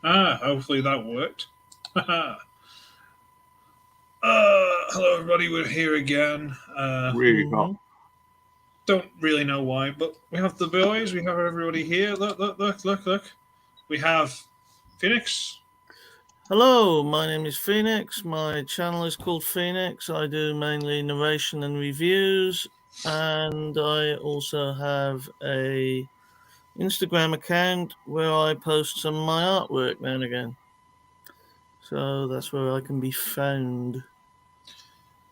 Hopefully that worked. Hello, everybody. We're here again. Really hot. Mm-hmm. Don't really know why, but we have the boys. We have everybody here. Look. We have Phoenix. Hello, my name is Phoenix. My channel is called Phoenix. I do mainly narration and reviews, and I also have a Instagram account where I post some of my artwork now and again. So that's where I can be found.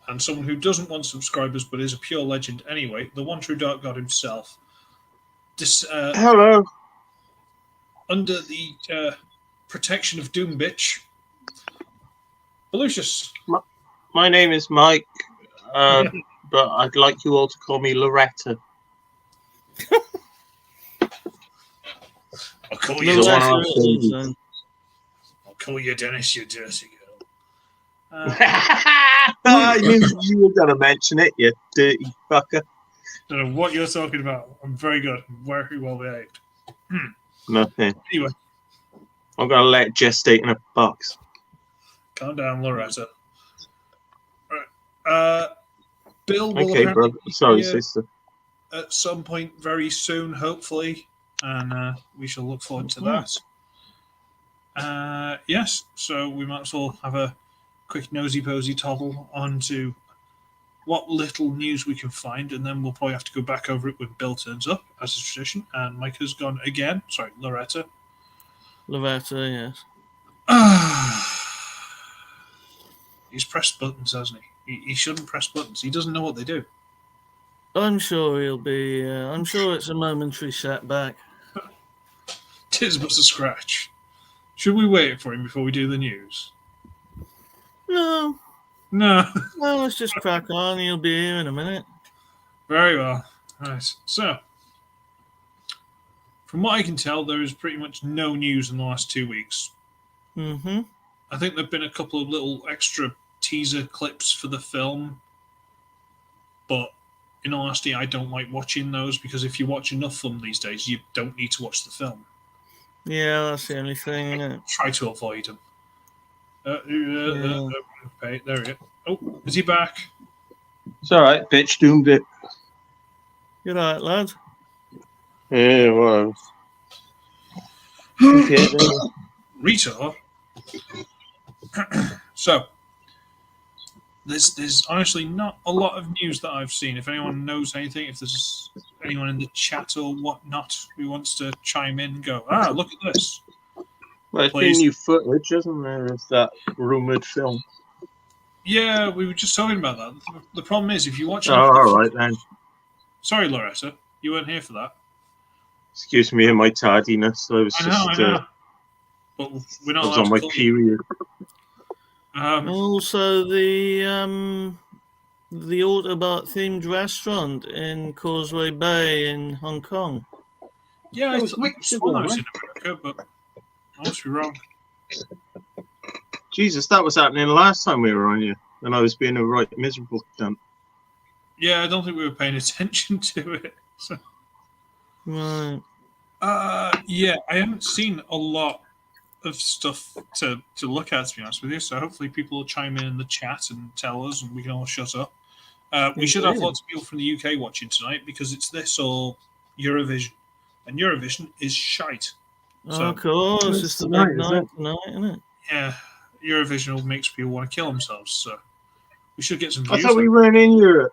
And someone who doesn't want subscribers but is a pure legend anyway, the one true Dark God himself. This, Hello. under the protection of Doom Bitch, Belucius. My name is Mike, but I'd like you all to call me Loretta. I'll call The you So one rest of of my it is favourites. then. I'll call you Dennis, you dirty girl. I knew you were going to mention it, you dirty fucker. I don't know what you're talking about. I'm very good. I'm very well behaved. Nothing. Anyway, I'm going to let it gestate in a box. calm down, Loretta. Right. Bill will Okay, apparently brother. be Sorry, here sister. at some point very soon, hopefully, and we shall look forward to that. Yes, so we might as well have a quick nosy posy toddle onto what little news we can find, and then we'll probably have to go back over it when Bill turns up, as is tradition. And Mike has gone again. Sorry, Loretta. Loretta, yes. He's pressed buttons, hasn't he? He shouldn't press buttons. He doesn't know what they do. I'm sure he'll be. I'm sure it's a momentary setback. Tis but a scratch. Should we wait for him before we do the news? No, No. no, let's just crack on. He'll be here in a minute. Very well. Right. So, from what I can tell, there is pretty much no news in the last 2 weeks. Mm-hmm. I think there have been a couple of little extra teaser clips for the film, but in honesty, I don't like watching those because if you watch enough film these days, you don't need to watch the film. Yeah, that's the only thing, isn't it? Try to avoid them. Yeah. Okay, there he is. Oh, is he back? It's all right, bitch. Doomed it. You're right, lad. Yeah, well. Rita. So, there's honestly not a lot of news that I've seen. If anyone knows anything, if there's anyone in the chat or whatnot who wants to chime in and go, look at this. Well, there's Please. been new footage, isn't there, of that rumoured film? Yeah, we were just talking about that. The problem is, if you watch... Oh, all right, then. Sorry, Loretta, you weren't here for that. Excuse me and my tardiness. I know. But we're not I was allowed on my to call you. period. Also, the Autobot themed restaurant in Causeway Bay in Hong Kong. Yeah, I was thought Mexico, one I was right? in America, but I must be wrong. Jesus, that was happening last time we were on you, and I was being a right miserable cunt. Yeah, I don't think we were paying attention to it. So. Right. Yeah, I haven't seen a lot of stuff to look at, to be honest with you. So hopefully people will chime in the chat and tell us, and we can all shut up. We should have lots of people from the UK watching tonight because it's this or Eurovision, and Eurovision is shite. So, of course, it's the big night tonight, isn't it? Yeah, Eurovision makes people want to kill themselves. So we should get some views. I thought we weren't in Europe.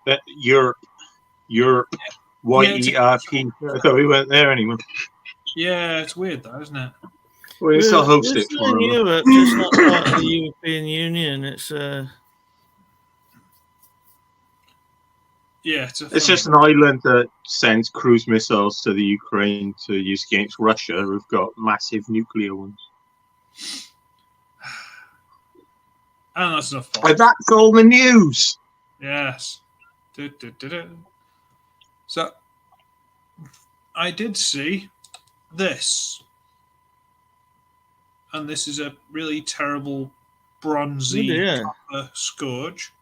Europe. Y-E-R-P. I thought we weren't there anymore. Yeah, it's weird though, isn't it? We still host it for in Europe, just not part of the European Union. It's yeah, it's just an island that sends cruise missiles to the Ukraine to use against Russia, who've got massive nuclear ones. And that's enough. And that's all the news. Yes. So, I did see this. And this is a really terrible bronzy copper scourge.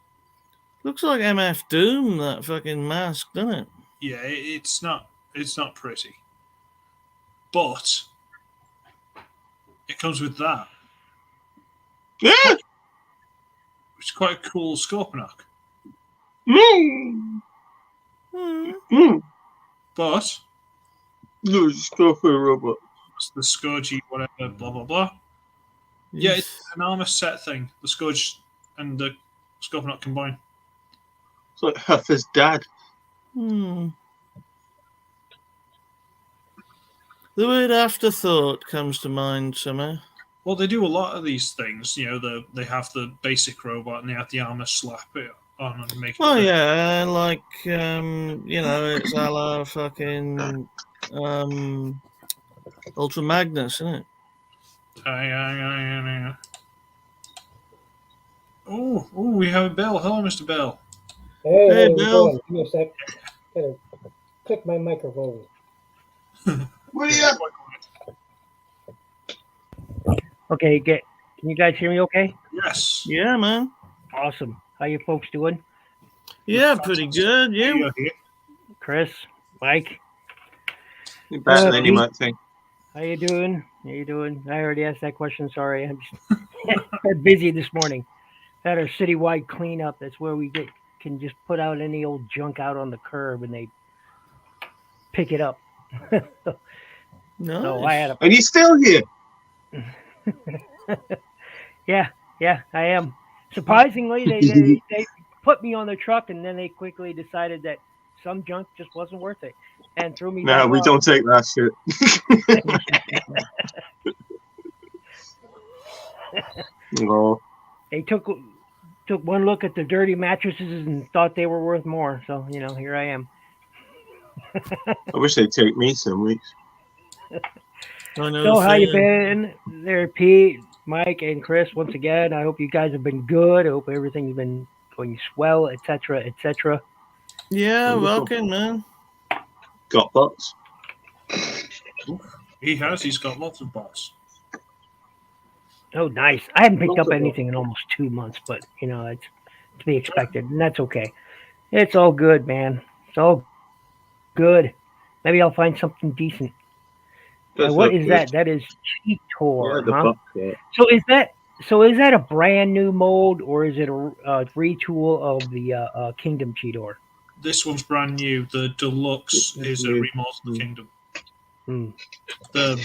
Looks like MF Doom, that fucking mask, doesn't it? Yeah, it's not pretty. But it comes with that. Yeah. It's quite a cool Scorponok. Mm. Hmm. Mm. But No, just go for a robot. it's the Scourgy, whatever, blah blah blah. Yeah, it's an armor set thing. The Scourge and the Scorponok combined. It's like Huffer's dad. Hmm. The word afterthought comes to mind somehow. Well, they do a lot of these things. They have the basic robot and they have the armor slap it on and make it. Oh yeah, like it's a la fucking Ultra Magnus, isn't it? Oh, we have a bell. Hello, Mr. Bell. Hey, Hey, Bill. hold on. Give me a sec. Gotta click my microphone. What are you? Okay, can you guys hear me okay? Yes. Yeah, man. Awesome. How you folks doing? Yeah, pretty good. You? You're here. Chris, Mike, Better than you Pete. might think. how you doing? I already asked that question. Sorry. I'm just busy this morning. Had our citywide cleanup. That's where we can just put out any old junk out on the curb and they pick it up. Nice. So I had And he's still here. Yeah, I am. Surprisingly, they put me on the truck, and then they quickly decided that some junk just wasn't worth it, and threw me. No, back we off. don't take that shit. No. They took one look at the dirty mattresses and thought they were worth more. So here I am. I wish they'd take me some weeks. I know So the how you feeling. been there, Pete, Mike, and Chris? Once again, I hope you guys have been good. I hope everything's been going swell, etc., etc. Yeah, Wonderful. rocking, man. Got bots. He has. He's got lots of bots. Oh, nice. I haven't picked up Wonderful. anything in almost 2 months, but it's to be expected, and that's okay. It's all good, man. It's all good. Maybe I'll find something decent. That's What not is good. that? That is Yeah, Cheetor, the huh? bot. Yeah. So is that a brand new mold, or is it a retool of the Kingdom Cheetor? This one's brand new. The deluxe is a remodel of the Kingdom. Hmm. The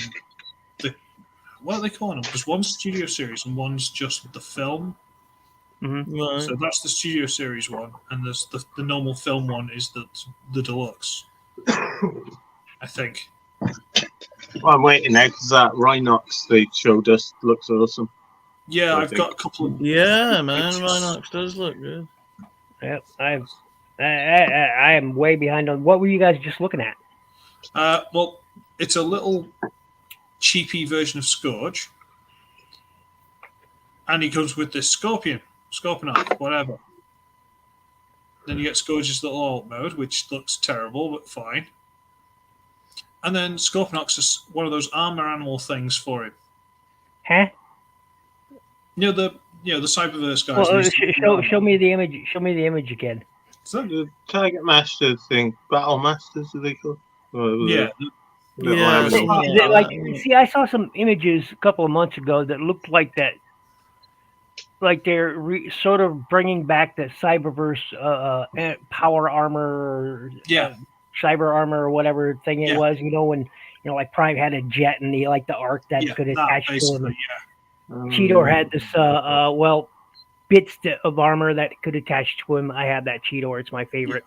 what are they calling them? There's one studio series and one's just the film. Mm-hmm. Right. So that's the studio series one, and there's the normal film one is the deluxe. I think. Well, I'm waiting now because that Rhinox they showed us looks awesome. Yeah, I I've think. got a couple of Yeah, man. pictures. Rhinox does look good. Yep, I am way behind on. What were you guys just looking at? Well, it's a little cheapy version of Scourge, and he comes with this Scorponok, whatever. Then you get Scourge's little alt mode, which looks terrible but fine. And then Scorponok's is one of those armor animal things for him. Huh? The Cyberverse guys. Well, show me the image. Show me the image again. Is that the Target Master thing? Battle Masters, are they called? Yeah, Yeah, See, I saw some images a couple of months ago that looked like that. Like they're sort of bringing back the Cyberverse power armor, cyber armor or whatever thing it was. When like Prime had a jet and the arc that could attach to him. Cheetor had this bits of armor that could attach to him. I have that Cheetor. It's my favorite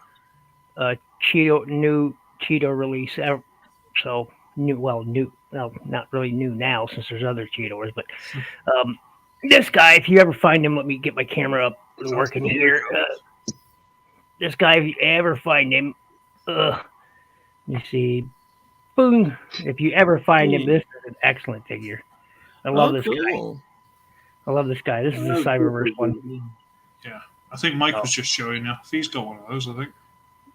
new Cheetor release ever. So new, not really new now since there's other Cheetors, but this guy, if you ever find him, let me get my camera up working here. This guy, if you ever find him, you see, boom. If you ever find him, this is an excellent figure. I love this guy. I love this guy. This is the Cyberverse one. Yeah, I think Mike was just showing you. He's got one of those, I think.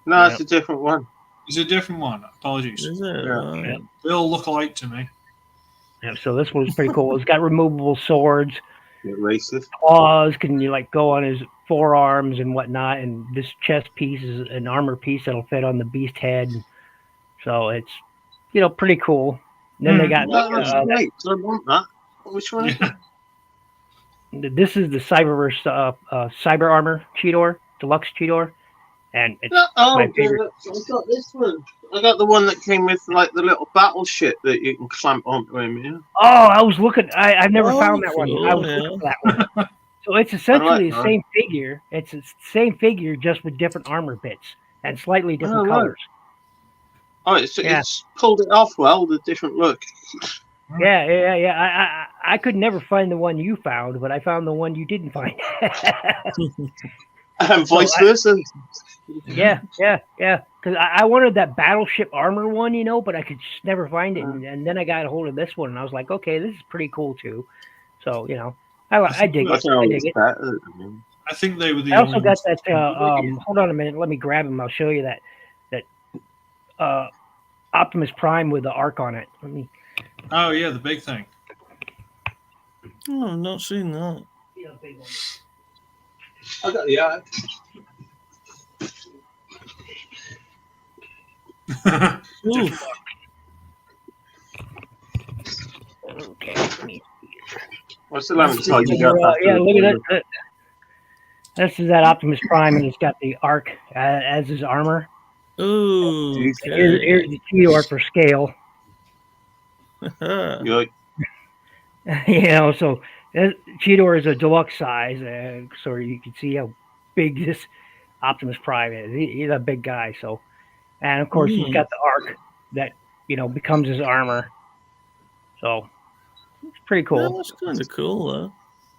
No, it's a different one. It's a different one. Apologies. Is it? Yeah. They all look alike to me. Yeah, so this one's pretty cool. It's got removable swords. Racist. Claws can go on his forearms and whatnot, and this chest piece is an armor piece that'll fit on the beast head. So it's pretty cool. And then they got That looks great. I want that. Which one? Yeah. This is the Cyberverse Cyber Armor Cheetor, Deluxe Cheetor, and it's Oh, my favorite. I got this one. I got the one that came with like the little battleship that you can clamp onto him. Yeah. Oh, I was looking. I've never Oh, found that one. I cool, was yeah. looking for that one. So it's essentially the that. same figure. It's the same figure, just with different armor bits and slightly different right. colors. Oh, Yeah. it's pulled it off well. The different look. Yeah. I could never find the one you found, but I found the one you didn't find. And vice versa. Yeah. Because I wanted that battleship armor one, but I could just never find it. And then I got a hold of this one, and I was like, okay, this is pretty cool too. So I dig it. I dig it. Better. I think they were the I also only got ones. that. Hold on a minute. Let me grab him. I'll show you that Optimus Prime with the arc on it. Let me. Oh yeah, the big thing. Oh, I've not seen that. I got the eye. Ooh, Okay. Let me. I still haven't told you got that. Yeah, look at that. This is that Optimus Prime, and he's got the arc as his armor. ooh, Here's okay. the Cheetor for scale. You're like, So Cheetor is a deluxe size, so you can see how big this Optimus Prime is. He's a big guy, so, and of course he's got the arc that becomes his armor. So it's pretty Yeah, cool. that's kind of cool, though.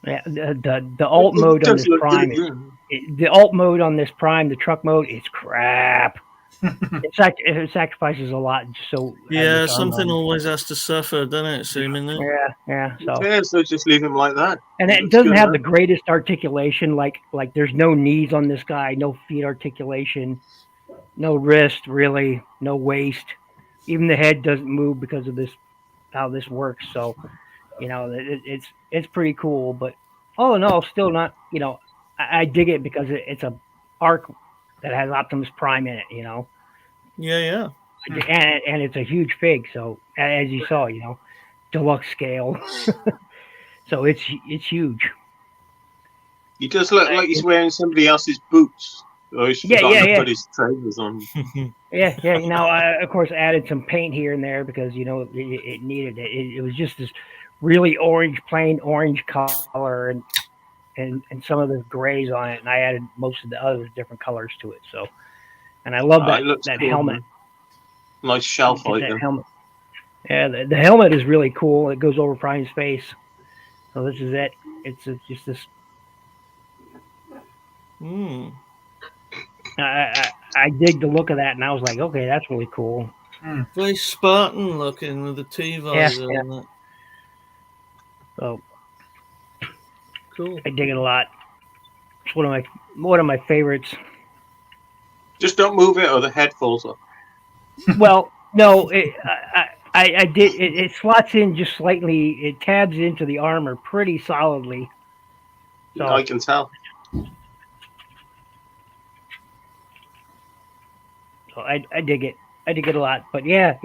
Yeah, the alt mode on this Prime, the alt mode on this Prime, the truck mode, is crap. It sacrifices a lot. So Yeah, something always has to suffer, doesn't it? Seemingly. Yeah. So. yeah, so just leave him like that. And it doesn't have the greatest articulation. Like there's no knees on this guy, no feet articulation, no wrist really, no waist. Even the head doesn't move because of how this works. So, it's pretty cool. But all in all, still not. I dig it because it's a arc that has Optimus Prime in it. Yeah. And it's a huge fig. So as you saw, deluxe scale. So it's huge. He does look like he's wearing somebody else's boots. Or he's forgotten to put his trainers on. Yeah. I, of course, added some paint here and there because it needed it. It was just this really plain orange color, and some of the grays on it, and I added most of the other different colors to it. So, and I love that cool, helmet. Man. Nice shell fight. That helmet. Yeah, the helmet is really cool. It goes over Prime's face. So this is it. It's just this. I dig the look of that, and I was like, okay, that's really cool. Very Spartan looking with the T visor and that. So cool. I dig it a lot. It's one of my favorites. Just don't move it, or the head falls off. Well, no, I did. It slots in just slightly. It tabs into the armor pretty solidly. So I can tell. So I dig it. I dig it a lot. But yeah.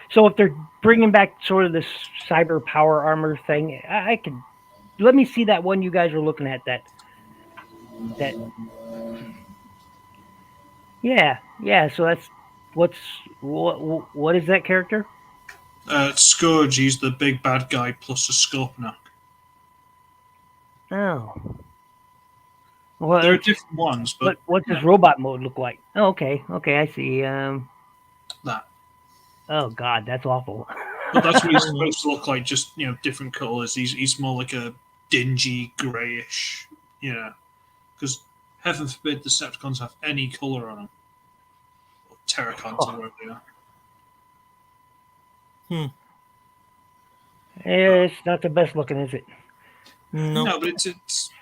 So if they're bringing back sort of this cyber power armor thing, I could let me see that one you guys were looking at. That. Yeah. So that's what is that character? Scourge. He's the big bad guy plus a Scorponok. Oh. Well, there are different ones, but what's his robot mode look like? Oh, okay, I see. That. Oh God, that's awful. But that's what he's supposed to look like. Just different colors. He's more like a dingy grayish. Because heaven forbid the Decepticons have any color on them. Or Terracons or whatever they are. It's not the best looking, is it? No, but it's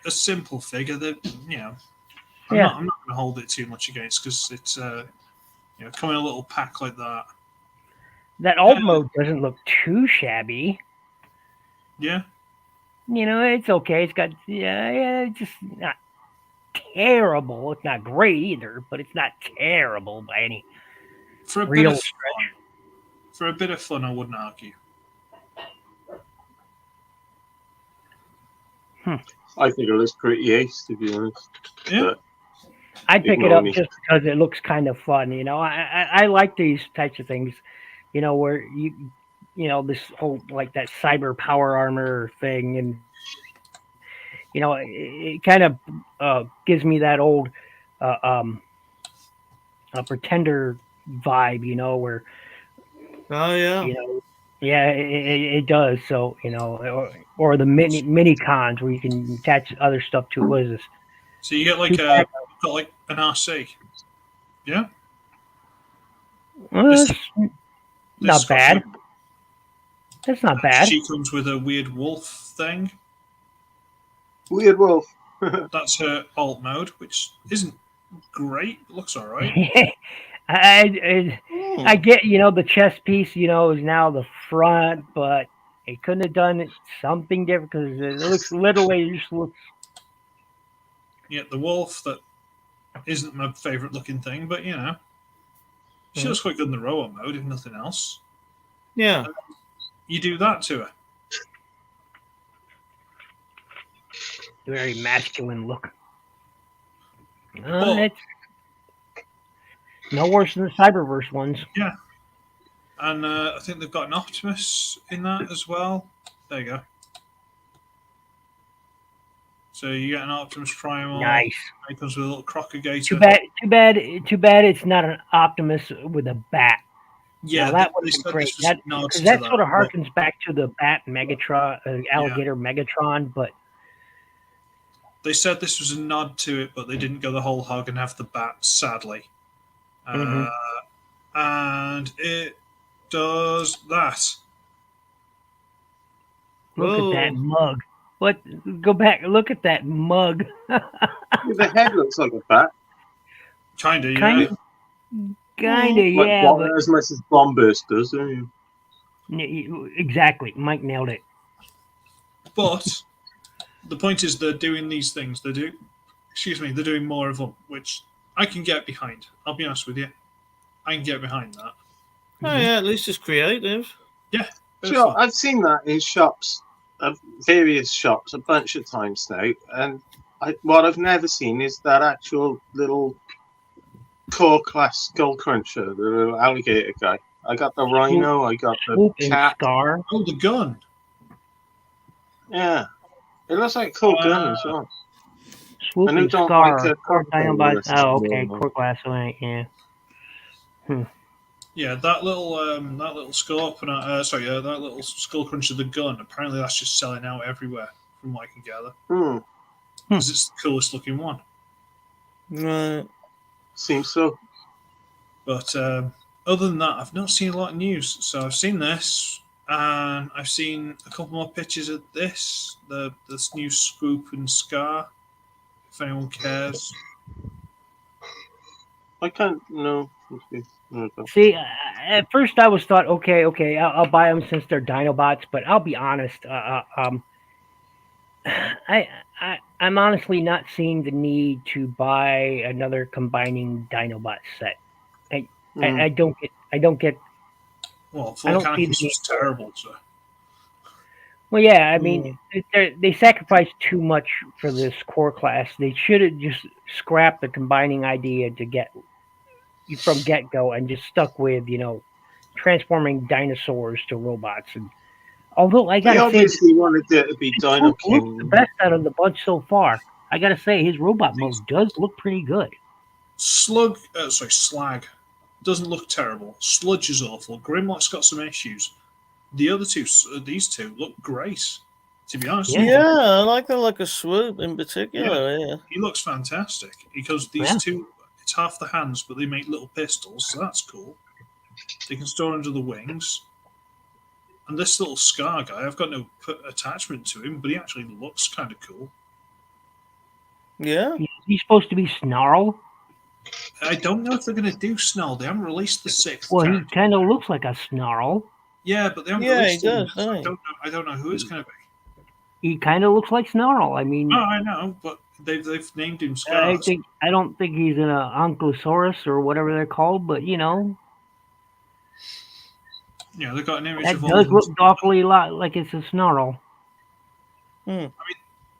a simple figure that I'm not going to hold it too much against because it's coming in a little pack like that. That alt mode doesn't look too shabby. Yeah. It's okay. It's got it's just not terrible. It's not great either, but it's not terrible by any for a real bit of stretch. fun. For a bit of fun, I wouldn't argue. I think it looks pretty ace, to be honest. Yeah. But I'd pick it Ignore up me. just because it looks kind of fun. I like these types of things. Where this whole like that cyber power armor thing, and it kind of gives me that old uh, um, pretender vibe. Where Oh yeah. yeah, it does. So or the mini cons where you can attach other stuff to. What is this? So you get like Too bad. you've got like an RC. Yeah. Well, This, that's this not got bad. That's not bad. She comes with a weird wolf thing. Weird Wolf. That's her alt mode, which isn't great. It looks all right. I get the chest piece is now the front, but it couldn't have done something different because it looks literally just looks. Yeah, the wolf that isn't my favorite looking thing, but she looks quite good in the rower mode, if nothing else. Yeah. You do that to her. Very masculine look. Well- It's no worse than the Cyberverse ones. And I think they've got an Optimus in that as well. There you go. So you get an Optimus Primal. Nice. It comes with a little Crocagator. Too bad it's not an Optimus with a bat. Yeah, Now, that they would said be great. this was nods Because to that that, sort of but harkens back to the Bat Megatron, Alligator Megatron, but they said this was a nod to it, but they didn't go the whole hog and have the bat, sadly. Mhm. And it does that. look Whoa. at that mug. What? Go back. Look at that mug. The head looks like a bat. Kinda, yeah. Kinda, Like yeah, but as much as Bombburst does. exactly. Mike nailed it. But the point is, they're doing these things. They're doing more of them, which I can get behind. I'll be honest with you, I can get behind that. Oh yeah, at least it's creative. Bit of Sure, fun. I've seen that in shops, various shops, a bunch of times now. And what I've never seen is that actual little core class skull cruncher, the little alligator guy. I got the rhino, I got the Swoop and cat. Scar. Oh, the gun. Yeah, it looks like a cool gun as well. Swoop And who and don't Scar. like Core Dinobots. Crocodile Oh, Wrestling? okay. Core Glass. Right, yeah. Yeah, that little skull opener. That little skull cruncher, the gun. Apparently, that's just selling out everywhere, from what I can gather, because it's the coolest looking one. Right. Seems so. But other than that, I've not seen a lot of news. So I've seen this, and I've seen a couple more pictures of this new Swoop and Scar. If anyone cares. I can't know. See, at first I was thought, okay, I'll buy them since they're Dinobots. But I'll be honest, I'm honestly not seeing the need to buy another combining Dinobot set. I don't get. Well, I don't see Volcanicus the was terrible, so. Well, yeah, I mean, they sacrificed too much for this core class. They should have just scrapped the combining idea to get from get go and just stuck with transforming dinosaurs to robots. And although I They gotta say, obviously wanted it to be Dino Swoop looks the King. best out of the bunch so far. I gotta say, his robot mode does look pretty good. Slag doesn't look terrible. Sludge is awful. Grimlock's got some issues. The other two, these two, look great. To be honest, with you. Yeah, I like a Swoop in particular. Yeah. He looks fantastic because these two, it's half the hands, but they make little pistols, so that's cool. They can store under the wings. And this little Scar guy, I've got no attachment to him, but he actually looks kind of cool. Yeah. He's supposed to be Snarl. I don't know if they're going to do Snarl. They haven't released the sixth. Well, he character. kind of looks like a Snarl. Yeah, but they haven't Yeah, released he him. does, So doesn't he? I don't know who it's going to be. He kind of looks like Snarl. I mean, Oh, I know, but they've named him Scar. I don't think he's an Ankylosaurus or whatever they're called, but Yeah, they've got an image that of does all look awfully lot like it's a Snarl. the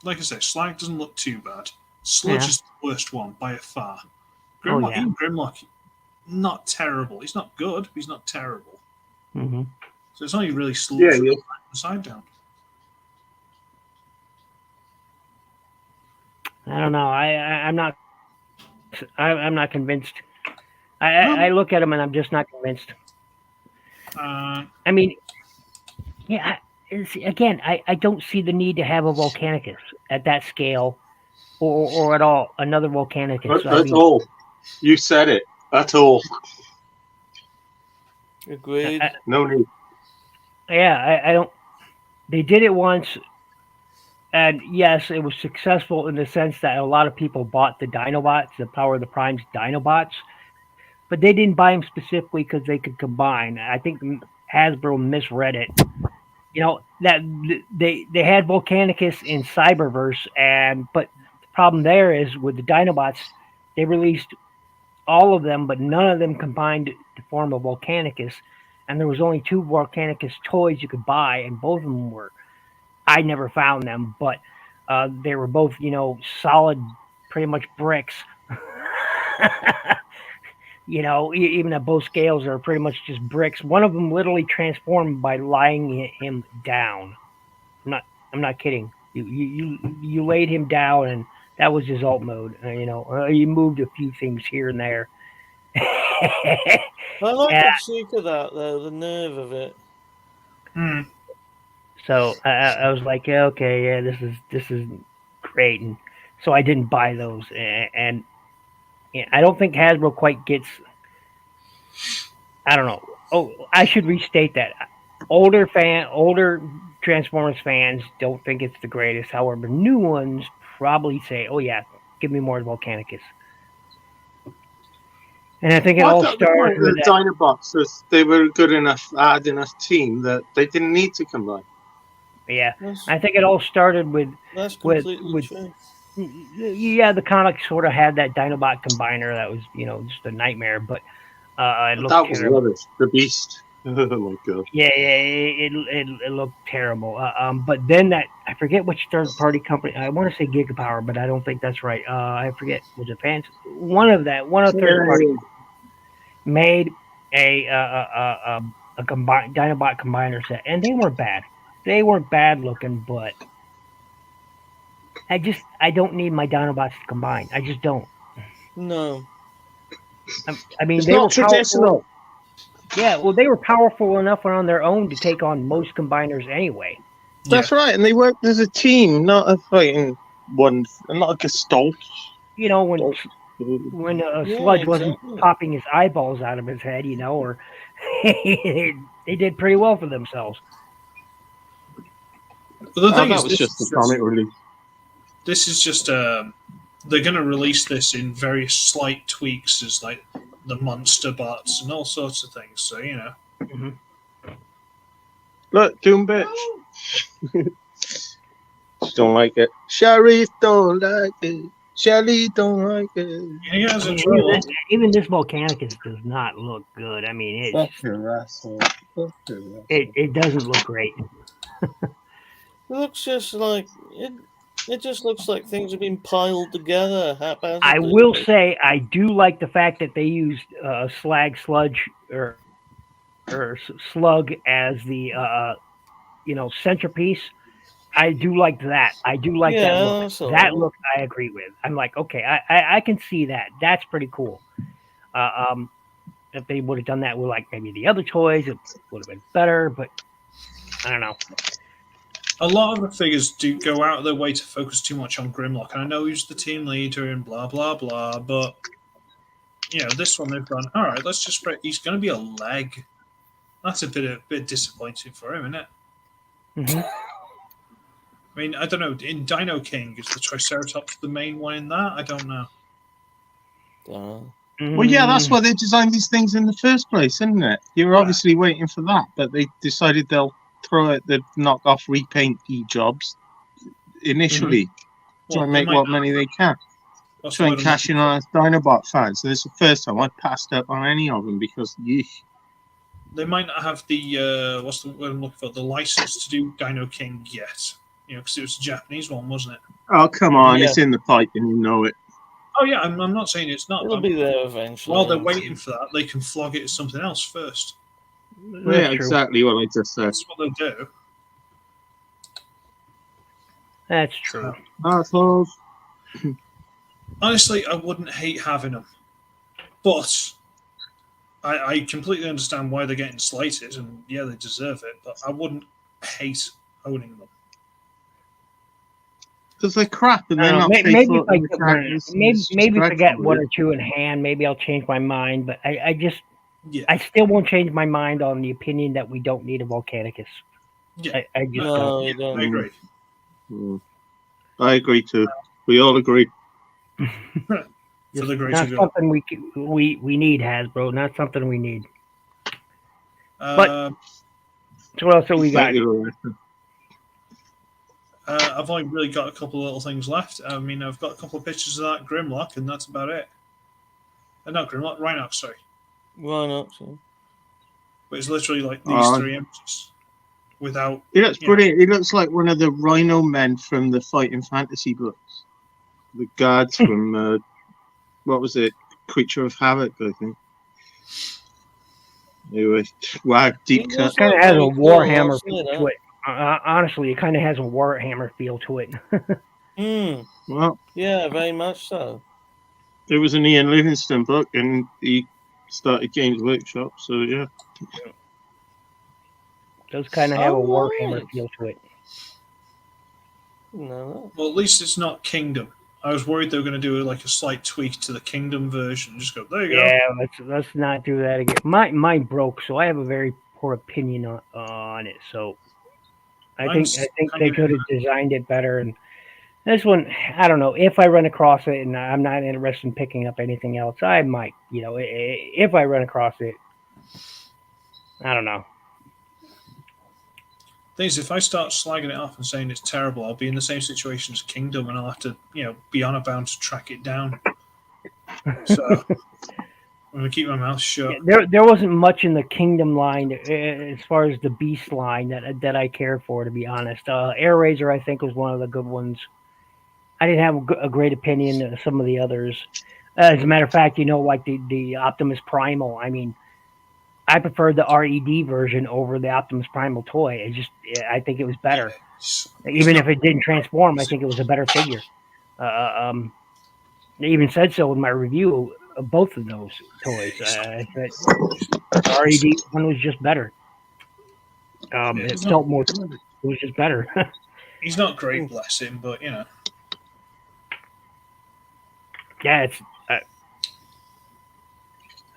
like I say, Slag doesn't look too bad. Sludge Yeah. is the worst one by far. Oh, Grimlock, yeah. even Grimlock, not terrible. He's not good, but he's not terrible. Hmm. So it's only really Sludge Yeah, that yeah. the side down. I don't know. I'm not. I'm not convinced. I look at him and I'm just not convinced. Uh, I mean, yeah. Again, I don't see the need to have a Volcanicus at that scale, or at all another Volcanicus. I That's mean, all. You said it. That's all. Agreed. No need. yeah, I don't. They did it once, and yes, it was successful in the sense that a lot of people bought the Dinobots, the Power of the Primes Dinobots, but they didn't buy them specifically because they could combine. I think Hasbro misread it. You know that they had Volcanicus in Cyberverse, but the problem there is with the Dinobots, they released all of them, but none of them combined to form a Volcanicus, and there was only two Volcanicus toys you could buy, and both of them were. I never found them, but they were both solid, pretty much bricks. Even at both scales are pretty much just bricks. One of them literally transformed by lying him down. I'm not kidding. You laid him down, and that was his alt mode. You moved a few things here and there. I like Yeah. the cheek of that, though, the nerve of it. So I was like, yeah, okay, yeah, this is great, and so I didn't buy those, and yeah, I don't think Hasbro quite gets. I don't know. Oh, I should restate that. Older Transformers fans don't think it's the greatest. However, new ones probably say, "Oh yeah, give me more Volcanicus." And I think it Well, I all thought the point started of with the that. Dinobots was they were a good enough, hard enough team that they didn't need to combine. Yeah, That's, I think it all started with that's with completely with true. yeah, the comics sort of had that Dinobot combiner that was just a nightmare, but it looked That was terrible. rubbish. The Beast. Oh my god. Yeah, it looked terrible. But then I forget which third party company. I want to say Gigapower, but I don't think that's right. I forget. Was it fans? One of third party made a combined Dinobot combiner set, and they weren't bad. They weren't bad looking, but I don't need my Dinobots to combine. I just don't. No. I mean, It's they were not traditional. powerful. Yeah, well, they were powerful enough on their own to take on most combiners anyway. That's right, and they worked as a team, not a fighting one, not like a Stolt. You know, when Yeah, Sludge wasn't exactly. popping his eyeballs out of his head, or they did pretty well for themselves. But the thing That is, was just the comic release. this is just they're going to release this in various slight tweaks as like the monster bots and all sorts of things. So Mm-hmm. Look, Doom bitch. Don't like it. Sharif don't like it. Shelly don't like it. he has I a mean, trouble. even this Volcanicus does not look good. I mean, Fuck your asshole. Fuck your asshole. it doesn't look great. It looks just like it just looks like things have been piled together haphazardly. I will say I do like the fact that they used Sludge or Slug as the centerpiece. I do like that. I do like that look. that's all That right. look I agree with. I'm like, okay, I can see that. That's pretty cool. If they would have done that with like maybe the other toys, it would have been better. But I don't know. A lot of the figures do go out of their way to focus too much on Grimlock, and I know he's the team leader and blah blah blah, but this one they've gone, all right, let's just spread. He's going to be a leg. That's a bit disappointing for him, isn't it? Mm-hmm. I mean, I don't know. In Dino King, is the Triceratops the main one in that? I don't know. Well, yeah, that's why they designed these things in the first place, isn't it? You were obviously waiting for that, but they decided they'll throw out the knockoff repaint jobs initially. Try and make what money they can. Try and cash in on us Dinobot fans. So this is the first time I passed up on any of them because they might not have the what's the word I'm looking for? The license to do Dino King yet. Because it was a Japanese one, wasn't it? Oh, come on. Yeah. It's in the pipe and you know it. Oh yeah, I'm not saying it's not. It'll but be there eventually. while they're waiting for that, they can flog it as something else first. Yeah, That's true. exactly what I just said. That's what they'll do. That's true. Assholes. Honestly, I wouldn't hate having them, but I completely understand why they're getting slated, and yeah, they deserve it. But I wouldn't hate owning them. Because they're crap and I they're don't know, not maybe faithful if I to the get characters. maybe if I get one dreadful. or two in hand, maybe I'll change my mind. But I just Yeah, I still won't change my mind on the opinion that we don't need a Volcanicus. yeah, I just No, don't. you I don't. agree. I agree too. We all agree. For Just the greater not good. something we need, Hasbro. Not something we need. Um, So what else have we got? Thank you. I've only really got a couple of little things left. I mean, I've got a couple of pictures of that Grimlock, and that's about it. Not Grimlock, Rhinox, sorry. Why not? So? But it's literally like these three images without. He looks you know, brilliant. He looks like one of the Rhino men from the Fighting Fantasy books. The guards from, what was it? Creature of Havoc, I think. Anyway, wow, deep He cut. looks Kind of like has a very cool, Warhammer I'll say feel that. to it. Honestly, it kind of has a Warhammer feel to it. Well, Yeah, very much so. there was an Ian Livingstone book and he started Games Workshop, so yeah. Does kind of have a Oh, Warhammer right. feel to it. No, well, at least it's not Kingdom. I was worried they were going to do like a slight tweak to the Kingdom version. Just go, there you Yeah, let's not do that again. Mine broke, so I have a very poor opinion on it. So I Mine's think kind they of- could have designed it better. And this one, I don't know. If I run across it, and I'm not interested in picking up anything else, I might. If I run across it, I don't know. Thing is, if I start slagging it off and saying it's terrible, I'll be in the same situation as Kingdom, and I'll have to, be on about to track it down. So I'm going to keep my mouth shut. There wasn't much in the Kingdom line as far as the Beast line that I cared for, to be honest. Air Razor, I think, was one of the good ones. I didn't have a great opinion of some of the others. As a matter of fact, like the Optimus Primal. I mean, I preferred the RED version over the Optimus Primal toy. I think it was better. Even if it didn't transform, I think it was a better figure. I even said so in my review of both of those toys. I said the RED one was just better. It felt more. It was just better. He's not great, bless him, but Yeah, it's.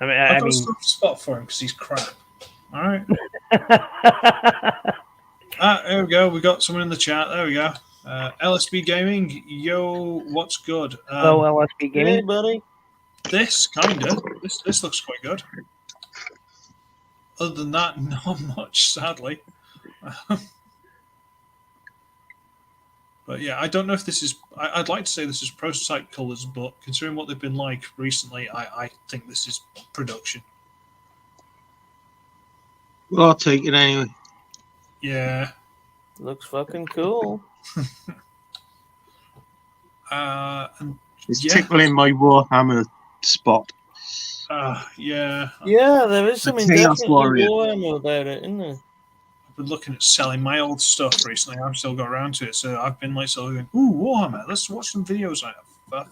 I've got a soft spot for him because he's crap. All right. There we go. We got someone in the chat. There we go. LSB Gaming, yo, what's good? Hello, LSB Gaming. Hey, buddy. This kinda. This looks quite good. Other than that, not much, sadly. But yeah, I don't know if this is. I'd like to say this is prototype colors, but considering what they've been like recently, I think this is production. Well, I'll take it anyway. Yeah. Looks fucking cool. And It's yeah. tickling my Warhammer spot. Yeah. Yeah, there is something Chaos definitely Warrior. Warhammer about it, isn't there? I've been looking at selling my old stuff recently. I've still got around to it, so I've been like sort of going, "Ooh, Warhammer! Let's watch some videos." I was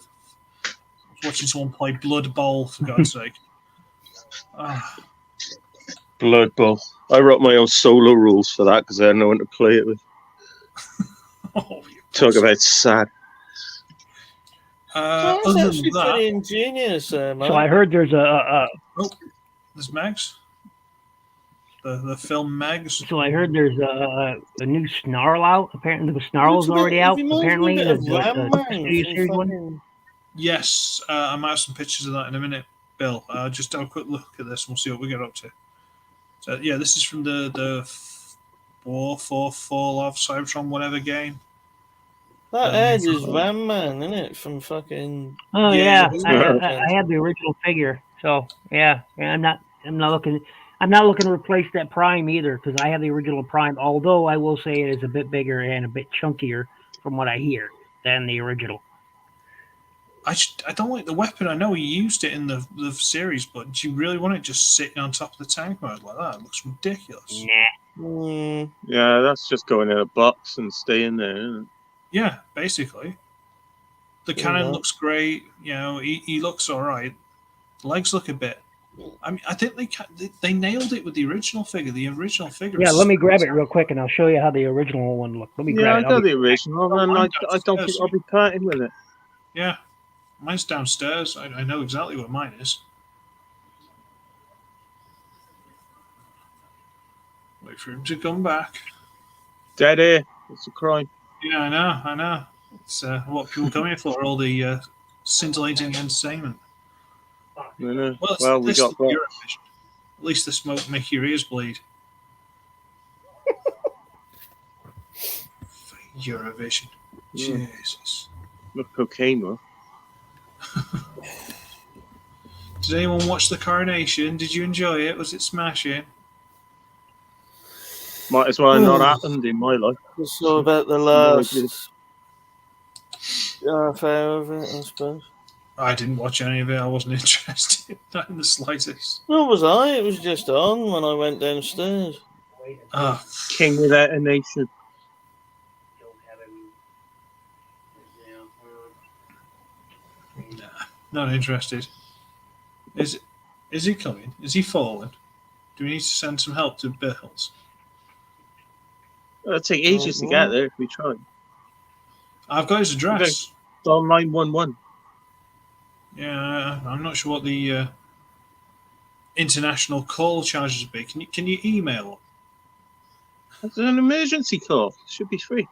watching someone play Blood Bowl, for God's sake. Blood Bowl. I wrote my own solo rules for that because I had no one to play it with. Talk about sad. That's Other actually than that, pretty ingenious, man. So I heard there's there's Mags. The film Mags. So I heard there's a new Snarl out. Apparently, the Snarl's already out. Apparently, the Studio Series one. Yes, I might have some pictures of that in a minute, Bill. Just have a quick look at this and we'll see what we get up to. So yeah, this is from the War for Fall of Cybertron whatever game. That Edge is Ram Man, isn't it? From fucking. Oh Yeah, yeah, I have the original figure. So yeah, I'm not looking to replace that Prime either because I have the original Prime. Although I will say it is a bit bigger and a bit chunkier from what I hear. than the original. I don't like the weapon. I know he used it in the series, but do you really want it just sitting on top of the tank mode like that? It looks ridiculous. Nah. Yeah, that's just going in a box and staying there, isn't it? Yeah, basically. The cannon looks great. You know, he looks all right. The legs look a bit. I mean, I think they nailed it with the original figure. The original figure. Yeah, let me grab it real quick, and I'll show you how the original one looked. Let me grab it. I got the original, and I don't think I'll be parting with it. Yeah, mine's downstairs. I know exactly where mine is. Wait for him to come back. Dead air. It's a crime. Yeah, I know. It's what people come here for, all the scintillating entertainment. Well, we this got that. Eurovision. At least the smoke make your ears bleed. Eurovision. Jesus. Look, cocaine, though. Did anyone watch the coronation? Did you enjoy it? Was it smashing? Might as well not happened in my life. I saw about the last affair of it, I suppose. I didn't watch any of it. I wasn't interested. Not in the slightest. Nor was I. It was just on when I went downstairs. Oh, King without a nation. nah, not interested. Is he coming? Is he falling? Do we need to send some help to Bills? It'll take ages to get there if we try. I've got his address. Dial 911. Yeah, I'm not sure what the international call charges would be. Can you email? It's an emergency call. It should be free.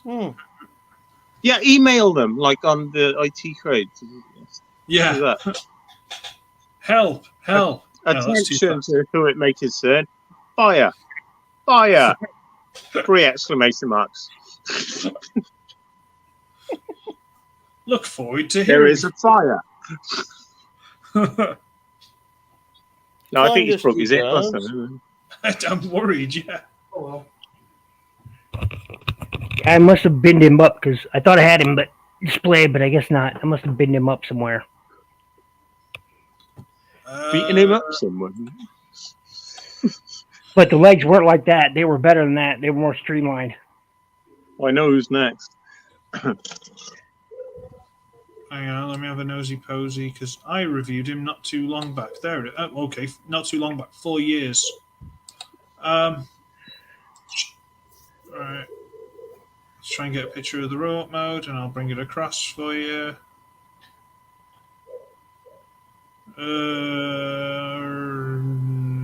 Yeah, email them like on the IT crowd. Yeah. Do that. Help! No, Attention to who it may concern. Fire! Fire! 3 exclamation marks. Look forward to There hearing. is a fire. No, I think he's broke his hip or something. I'm worried. Yeah. Oh well. I must have binned him up because I thought I had him but displayed, but I guess not. I must have binned him up somewhere. Beating him up somewhere. But the legs weren't like that. They were better than that. They were more streamlined. I know who's next. Hang on, let me have a nosy posy because I reviewed him not too long back. There, okay, not too long back, 4 years. All right, let's try and get a picture of the robot mode, and I'll bring it across for you.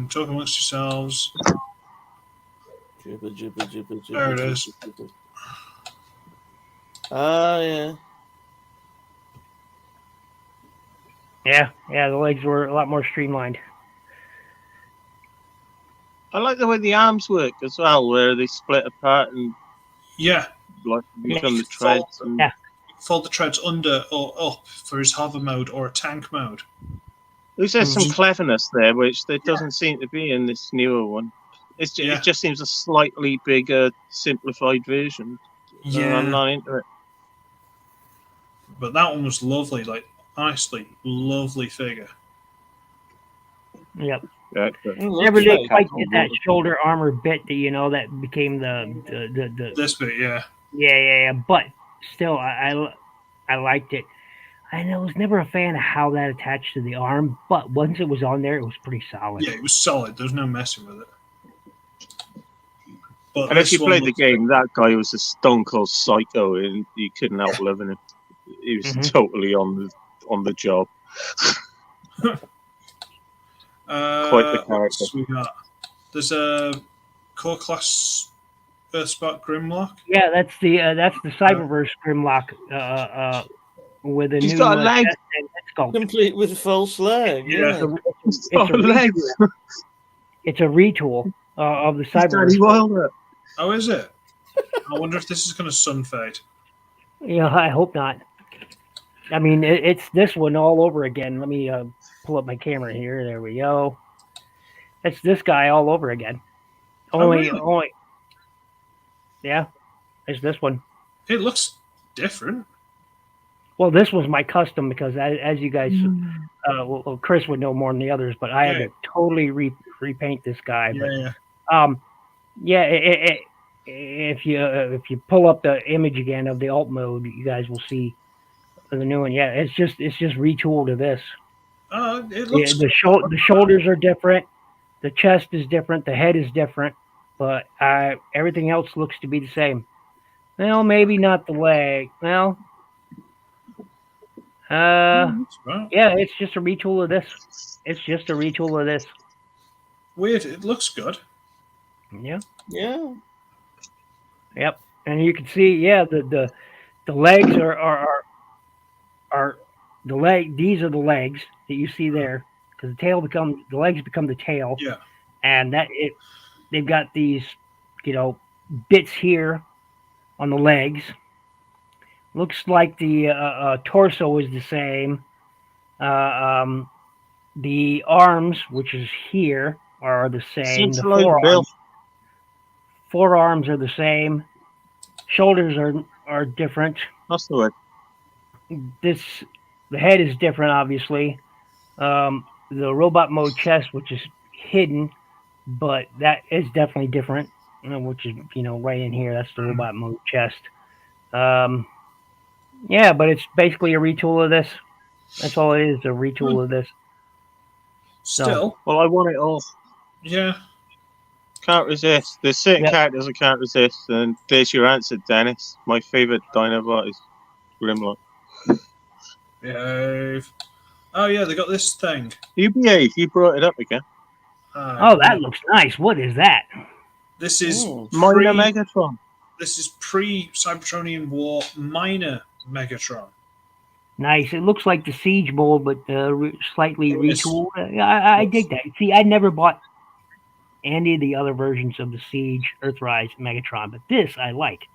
Talk amongst yourselves. Jibber, jibber, jibber, jibber, There it is. jibber. Ah, yeah. Yeah, the legs were a lot more streamlined. I like the way the arms work as well, where they split apart and Yeah, like become the treads. And... Yeah. fold the treads under or up for his hover mode or tank mode. There's some cleverness there, which there doesn't seem to be in this newer one. It just seems a slightly bigger, simplified version. Yeah, I'm not into it. But that one was lovely, like honestly, lovely figure. Yep. Yeah, Never did quite get that shoulder armor bit that that became the This bit, yeah. Yeah. But still, I liked it. I was never a fan of how that attached to the arm, but once it was on there, it was pretty solid. Yeah, it was solid. There's no messing with it. But and if you played the game, that guy was a stone cold psycho, and you couldn't help loving him. He was totally on the job. Quite the character. We got? There's a core class Earthspark Grimlock. Yeah, that's the Cyberverse Grimlock with a He's new got a leg. sculpt. Complete with a false leg. Yeah. It's a retool of the Cyberverse. Oh, is it? I wonder if this is going to sun fade. Yeah, I hope not. I mean, it's this one all over again. Let me pull up my camera here. There we go. It's this guy all over again. Only, yeah, it's this one. It looks different. Well, this was my custom because as you guys, well, Chris would know more than the others, but I had Yeah. to totally repaint this guy. Yeah, But yeah. yeah, if you pull up the image again of the alt mode, you guys will see the new one. Yeah, it's just retooled to this. It looks The shoulders are different, the chest is different, the head is different, but everything else looks to be the same. Well, maybe not the leg. Well, right. yeah, it's just a retool of this. It's just a retool of this. Weird. It looks good. Yeah. Yeah. Yep. And you can see, yeah, the legs are the leg. These are the legs that you see there, because the legs become the tail, Yeah. and they've got these, bits here on the legs. Looks like the torso is the same. The arms, which is here, are the same. The Centralized Bill. forearms are the same. Shoulders are different. That's the word. The head is different, obviously. The robot mode chest, which is hidden, but that is definitely different. Which is right in here. That's the robot mode chest. Yeah, but it's basically a retool of this. That's all it is, a retool of this. Still. Well, I want it all. Yeah. Can't resist. There's certain characters I can't resist, and there's your answer, Dennis. My favourite Dinobot is Grimlock. Behave. Oh yeah, they got this thing. You behave. You brought it up again. Oh, that looks nice. What is that? This is Minor Megatron. This is pre-Cybertronian War minor Megatron. Nice. It looks like the Siege mold, but slightly retooled. I dig that. See, I never bought any of the other versions of the Siege Earthrise Megatron, but this I like.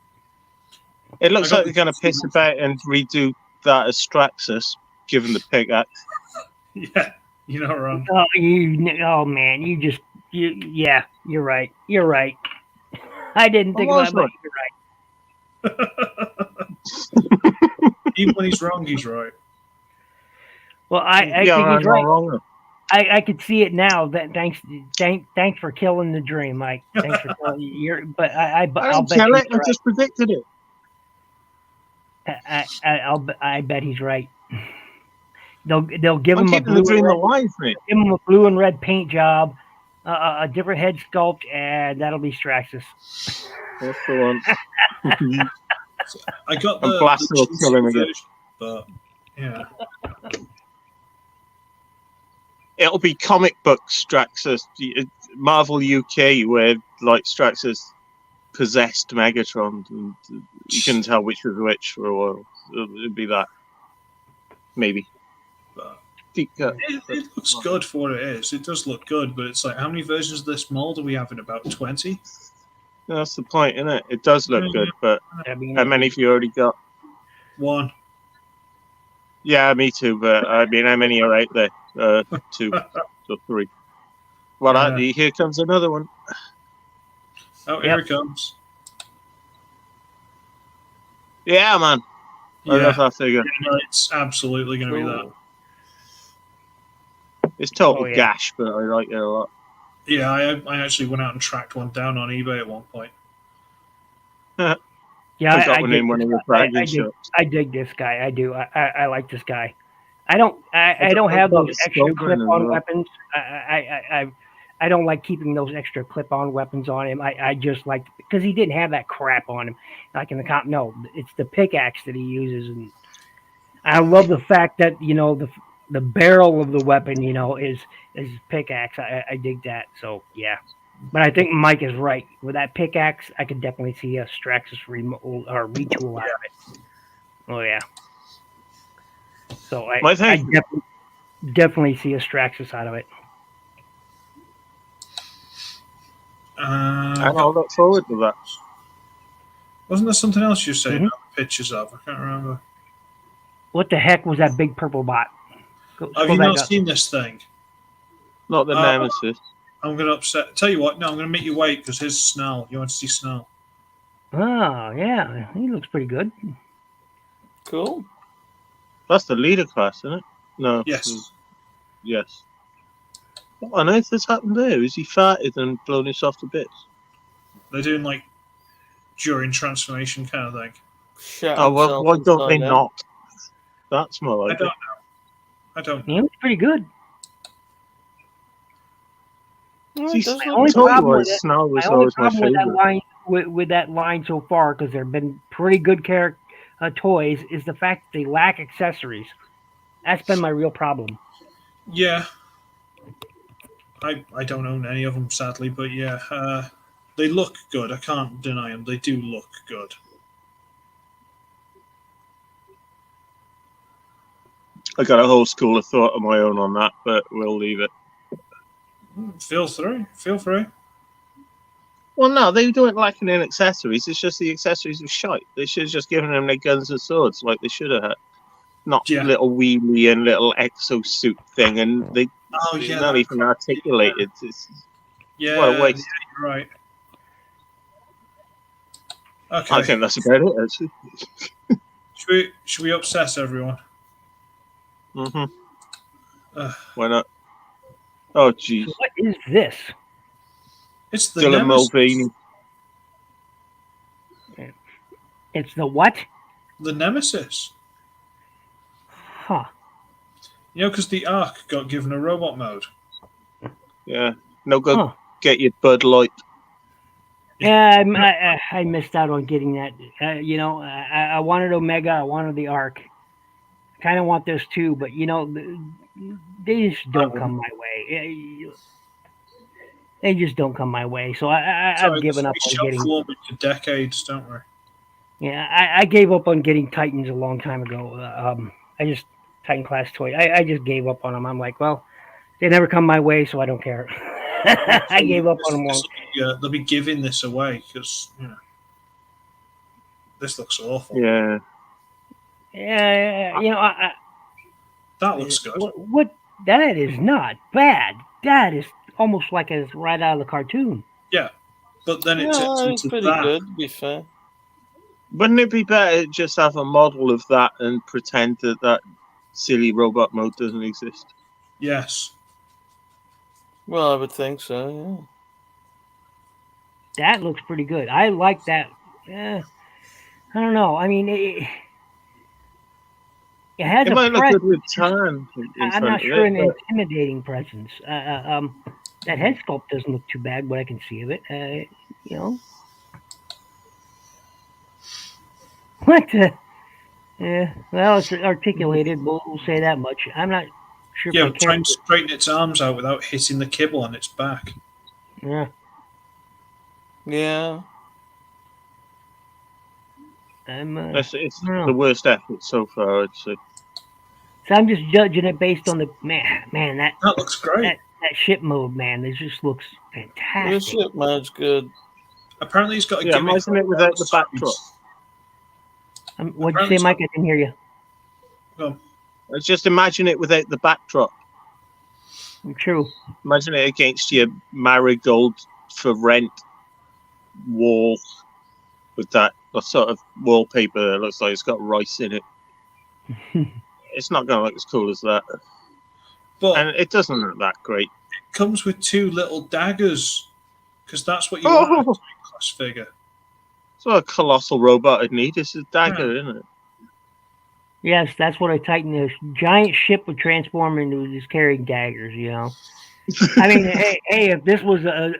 It looks like they're going to piss about and redo that as Straxus, given the pickaxe. Yeah, you're not wrong. Oh man, yeah, you're right. You're right. I didn't think about it, but you're right. Even when he's wrong, he's right. Well, I think he's right. Wrong. I could see it now. That thanks for killing the dream, Mike. Thanks for killing but I'll bet kill it. I just predicted it. I bet he's right. They'll give him a blue and red paint job, a different head sculpt, and that'll be Straxus. That's the one. I got the Blaster will kill him again. But yeah. It'll be comic book Straxus, Marvel UK, where like Straxus possessed Megatron, and you couldn't tell which was which for a while. It'd be that, maybe. But it looks good for what it is. It does look good, but it's like, how many versions of this mold do we have? In about 20? That's the point, isn't it? It does look good, but how many have you already got? 1. Yeah, me too. But I mean, how many are out there? 2 or 3. Well, here comes another one. Oh, here it comes. Yeah, man. I love that figure. Yeah, no, it's absolutely going to be that. It's total gash, but I like it a lot. Yeah, I actually went out and tracked one down on eBay at one point. Yeah, I got one in one of your bragging shops. I dig this guy. I do. I like this guy. I don't have those extra clip-on weapons. I don't like keeping those extra clip-on weapons on him. I just like, because he didn't have that crap on him like in the comp. No, it's the pickaxe that he uses, and I love the fact that the barrel of the weapon is pickaxe. I dig that. So yeah, but I think Mike is right with that pickaxe. I could definitely see a Straxus retool out of it. Oh yeah. So I definitely see a Straxus out of it. And I'll look forward to that. Wasn't there something else you said about pictures of? I can't remember. What the heck was that big purple bot? Have you not seen this thing? Not the Nemesis. I'm going to upset. Tell you what, no, I'm going to make you wait because here's Snell. You want to see Snell? Oh, yeah. He looks pretty good. Cool. That's the leader class, isn't it? No. Yes. Yes. What on earth has happened there? Is he farted and blown himself to bits? They're doing like during transformation kind of thing. Shot Oh, well, himself why don't they inside out. not? That's more I like don't it. know. I don't He know. looks pretty good. Oh, See, it does My look only cool. problem with toy-wise, it, Snow was my only always my problem with that favourite. line with that line so far, because there have been pretty good toys, is the fact that they lack accessories. That's been my real problem. Yeah. I don't own any of them, sadly, but yeah. They look good. I can't deny them. They do look good. I got a whole school of thought of my own on that, but we'll leave it. Feel free. Feel free. Well, no, they don't lacking in accessories. It's just the accessories are shite. They should have just given them their guns and swords like they should have had. Not Yeah. little wheelie and little exosuit thing, and they're Yeah. not even articulated. It's, Yeah. what a waste. You're right. I Okay. think that's about it, actually. Should we obsess everyone? Mm-hmm. Uh, Why not? Oh, jeez. So what is this? it's the Dylan Nemesis. Mulvaney. It's the what? The Nemesis. Huh. You know, because the Ark got given a robot mode. Yeah. No good. Huh. Get your Bud Light. Yeah, I missed out on getting that. I wanted Omega. I wanted the Arc. I kind of want this too, but they just don't come my way. They just don't come my way. So I've given up on getting. Form into decades, don't we? Yeah, I gave up on getting Titans a long time ago. Titan class toy. I just gave up on them. I'm like, well, they never come my way, so I don't care. I gave up on them long. They'll be giving this away because this looks awful. Yeah. Yeah, That looks good. What? That is not bad. That is almost like it's right out of the cartoon. Yeah, but then it turns it's into pretty that. good, to be fair. Wouldn't it be better to just have a model of that and pretend that silly robot mode doesn't exist? Yes. Well, I would think so, That looks pretty good. I like that. I don't know. I mean, it has It a might look presence. good with tan. I'm not sure an intimidating presence. That head sculpt doesn't look too bad. What I can see of it, What? Well, it's articulated. We'll say that much. I'm not sure. Yeah, if I try care. and straighten its arms out without hitting the kibble on its back. Yeah. Yeah. It's I don't know. the worst effort so far, I'd say. So I'm just judging it based on the man. That looks great. That ship mode, man. It just looks The fantastic. ship mode's good. Apparently, he's got a Yeah, gimmick. imagine it without the backdrop. What'd you say, Mike? I didn't hear you. Oh, Just imagine it without the backdrop. True. Imagine it against your marigold for rent wall with that sort of wallpaper that looks like it's got rice in it. It's not going to look as cool as that. but And it doesn't look that great. it comes with two little daggers because that's what you Oh. want in a class figure. It's not a colossal robot I'd need. It's a dagger, isn't it? Yes, that's what a Titan is. Giant ship would transform into just carrying daggers. I mean, hey, if this was a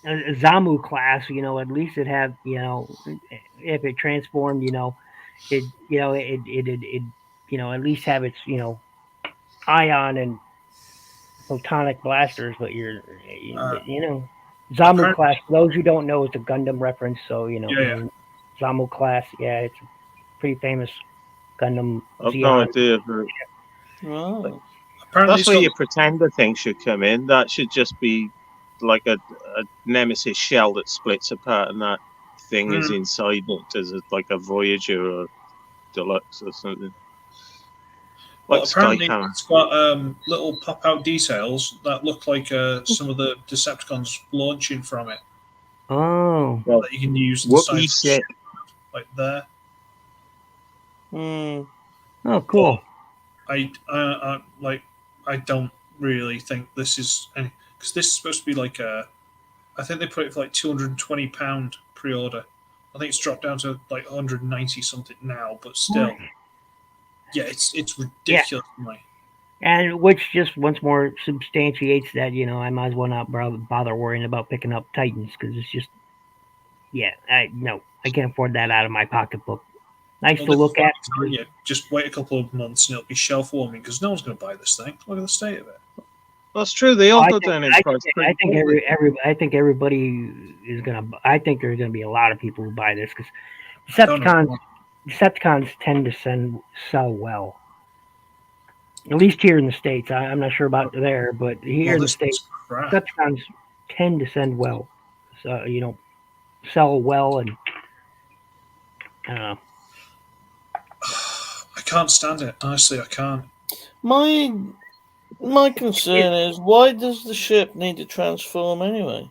Zamu class, at least it'd have, if it transformed, it at least have its, ion and photonic blasters. But Zamu class. For those who don't know, it's a Gundam reference. So Zamu class. Yeah, it's a pretty famous Gundam. I've no idea. Oh. Apparently, That's where your pretender thing should come in. That should just be like a Nemesis shell that splits apart, and that thing is inside it as like a Voyager or Deluxe or something. Like apparently, Skycam. it's got little pop-out details that look like some of the Decepticons launching from it. Oh, Well, that you can use on the side Wookiee of the ship. ship, like there. Hmm. oh, cool. I don't really think this is because this is supposed to be like a. I think they put it for like £220 pre-order. I think it's dropped down to like 190 something now, but still, yeah, it's ridiculous money. And which just once more substantiates that I might as well not bother worrying about picking up Titans because it's just I can't afford that out of my pocketbook. Nice Well, to this look is what at. I'm telling you. Just wait a couple of months and it'll be shelf warming because no one's going to buy this thing. Look at the state of it. That's true. They all I go think, down in I price. think, pretty I think quickly. I think everybody is gonna. I think there's gonna be a lot of people who buy this because Don't know. Decepticons tend to sell well. At least here in the states. I'm not sure about there, but here Well, in the this states, is crap. Decepticons tend to send well. So sell well, and I don't know. I can't stand it. Honestly, I can't. My concern is, why does the ship need to transform anyway?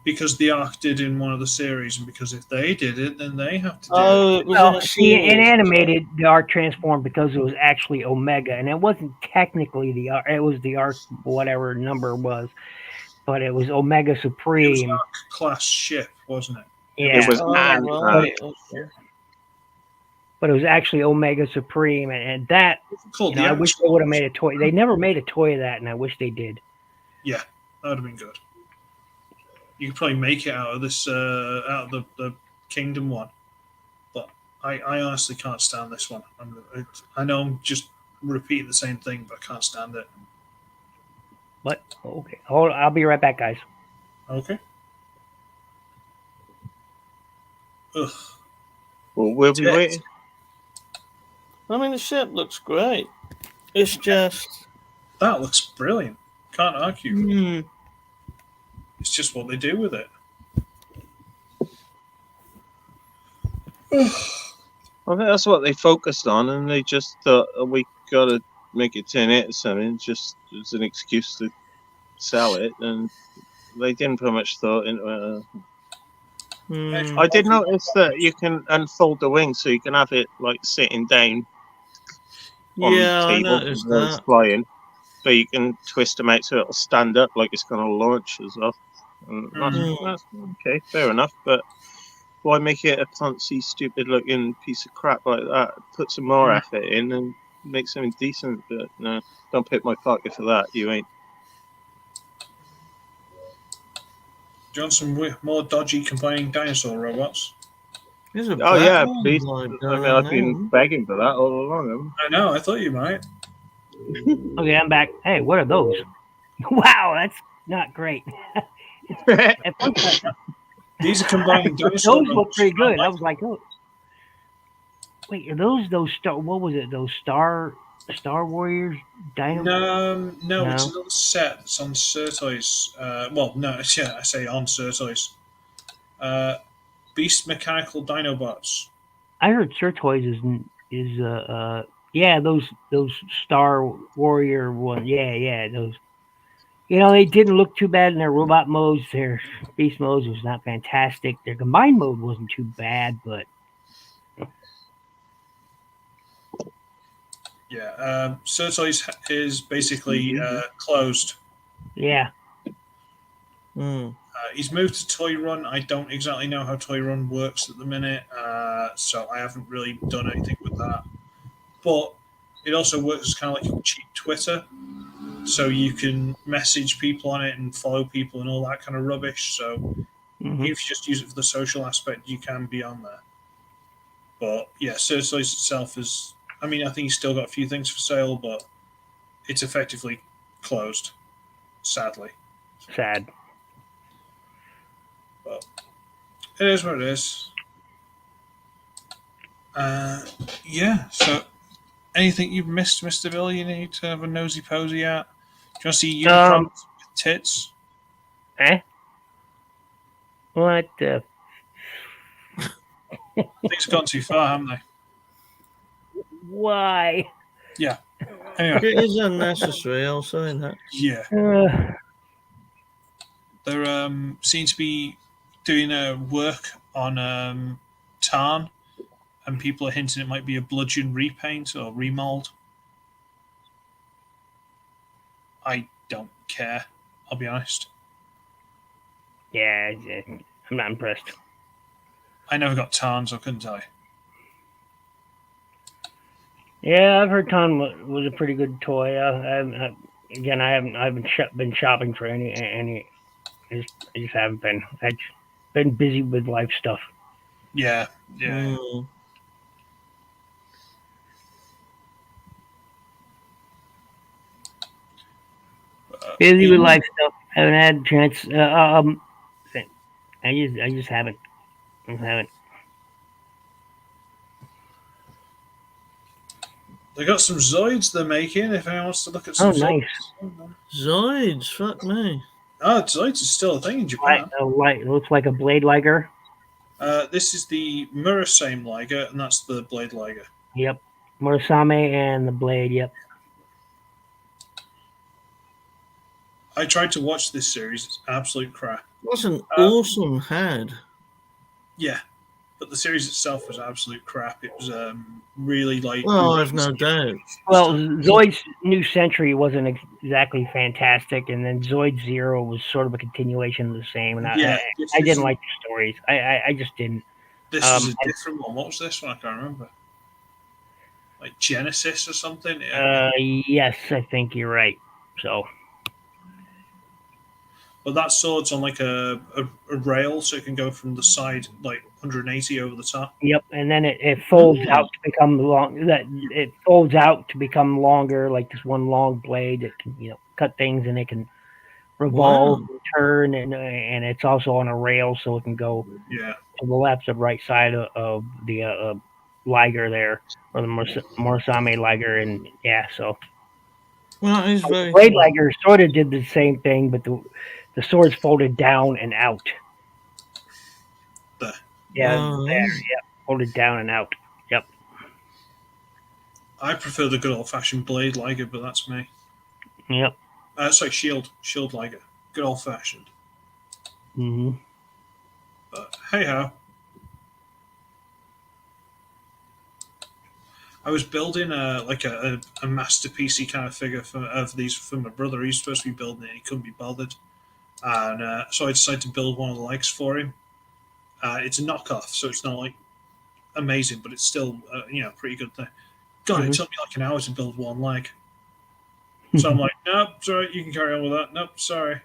Because the Ark did in one of the series, and because if they did it, then they have to do it. Oh, it was in Well, a see, in series. animated, the Arc transformed because it was actually Omega, and it wasn't technically the Arc. It was the Arc, whatever number was, but it was Omega It was Supreme. Ark class ship, wasn't it? Yeah, It was Oh, and right. Okay. but it was actually Omega Supreme, and that Called I the wish actual they would have made a toy. They never made a toy of that, and I wish they did. Yeah, that would have been good. You could probably make it out of this, out of the Kingdom one, but I honestly can't stand this one. I know I'm just repeating the same thing, but I can't stand it. But okay, hold. I'll be right back, guys. Okay. Ugh. Well, we'll be Yes. waiting. I mean, the ship looks great. It's just. That looks brilliant. Can't argue. Hmm. It's just what they do with it. I think that's what they focused on, and they just thought, we got to make it turn into something, just as an excuse to sell it, and they didn't put much thought into it. Hmm. I did notice that you can unfold the wings, so you can have it like sitting down on Yeah, the I table noticed where it's that. flying, but you can twist them out so it'll stand up like it's going to launch as well. And that's okay, fair enough, but why make it a fancy, stupid-looking piece of crap like that? Put some more effort in and make something decent. But no, don't pick my pocket for that. You ain't. Do you want some more dodgy combining dinosaur robots? There's a Oh yeah, Batman please. vibe I mean, going on I've been there. begging for that all along. I know. I thought you might. Okay, I'm back. Hey, what are those? Wow, that's not great. At first, These are combining dinosaur those look robots. pretty good. I was like, oh, wait, are those star? What was it? Those Star Warriors Dino? No, it's No. another set. It's on Certoys. Well, no, it's, yeah, I say on Certoys. Beast Mechanical Dinobots. I heard Certoys is yeah, those Star Warrior one. Yeah, those. They didn't look too bad in their robot modes. Their beast modes was not fantastic. Their combined mode wasn't too bad, but Yeah, Certoys is basically closed. yeah. He's moved to Toy Run. I don't exactly know how Toy Run works at the minute, so I haven't really done anything with that. But it also works as kind of like a cheap Twitter, so you can message people on it and follow people and all that kind of rubbish. So Mhm. if you just use it for the social aspect, you can be on there. But yeah, Certoys itself is. I mean, I think he's still got a few things for sale, but it's effectively closed, sadly. Sad. But it is what it is. Yeah, so anything you've missed, Mr. Bill, you need to have a nosy posy at? Do you want to see Unicrons with tits? Eh? What the? Things have gone too far, haven't they? Why? Yeah. Anyway, It is unnecessary, I'll say that. yeah. They seem to be doing work on Tarn, and people are hinting it might be a bludgeon repaint or remold. I don't care. I'll be honest. Yeah, I'm not impressed. I never got Tarn, so I couldn't tell you. Yeah, I've heard Ton was a pretty good toy. Again, I haven't been shopping for any. I just haven't been. I've been busy with life stuff. Yeah. Mm. Busy with life stuff. Haven't had a chance. I just haven't. I haven't. They got some Zoids they're making. If anyone wants to look at Oh, some nice. Zoids, fuck me. Oh, Zoids is still a thing in Japan. Looks like a blade liger. This is the Murasame Liger, and that's the Blade Liger. Yep. Murasame and the blade. Yep. I tried to watch this series. It's absolute crap. That's an awesome head. Yeah, but the series itself was absolute crap. It was really like. Well, I've no doubt. Well, Zoid's New Century wasn't exactly fantastic, and then Zoid Zero was sort of a continuation of the same. And Yeah, I didn't like the stories. I just didn't. This is a different one. What was this one? I can't remember. Like Genesis or something. Yes, I think you're right. So. But that sword's on like a rail, so it can go from the side like 180 over the top. Yep, and then it folds out to become long. That it folds out to become longer, like this one long blade that can cut things, and it can revolve, and turn, and it's also on a rail, so it can go to the left or right side of the liger there, or the Morisame liger, and so. Well, it's very blade liger sort of did the same thing, but the sword's folded down and out. Folded down and out. Yep. I prefer the good old fashioned blade liger, but that's me. Yep. Sorry, shield liger, good old fashioned. Mm-hmm. But hey ho. I was building a masterpiecey kind of figure of these for my brother. He's supposed to be building it, he couldn't be bothered, and so I decided to build one of the legs for him. It's a knockoff, so it's not like amazing, but it's still pretty good thing. God, It took me like an hour to build one leg. So I'm like, nope, sorry, you can carry on with that. Nope, sorry.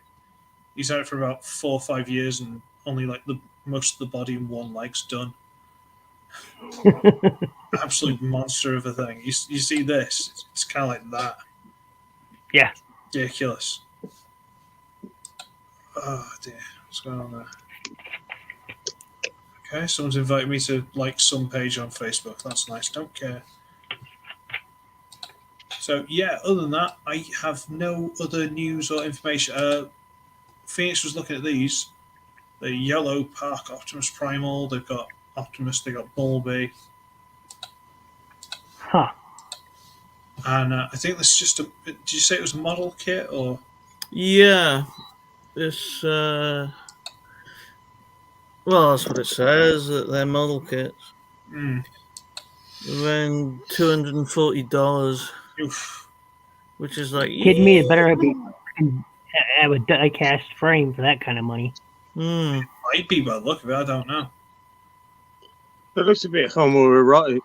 He's had it for about 4 or 5 years, and only like the most of the body and one leg's done. Absolute monster of a thing. You see this? It's kind of like that. Yeah. Ridiculous. Oh dear, what's going on there? Okay, someone's invited me to like some page on Facebook. That's nice. Don't care. So yeah, other than that, I have no other news or information. Phoenix was looking at these. The yellow Park Optimus Primal. They've got Optimus. They got Bumblebee. Huh. And I think this is just a. Did you say it was a model kit or? Yeah, this. Well, that's what it says. That they're model kits. Around $240, which is like. Kidding me? It better have a die-cast frame for that kind of money. Might be by the look of it. I don't know. It looks a bit homoerotic.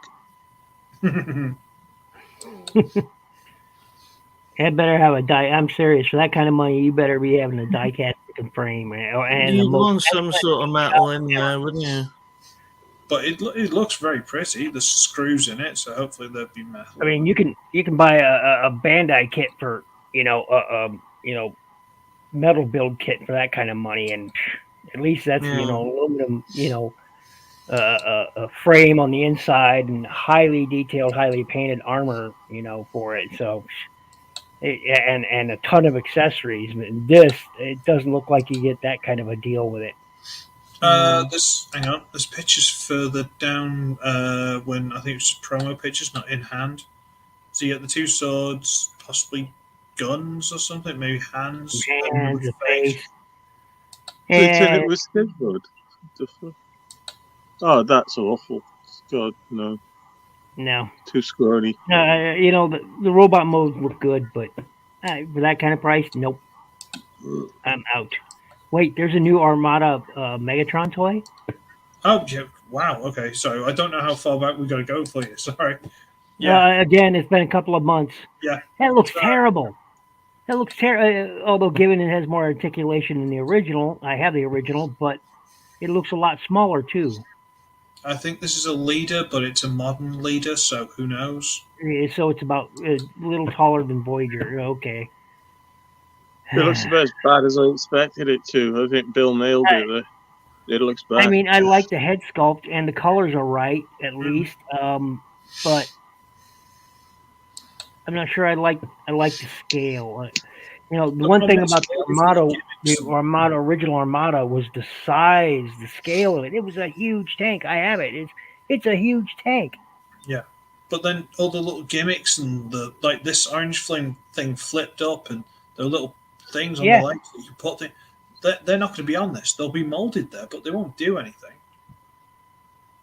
It better have a die. I'm serious. For that kind of money, you better be having a die-cast frame. And you'd want some sort of metal in there, wouldn't you? But it looks very pretty. There's screws in it, so hopefully there'll be metal. I mean, you can buy a Bandai kit for metal build kit for that kind of money, and at least that's aluminum, a frame on the inside and highly detailed, highly painted armor, for it. So, and a ton of accessories. It doesn't look like you get that kind of a deal with it. Hang on. There's pictures further down when I think it's just promo pictures, not in hand. So you get the two swords, possibly guns or something, maybe hands, a face. They said And it was still good. What the fuck? Oh, that's awful. God, no. no, Too scrawny. the robot modes look good, but for that kind of price, nope, I'm out. Wait, there's a new Armada Megatron toy. Oh, yeah. Wow. Okay. So I don't know how far back we got to go for you. Sorry. Yeah. Again, it's been a couple of months. Yeah. That looks Sorry. terrible. That looks terrible. Although, given it has more articulation than the original, I have the original, but it looks a lot smaller too. I think this is a leader, but it's a modern leader, so who knows? So it's about a little taller than Voyager. Okay. It looks about as bad as I expected it to. I think Bill nailed it there. It looks bad. I mean, I like the head sculpt and the colors are right at least, but I'm not sure I like the scale. The one thing about the Armada original Armada was the size, the scale of it. It was a huge tank. I have it. It's a huge tank. Yeah. But then all the little gimmicks and the like this orange flame thing flipped up and the little things on Yeah. the legs that you put in, they're not going to be on this. They'll be molded there, but they won't do anything.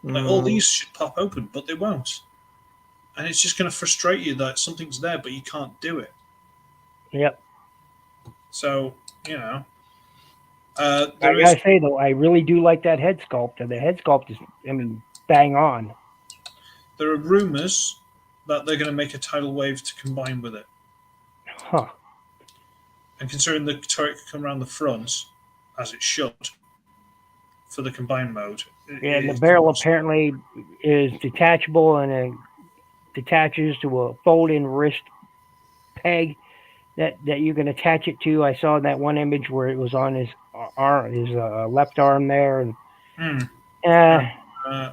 Like all these should pop open, but they won't. And it's just going to frustrate you that something's there, but you can't do it. Yep. So, I gotta say though, I really do like that head sculpt, and the head sculpt is, bang on. There are rumors that they're going to make a tidal wave to combine with it. Huh. And considering the turret can come around the front, as it should, for the combined mode. Yeah, and the barrel apparently is detachable, and it detaches to a fold-in wrist peg that you can attach it to. I saw that one image where it was on his arm, his left arm there, and try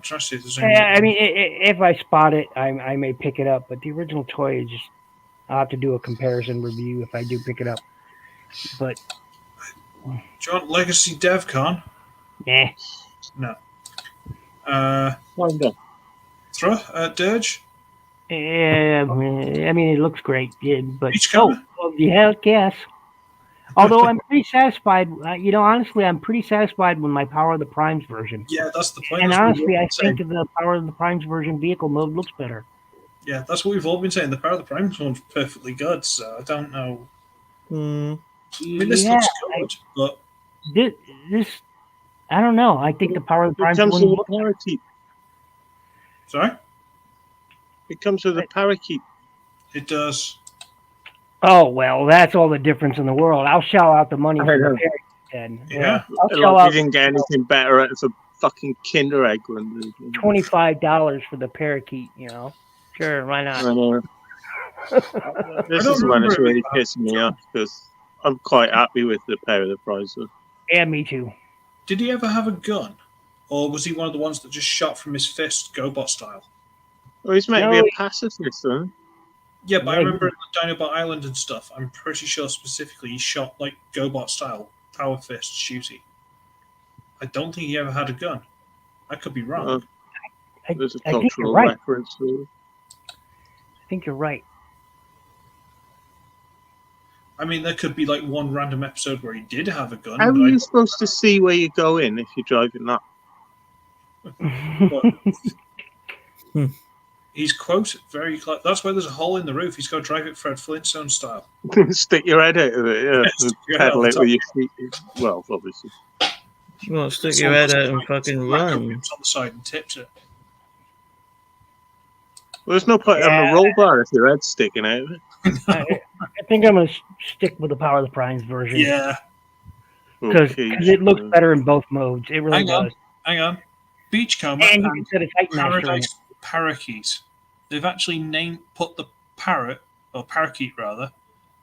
to see if there's any. I mean, if I spot it, I may pick it up. But the original toy is just, I'll have to do a comparison review if I do pick it up. But do you want Legacy DevCon? nah. No. Throw Dirge? Yeah, I mean, it looks great. Yeah, but Beachcomber? yeah, yes. Although I'm pretty satisfied. Honestly, I'm pretty satisfied with my Power of the Primes version. Yeah, that's the point. And That's honestly, I think the Power of the Primes version vehicle mode looks better. Yeah, that's what we've all been saying. The Power of the Primes one's perfectly good, so I don't know. I mean, this looks good, but this, I don't know. I think the Power of the Primes one looks parakeet. Sorry? It comes with a parakeet. It does. Oh, well, that's all the difference in the world. I'll shell out the money for the parakeet then. Yeah. I'll shell out you didn't get anything better out of a fucking Kinder Egg one. $25 for the parakeet, Sure, why not? I know. This is when it's really pissing me off because I'm quite happy with the Power of the Prize. Yeah, me too. Did he ever have a gun? Or was he one of the ones that just shot from his fist, GoBot style? Well, he's meant to be a pacifist, isn't Yeah, but I remember in Dinobot Island and stuff, I'm pretty sure specifically he shot like GoBot style, power fist shooty. I don't think he ever had a gun. I could be wrong. There's a I think you're cultural right. reference. I think you're right. I mean, there could be like one random episode where he did have a gun. How are you supposed to see where you go in if you're driving that? He's quote very close. That's why there's a hole in the roof. He's got to drive it Fred Flintstone style. Stick your head out of it, yeah. Pedal it with your feet. Well, obviously. You want to stick your head out and fucking run. On the side and tips it. Well, there's no point on the roll bar if your head's sticking out of it. I think I'm going to stick with the Power of the Primes version. Yeah. Because it looks better in both modes. It really does. Hang on. Beachcomber and you can set a Titan Master in it. Paradise Parakeet. They've actually put the parrot, or parakeet rather,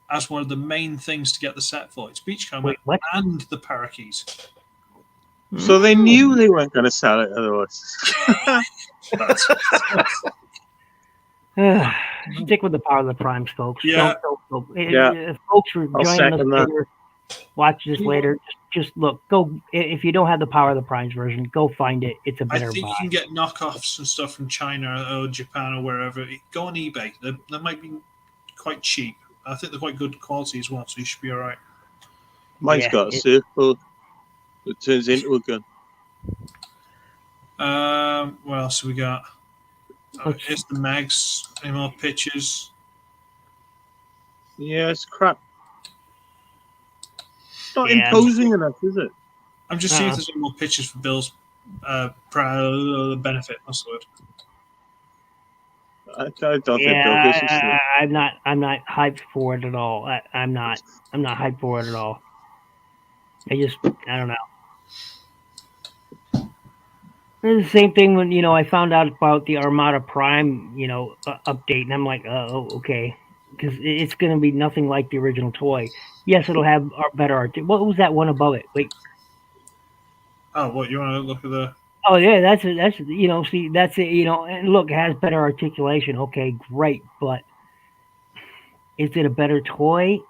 as one of the main things to get the set for. It's Beachcomber and the parakeet. So they knew they weren't going to sell it otherwise. Stick with the Power of the Primes, folks. Yeah. If folks are joining us later, watch this later. Just look. Go if you don't have the Power of the Primes version, go find it. It's a better buy. I think you can get knockoffs and stuff from China or Japan or wherever. Go on eBay. They might be quite cheap. I think they're quite good quality as well, so you should be all right. Mine's got a surfboard. It turns into a gun. What else have we got? Let's- Here's the mags. Any more pictures? Yeah, it's crap. Not Yeah. imposing enough, is it? I'm just seeing if there's any more pictures for Bill's benefit. That's the word. I don't think Yeah, Bill gives a shit. I'm not hyped for it at all. I'm not hyped for it at all. I don't know. It's the same thing when I found out about the Armada Prime update, and I'm like, oh, okay, because it's going to be nothing like the original toy. Yes, it'll have better art. What was that one above it? Wait. Oh, what you want to look at the? Oh yeah, that's see, that's it. And look, it has better articulation. Okay, great, but is it a better toy?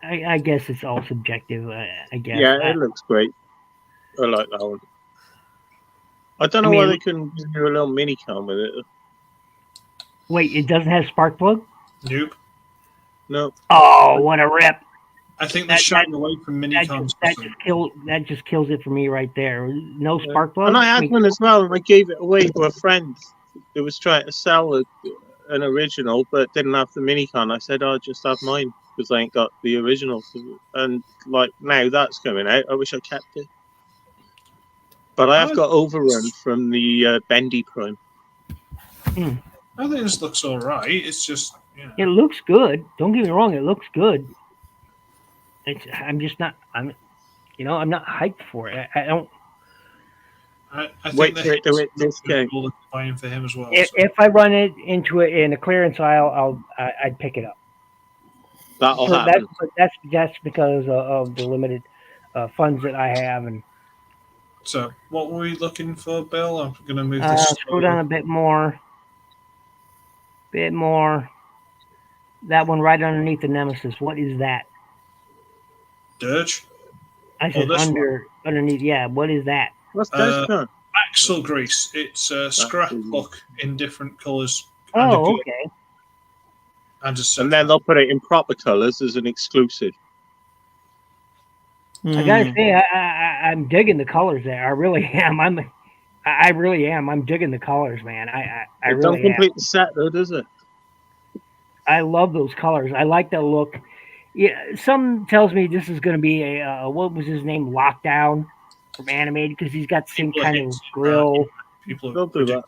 I guess it's all subjective. I guess. Yeah, it looks great. I like that one. I don't know why they couldn't do a little mini cam with it. Wait, it doesn't have spark plug? Nope. No. Oh, what a rip! I think they're shying away from mini cams. That just kills it for me right there. No spark plug. And I had one as well, and I gave it away to a friend who was trying to sell an original, but didn't have the mini can. I said, "I'll just have mine because I ain't got the original." And like now that's coming out. I wish I kept it. But I have got Overrun from the Bendy Prime. I think this looks all right. It's just it looks good. Don't get me wrong. It looks good. I'm just not. I'm not hyped for it. I don't. I think wait for it to hit discount. Buying for him as well. If I run it into it in a clearance aisle, I'd pick it up. That'll happen. That's because of the limited funds that I have. And so, what were we looking for, Bill? I'm going to move this. Scroll down a bit more. That one right underneath the Nemesis. What is that? Dirge? I said underneath. Yeah, what is that? What's this? Axle grease. It's a scrapbook in different colours. Oh, okay. And then they'll put it in proper colours as an exclusive. I gotta say, I'm digging the colors there. I really am. I really am. I'm digging the colors, man. I really don't complete the set though, does it? I love those colors. I like that look. Yeah, some tells me this is going to be a what was his name, Lockdown from Animated, because he's got the same kind of grill. People don't do that.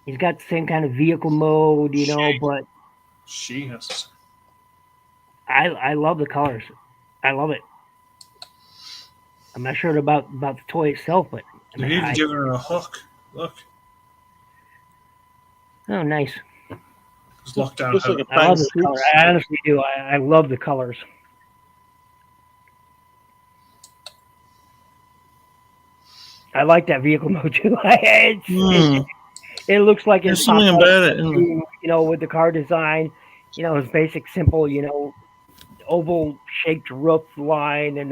He's got the same kind of vehicle mode, but she has. I love the colors. I love it. I'm not sure about the toy itself, but you've even given her a hook. Look. Oh, nice. It's Lockdown. Like I love the color. I honestly do. I love the colors. I like that vehicle mode too. It looks like there's something about it, with the car design. It's basic, simple. Oval shaped roof line, and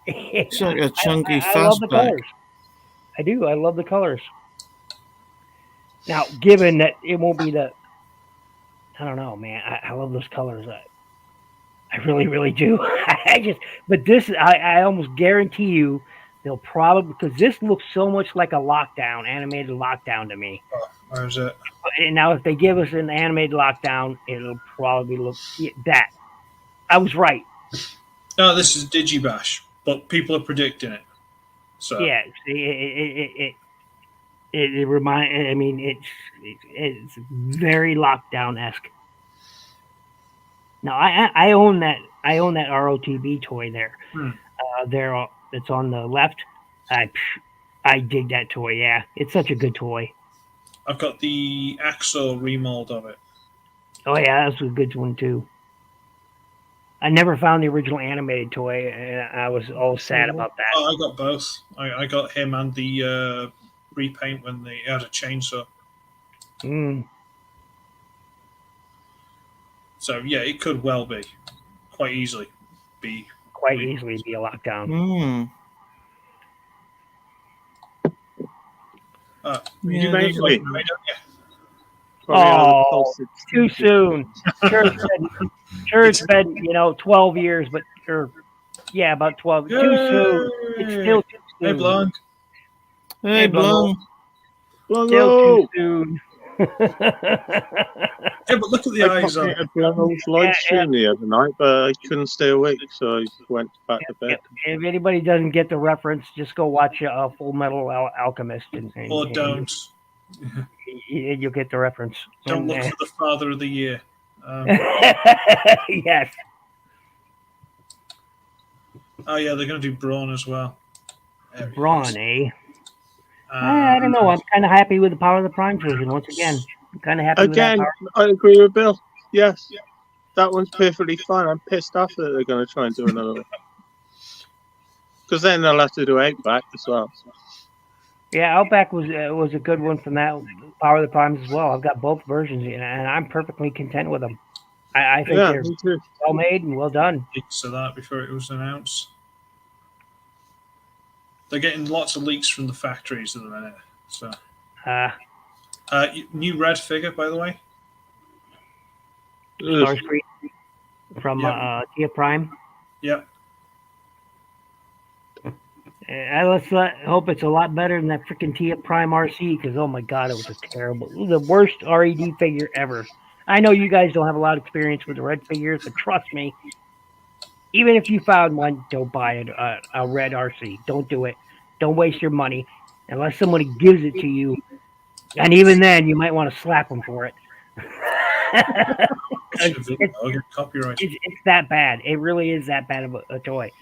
it's like a chunky fastback. I love the colors. I do. I love the colors. Now, given that it won't be I don't know, man. I love those colors. I really, really do. But this, I almost guarantee you, they'll probably, because this looks so much like a animated Lockdown to me. Oh, where is it? And now, if they give us an animated Lockdown, it'll probably look that. I was right. No, this is Digibash, but people are predicting it. So yeah, it reminds. I mean, it's very Lockdown-esque. Now, I own that. I own that ROTB toy there. There, it's on the left. I dig that toy. Yeah, it's such a good toy. I've got the Axo remold of it. Oh yeah, that's a good one too. I never found the original animated toy, and I was all sad about that. Oh, I got both. I got him and the repaint when they had a chainsaw. So yeah, it could well be quite easily be a Lockdown. You made it, don't you? Oh, too soon. Sure sure it's been 12 years, but about 12. Too soon. It's still too Hey, soon. Blanc. Hey, Blum. Still too Blanco! soon. Yeah, but look at the I eyes on popped it. at Blanco's live stream the other night, but I couldn't stay awake, so I went back to bed. If anybody doesn't get the reference, just go watch Full Metal Alchemist, and Or don't. you'll get the reference. Don't look for the Father of the Year. Yes. Oh, yeah, they're going to do Braun as well. There he Braun, is. eh? I don't know. I'm kind of happy with the Power of the Prime version once again. I'm kind of happy Again, with that I agree with Bill. Yes, that one's perfectly fine. I'm pissed off that they're going to try and do another one. Because then they'll have to do Outback as well. Yeah, Outback was a good one from that Power of the Primes as well. I've got both versions, and I'm perfectly content with them. I think they're me too. well made and well done. Leaks of that before it was announced. They're getting lots of leaks from the factories at the minute. So, new red figure, by the way. Starscream from Tia Prime. Yep. Let's hope it's a lot better than that freaking Tia Prime RC, because oh my god, it was the worst RED figure ever. I know you guys don't have a lot of experience with the red figures, but trust me, even if you found one, don't buy a red RC. Don't do it. Don't waste your money unless somebody gives it to you, and even then, you might want to slap them for it. I'll get copyright. It's that bad. It really is that bad of a toy.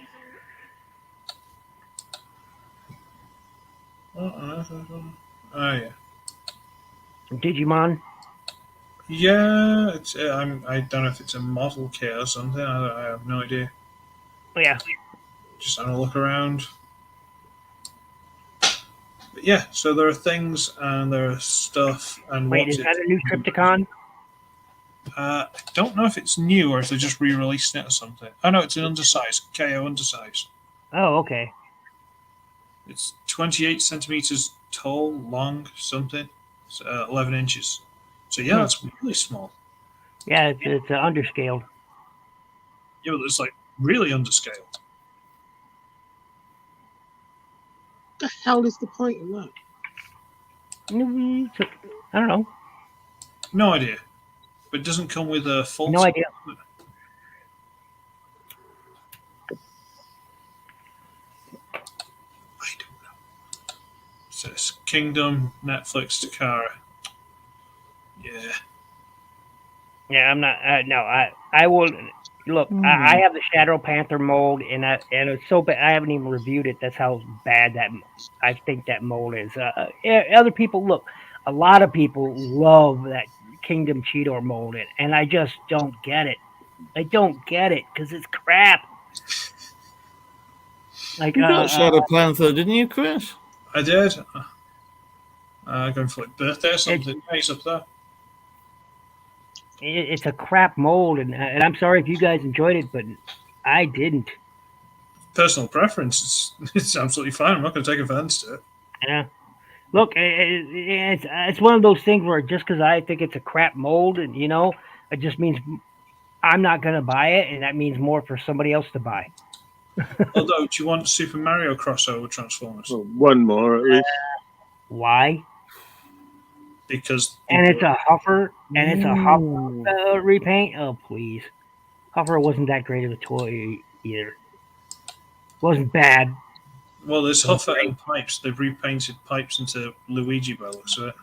Oh, yeah. Digimon. Yeah, it's. I don't know if it's a model kit or something. I have no idea. Oh, yeah. Just having a look around. But yeah, so there are things and there are stuff and Wait, is that a new Triptychon? I don't know if it's new or if they're just re-releasing it or something. Oh no, it's an undersize KO undersize. Oh, okay. It's 28 centimeters tall, long, something. It's 11 inches. So yeah, that's really small. Yeah, it's underscaled. Yeah, but it's like really underscaled. What the hell is the point in that? I don't know. No idea. But it doesn't come with a full. No idea. I don't know. It says Kingdom, Netflix, Takara. Yeah. Yeah, I'm not. No, I will. Look, I have the Shadow Panther mold, and it's so bad. I haven't even reviewed it. That's how bad that I think that mold is. Other people look. A lot of people love that Kingdom Cheetor mold, and I just don't get it. I don't get it because it's crap. Like You got Shadow Panther, didn't you, Chris? I did. Going for like birthday or something. Nice up there. It's a crap mold, and I'm sorry if you guys enjoyed it, but I didn't. Personal preference. It's absolutely fine. I'm not going to take offense to it. Yeah. Look, it's one of those things where just because I think it's a crap mold, and it just means I'm not going to buy it, and that means more for somebody else to buy. Although, do you want Super Mario crossover Transformers? Well, one more at least. Why? Because it's a Huffer, and it's a Huffer repaint. Oh, please. Huffer wasn't that great of a toy either. It wasn't bad. Well, there's Huffer and Pipes. They've repainted Pipes into Luigi by the looks of it.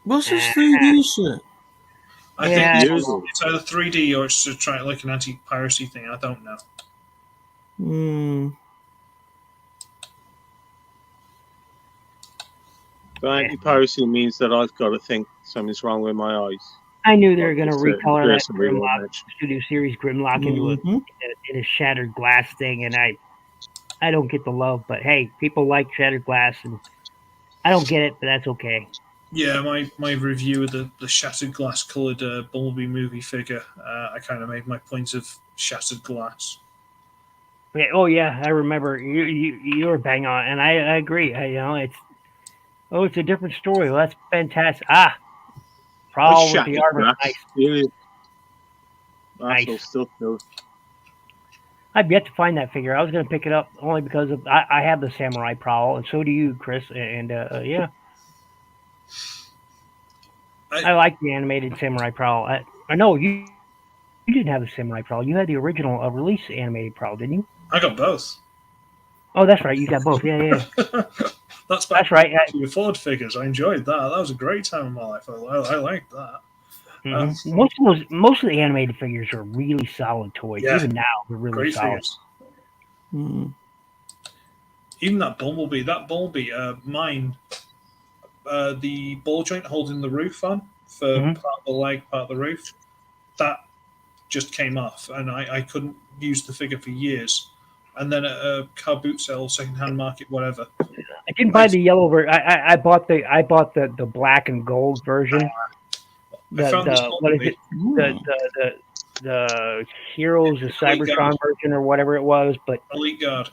What's this 3D shit? I think it's either 3D or it's to try like an anti-piracy thing. I don't know. But anti-piracy means that I've got to think something's wrong with my eyes. I knew they were going to recolor that Grimlock Studio Series Grimlock into a shattered glass thing, and I don't get the love. But hey, people like shattered glass, and I don't get it, but that's okay. Yeah, my review of the shattered glass coloured Bumblebee movie figure, I kind of made my point of shattered glass. Yeah, oh yeah, I remember you were bang on, and I agree. It's a different story. Well, that's fantastic. Prowl with the armor. Nice. Really. Nice. Nice. Still cool. I've yet to find that figure. I was going to pick it up only because of I have the Samurai Prowl, and so do you, Chris. And yeah, I like the animated Samurai Prowl. I know you didn't have the Samurai Prowl. You had the original release animated Prowl, didn't you? I got both. Oh, that's right. You got both. Yeah. That's right. To Ford figures. I enjoyed that. That was a great time in my life. I liked that. Mm-hmm. Most of the animated figures are really solid toys. Yeah. Even now, they're really Great solid. figures. Mm. Even that Bumblebee, mine, the ball joint holding the roof on for part of the leg, part of the roof, that just came off, and I couldn't use the figure for years. And then at a car boot sale, secondhand market, whatever. I didn't buy the yellow version. I bought the black and gold version. The Heroes of Cybertron version or whatever it was, but Elite Guard,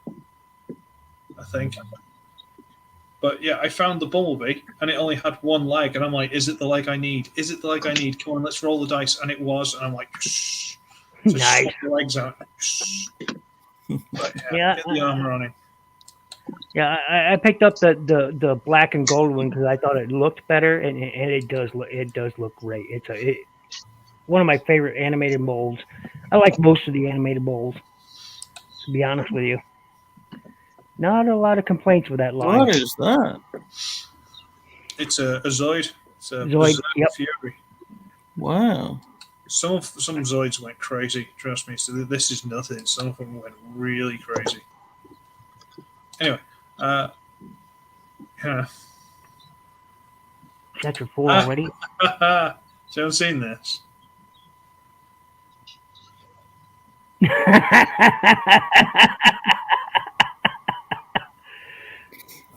I think. But yeah, I found the Bumblebee, and it only had one leg, and I'm like, "Is it the leg I need? Is it the leg I need? Come on, let's roll the dice." And it was, and I'm like, "Shh." So nice. swap the legs out. Shh. But Yeah, get the armor on him. Yeah, I picked up the black and gold one because I thought it looked better, and it does look great. It's one of my favorite animated molds. I like most of the animated molds, to be honest with you. Not a lot of complaints with that line. What is that? It's a Zoid. It's a Zoid, yep. Fury. Wow. Some Zoids went crazy. Trust me. So this is nothing. Some of them went really crazy. Anyway, yeah. Chapter 4 already? You haven't seen this?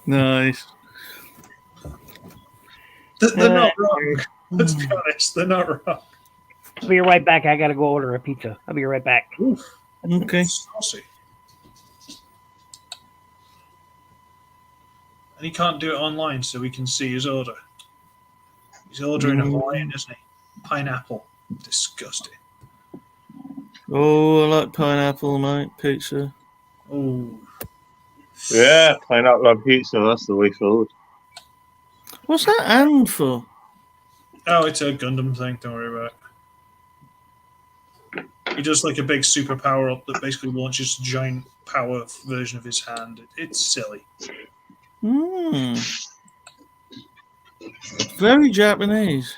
Nice. They're not wrong. Let's be honest. They're not wrong. I'll be right back. I got to go order a pizza. I'll be right back. Oof. Okay. Saucy. And he can't do it online, so we can see his order. He's ordering a Hawaiian, isn't he? Pineapple. Disgusting. Oh, I like pineapple, mate. Pizza. Oh. Yeah, pineapple on pizza. That's the way forward. What's that and for? Oh, it's a Gundam thing. Don't worry about it. He does like a big super power up that basically launches a giant power version of his hand. It's silly. Very Japanese.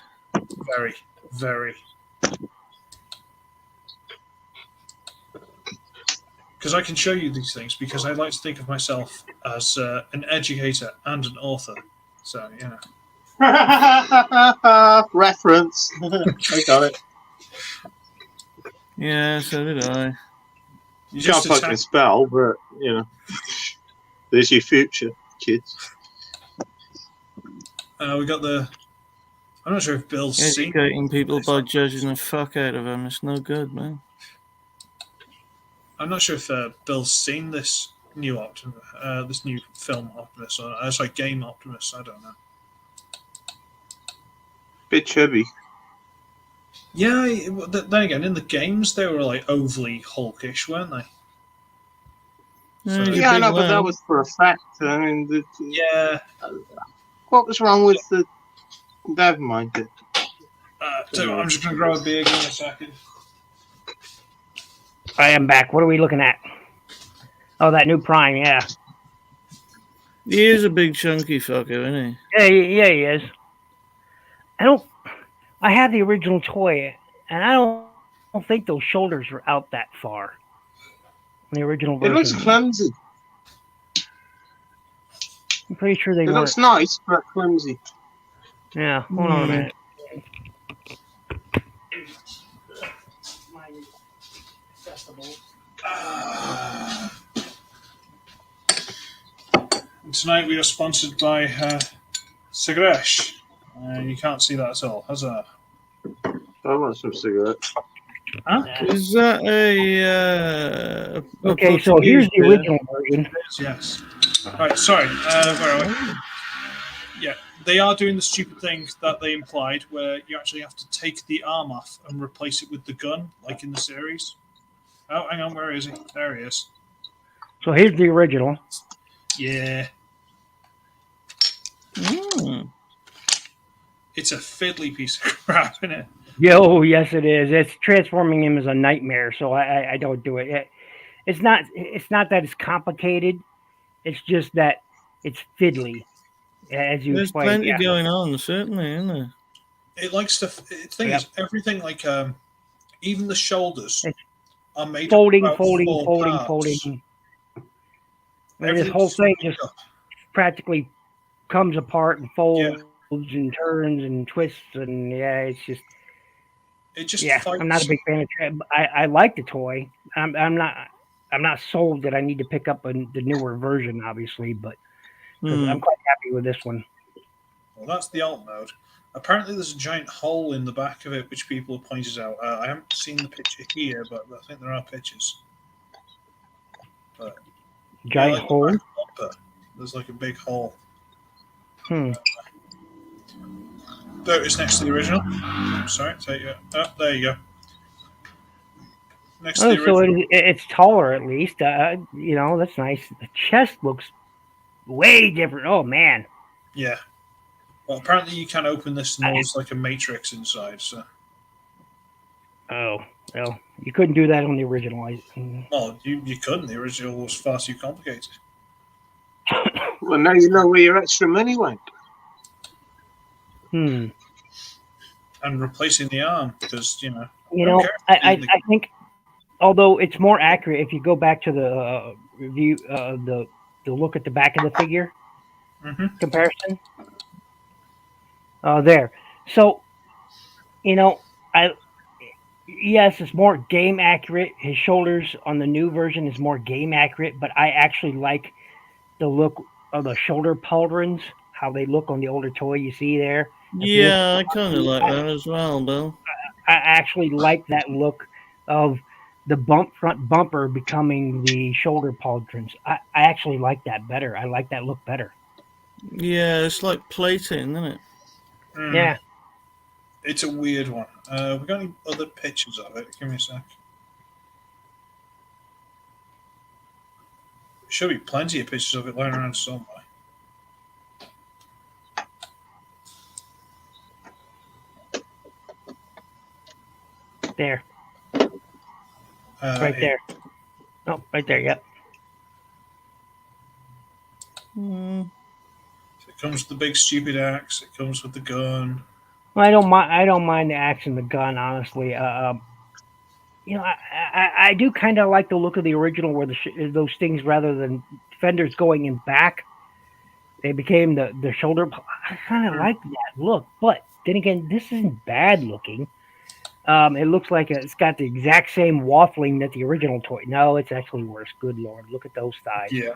Very, very. Because I can show you these things because I like to think of myself as an educator and an author. So, you know. Reference. I got it. Yeah, so did I. You can't fucking spell, but, you know. There's your future, kids. We got the... I'm not sure if Bill's seen... Educating people by judging the fuck out of them. It's no good, man. I'm not sure if Bill's seen this new Optimus, this new film Optimus, or sorry, game Optimus. I don't know. Bit chubby. Yeah, then again, in the games they were like overly hulkish, weren't they? So, yeah, I know, but that was for effect. I mean, yeah. What was wrong with the? Never mind it. So I'm just gonna grab a beer. Give me a second. I am back. What are we looking at? Oh, that new Prime, yeah. He is a big chunky fucker, isn't he? Yeah, he is. I have the original toy, and I don't think those shoulders are out that far. The original version. It looks clumsy. I'm pretty sure they It weren't. looks nice, but clumsy. Yeah, hold on a minute. Tonight we are sponsored by Cigarettes. You can't see that at all. How's that? I want some cigarettes. Huh? Is that a okay, so here's the original version. Yes. Right, sorry. Where are we? Yeah, they are doing the stupid thing that they implied, where you actually have to take the arm off and replace it with the gun, like in the series. Oh, hang on, where is he? There he is. So here's the original. Yeah, Mm. it's a fiddly piece of crap, isn't it? Yo, yes, it is. It's transforming him as a nightmare. So I don't do it. It's not that it's complicated. It's just that it's fiddly, as you There's explained. plenty going on, certainly, isn't there? It likes to. The thing Yep. is, everything like even the shoulders It's are made folding, up about folding, 4 folding, parts. folding. I mean, this Everything's whole thing folded just up. practically comes apart and folds and turns and twists, and yeah, it's just It just I'm not a fights. big fan of. I like the toy. I'm not sold that I need to pick up the newer version, obviously, but 'cause I'm quite happy with this one. Well, that's the alt mode. Apparently, there's a giant hole in the back of it, which people have pointed out. I haven't seen the picture here, but I think there are pictures. But Giant like the hole. back bumper, there's like a big hole. There it is next to the original. Sorry, take it. Oh, there you go. Next to Oh, the so original. it's taller at least. That's nice. The chest looks way different. Oh man. Yeah. Well, apparently you can open this and there's like a matrix inside. So, Oh well, you couldn't do that on the original. well, you couldn't. The original was far too complicated. Well, now you know where your extra money went. And replacing the arm because I think although it's more accurate if you go back to the review, the look at the back of the figure comparison. There. So, yes, it's more game accurate. His shoulders on the new version is more game accurate, but I actually like the look of the shoulder pauldrons, how they look on the older toy. You see there. Yeah, I kind of like that as well, Bill. I actually like that look of the front bumper becoming the shoulder pauldrons. I actually like that better. I like that look better. Yeah, it's like plating, isn't it? Yeah. It's a weird one. We got any other pictures of it? Give me a sec. There should be plenty of pictures of it lying around somewhere. There. Right there. Oh, right there. Yep. It comes with the big stupid axe. It comes with the gun. Well, I don't mind the axe and the gun, honestly. I do kind of like the look of the original, where those things, rather than fenders going in back, they became the shoulder. I kind of like that look, but then again, this isn't bad looking. It looks like it's got the exact same waffling that the original toy. No, it's actually worse. Good Lord, look at those thighs. Yeah.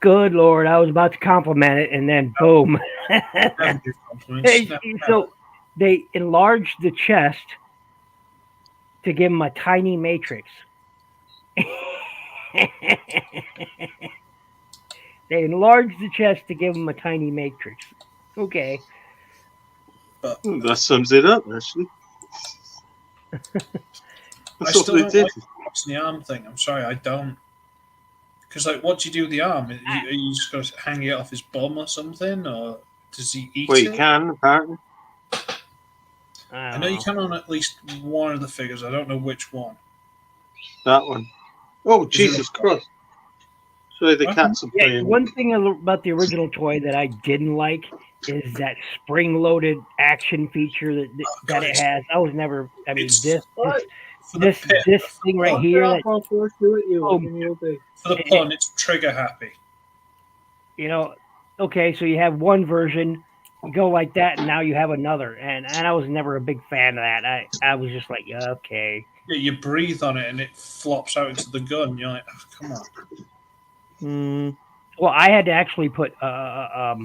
Good Lord, I was about to compliment it, and then boom. So they enlarged the chest to give him a tiny matrix. They enlarged the chest to give him a tiny matrix. Okay. That sums it up, actually. I still don't like the arm thing. I'm sorry, I don't. Because, like, what do you do with the arm? Are you just going to hang it off his bum or something? Or does he eat Well, it? you can, apparently. I know you can on at least one of the figures. I don't know which one. That one. Oh, Jesus Christ. Sorry, the cats are playing. One thing about the original toy that I didn't like is that spring-loaded action feature that it has. I was never. I mean, this thing right here. For the pun, it's trigger happy. Okay, so you have one version, you go like that, and now you have another, and I was never a big fan of that. I was just like, yeah, okay. Yeah, you breathe on it and it flops out into the gun. You're like, oh, come on. Well, I had to actually put a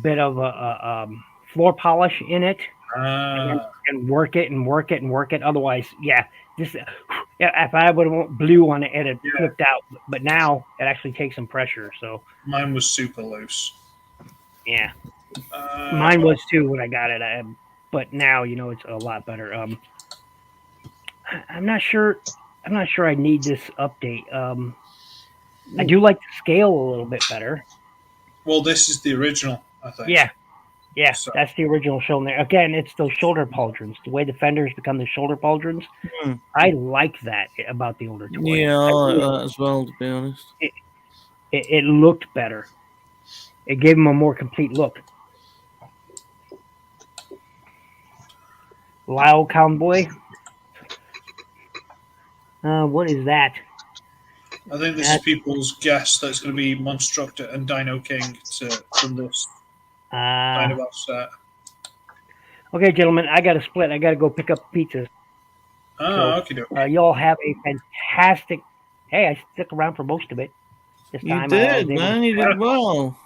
bit of a floor polish in it and work it and work it and work it. Otherwise, yeah, Yeah, if I would have went blue on it, it'd Yeah. flipped out. But now it actually takes some pressure. So Mine was super loose. yeah, mine was too when I got it. But now it's a lot better. I'm not sure. I'm not sure I need this update. I do like the scale a little bit better. Well, this is the original, I think. Yeah, yeah, So- that's the original shoulder. Again, it's those shoulder pauldrons. The way the fenders become the shoulder pauldrons. Hmm. I like that about the older toy. Yeah, I like that as well, to be honest. It looked better. It gave them a more complete look. Lyle Cowboy. What is that? I think this is people's guess that it's going to be Monstructor and Dino King from this Dinobots set. Okay, gentlemen, I got to split. I got to go pick up pizzas. Okay. Y'all have a fantastic. Hey, I stuck around for most of it. This You time did, man. You did well.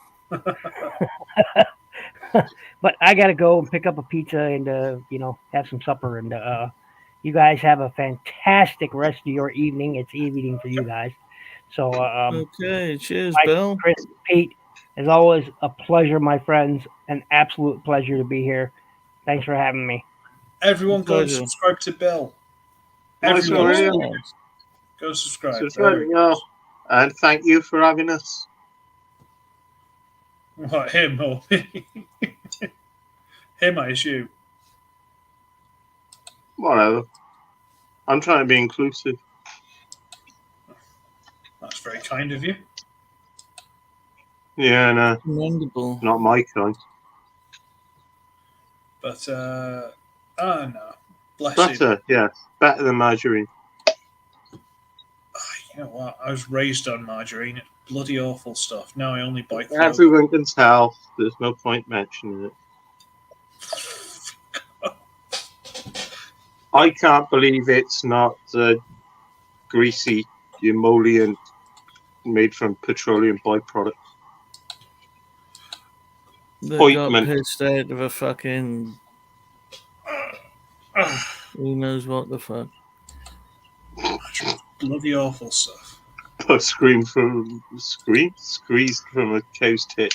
But I got to go and pick up a pizza and have some supper. And you guys have a fantastic rest of your evening. It's evening for you guys. So Okay, cheers, Mike, Bill. Chris, Pete, as always, a pleasure, my friends. An absolute pleasure to be here. Thanks for having me. Everyone go and Pleasure. subscribe to Bill. Nice Everyone one, William. go subscribe. So it's There right, we go. yeah. And thank you for having us. What, him or me? Him, I assume. Whatever. I'm trying to be inclusive. That's very kind of you. Yeah, no, Commendable. not my kind. But, no. Bless you. Better, yeah. Better than margarine. You know what? I was raised on margarine. Bloody awful stuff. Now I only buy clothes. Everyone can tell. There's no point mentioning it. I can't believe it's not greasy emollient made from petroleum byproduct. They got Ointment. pissed out of a fucking... Who knows what the fuck. Bloody awful stuff. Squeezed from a cow's tit.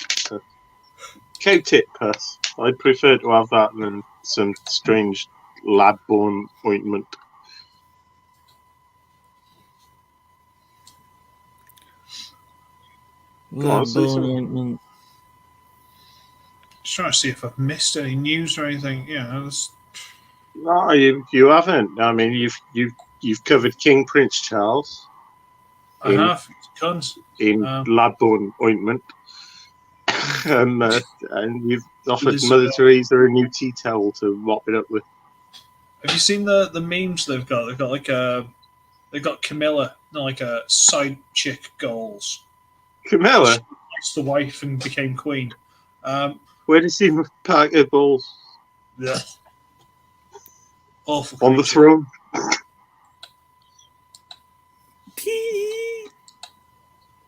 Cow tit pus. I'd prefer to have that than some strange lab-born ointment. on, say Lab-born something. ointment. Just trying to see if I've missed any news or anything. No, you haven't. I mean, you've covered King Prince Charles I have. Cons. in lab-born ointment, and you've offered Mother Teresa a new tea towel to mop it up with. Have you seen the memes they've got? They've got Camilla, like a side chick goals. Camilla, She lost the wife and became queen. where does he park her balls? Yeah. Awful. On the creature. throne.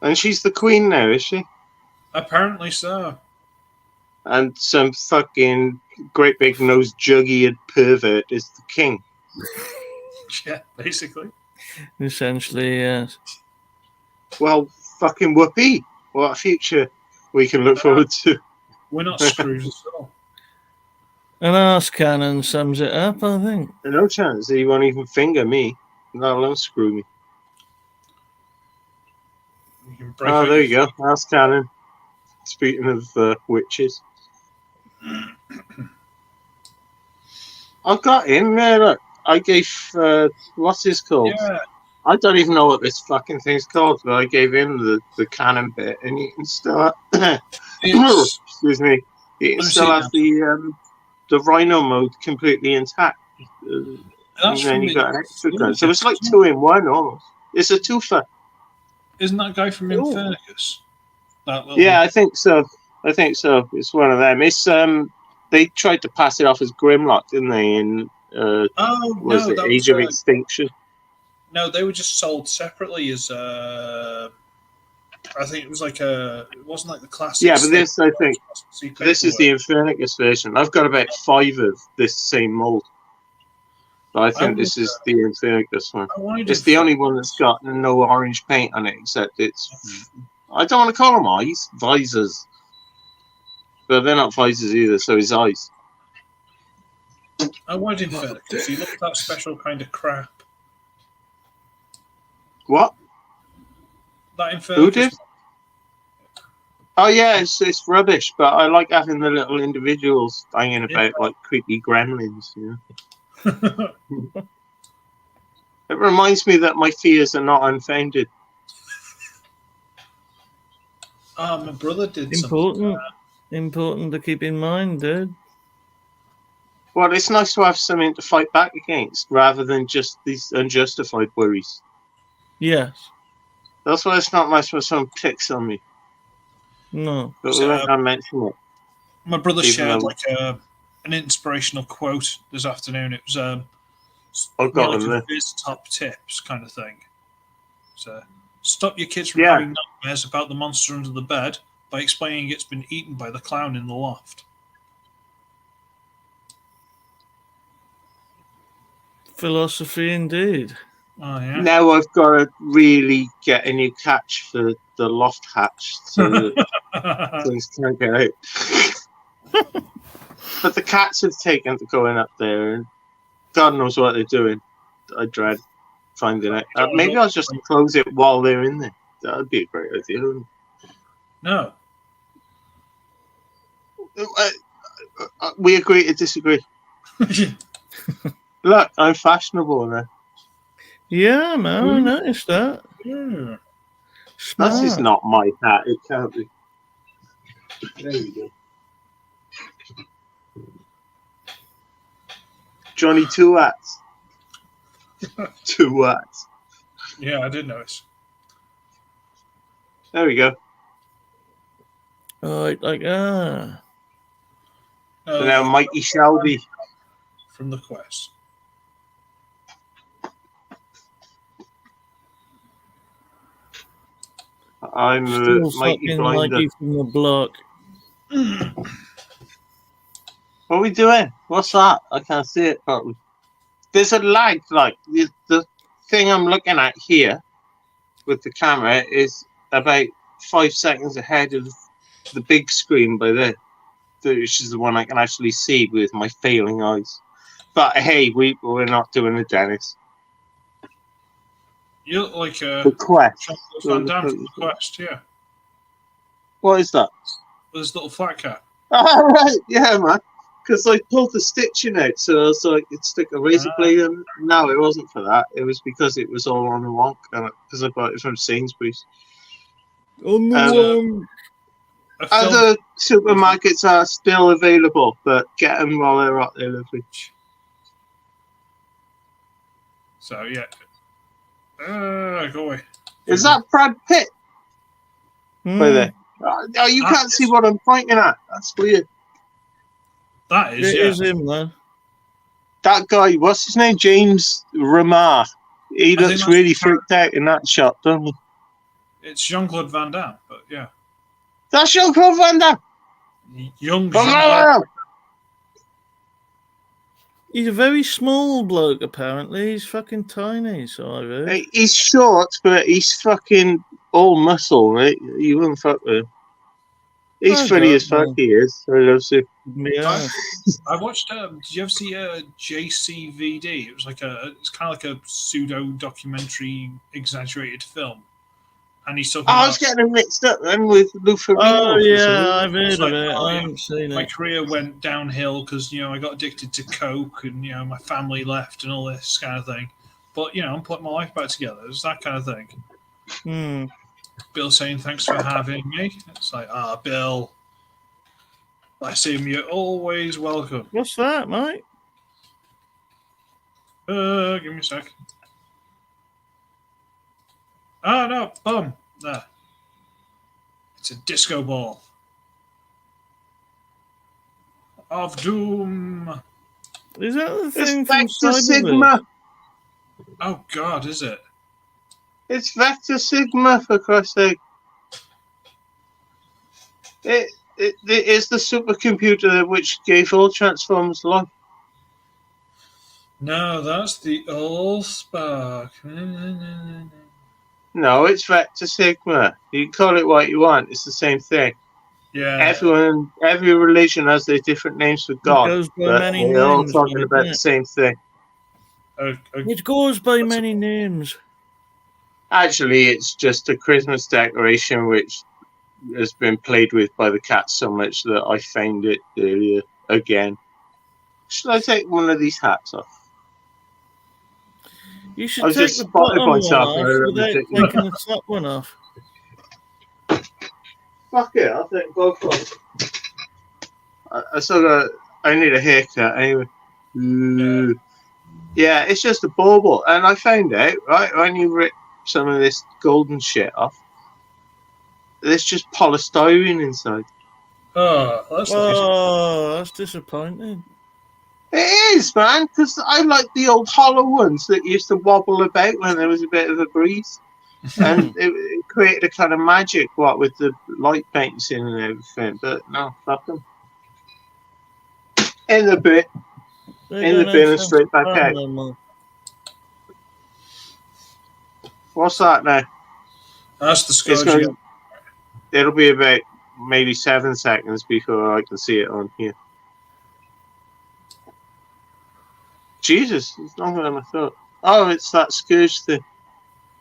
And she's the queen now, is she? Apparently so. And some fucking great big nose juggy pervert is the king. Yeah, basically. Essentially, yes. Well, fucking whoopee. What a future we can look forward to. We're not screwed at all. An arse cannon sums it up, I think. No chance he won't even finger me, let alone screw me. You can break Oh, out there your- you go. That's canon. Speaking of witches. I've got in there. Look. I gave, what's this called? Yeah. I don't even know what this fucking thing's called, but I gave him the cannon bit, and you can still, It's, excuse me, you can Let me still see have the rhino mode completely intact. And that's then from you got an extra the- gun. So it's like 2-in-1 almost. It's a twofer. Isn't that guy from Ooh. Infernicus? That little... Yeah, I think so. It's one of them. It's they tried to pass it off as Grimlock, didn't they? In Oh, was no, it that Age was, of Extinction? no, they were just sold separately as I think it was like it wasn't like the classic. Yeah, but this I think paperwork. this is the Infernicus version. I've got about 5 of this same mold. But I think this is the Infernus one. I wanted It's the only one that's got no orange paint on it, except it's... I don't want to call them eyes. Visors. But they're not visors either, so his eyes. I wanted Infernus because he looked at that special kind of crap. What? That Infernus. Who did? Oh yeah, it's rubbish, but I like having the little individuals hanging about like creepy gremlins, you know. It reminds me that my fears are not unfounded. My brother did Important. Important to keep in mind, dude. Well, it's nice to have something to fight back against rather than just these unjustified worries. Yes. That's why it's not nice when someone picks on me. No. But we won't mention it. My brother Even shared though- like an inspirational quote this afternoon. It was I've got like them there. his top tips kind of thing. So stop your kids from Yeah. having nightmares about the monster under the bed by explaining it's been eaten by the clown in the loft. Philosophy indeed. Oh yeah. Now I've got to really get a new catch for the loft hatch so that things can't get out. But the cats have taken to going up there, and God knows what they're doing. I dread finding out. Maybe I'll just close it while they're in there. That would be a great idea. No. We agree to disagree. Look, I'm fashionable now. Yeah, man, I noticed that. Yeah. That is Smart. not my hat. It can't be. There we go. Johnny, 2 hats. 2 hats. Yeah, I did notice. There we go. Like, So now Mikey Shelby. From the quest. I'm still Mikey fucking Blinder. Mikey from the block. What are we doing? What's that? I can't see it properly. There's a lag, like the thing I'm looking at here with the camera is about 5 seconds ahead of the big screen by there, which is the one I can actually see with my failing eyes. But hey, we're not doing the Dennis. You look like The Quest. Jean-Claude Van Damme from the quest, yeah. What is that? With his little flat cap. Oh, right, yeah, man. Because I pulled the stitching out, so I was like, it'd stick a razor blade in. No, it wasn't for that. It was because it was all on the wonk, because I bought it from Sainsbury's. On the wrong. Other supermarkets are still available, but get them while they're out there, lovely. So yeah. Go away. Is that Brad Pitt by there? Oh, you That can't see is- what I'm pointing at. That's weird. That is, It yeah. is him, though. That guy, what's his name? James Remar. He think looks that's really the freaked out in that shot, doesn't he? It's Jean-Claude Van Damme, but yeah. That's Jean-Claude Van Damme. Young Jean-Claude. He's a very small bloke, apparently. He's fucking tiny, so I heard. Hey, he's short, but he's fucking all muscle, right? You wouldn't fuck with him. He's I funny don't as fuck, know. he is. I love you. Yeah. I watched. Did you ever see JCVD? It was like it's kind of like a pseudo documentary, exaggerated film, and he's talking Oh, I about was getting him mixed up then with Luther Oh, Reynolds. yeah, I've heard It's of like, it. oh, I yeah. haven't seen my it. career went downhill because I got addicted to coke and my family left and all this kind of thing. But I'm putting my life back together. It's that kind of thing. Hmm. Bill saying thanks for having me. It's like Bill. Bless him. You're always welcome. What's that, mate? Give me a sec. Oh no, bum. There. It's a disco ball. Of Doom. Is that the thing It's from Vector Cyberverse? Sigma. Oh God, is it? It's Vector Sigma, for Christ's sake. It is the supercomputer which gave all Transformers life. No, that's the Allspark. No, it's Vector Sigma. You can call it what you want. It's the same thing. Yeah. Every religion has their different names for God, goes by but many they're all names, talking mate, about innit? the same thing. It goes by That's many names. Actually, it's just a Christmas decoration which has been played with by the cat so much that I found it earlier again. Should I take one of these hats off? You I should was take just the spotted bottom one myself off and I remember without thinking, taking the top one off. fuck it, I'll take both off. I need a haircut anyway. Yeah, it's just a bauble. And I found out, right, when you rip some of this golden shit off, there's just polystyrene inside. Oh, that's nice. Oh, that's disappointing. It is, man, because I like the old hollow ones that used to wobble about when there was a bit of a breeze. And it created a kind of magic, what, with the light paints in and everything. But no, fuck them. In the bin. They're In the gonna bin and have straight back to out. them all. What's that now? That's the It's scourge. going, it'll be about maybe 7 seconds before I can see it on here. Jesus, it's longer than I thought. Oh, it's that Scourge thing.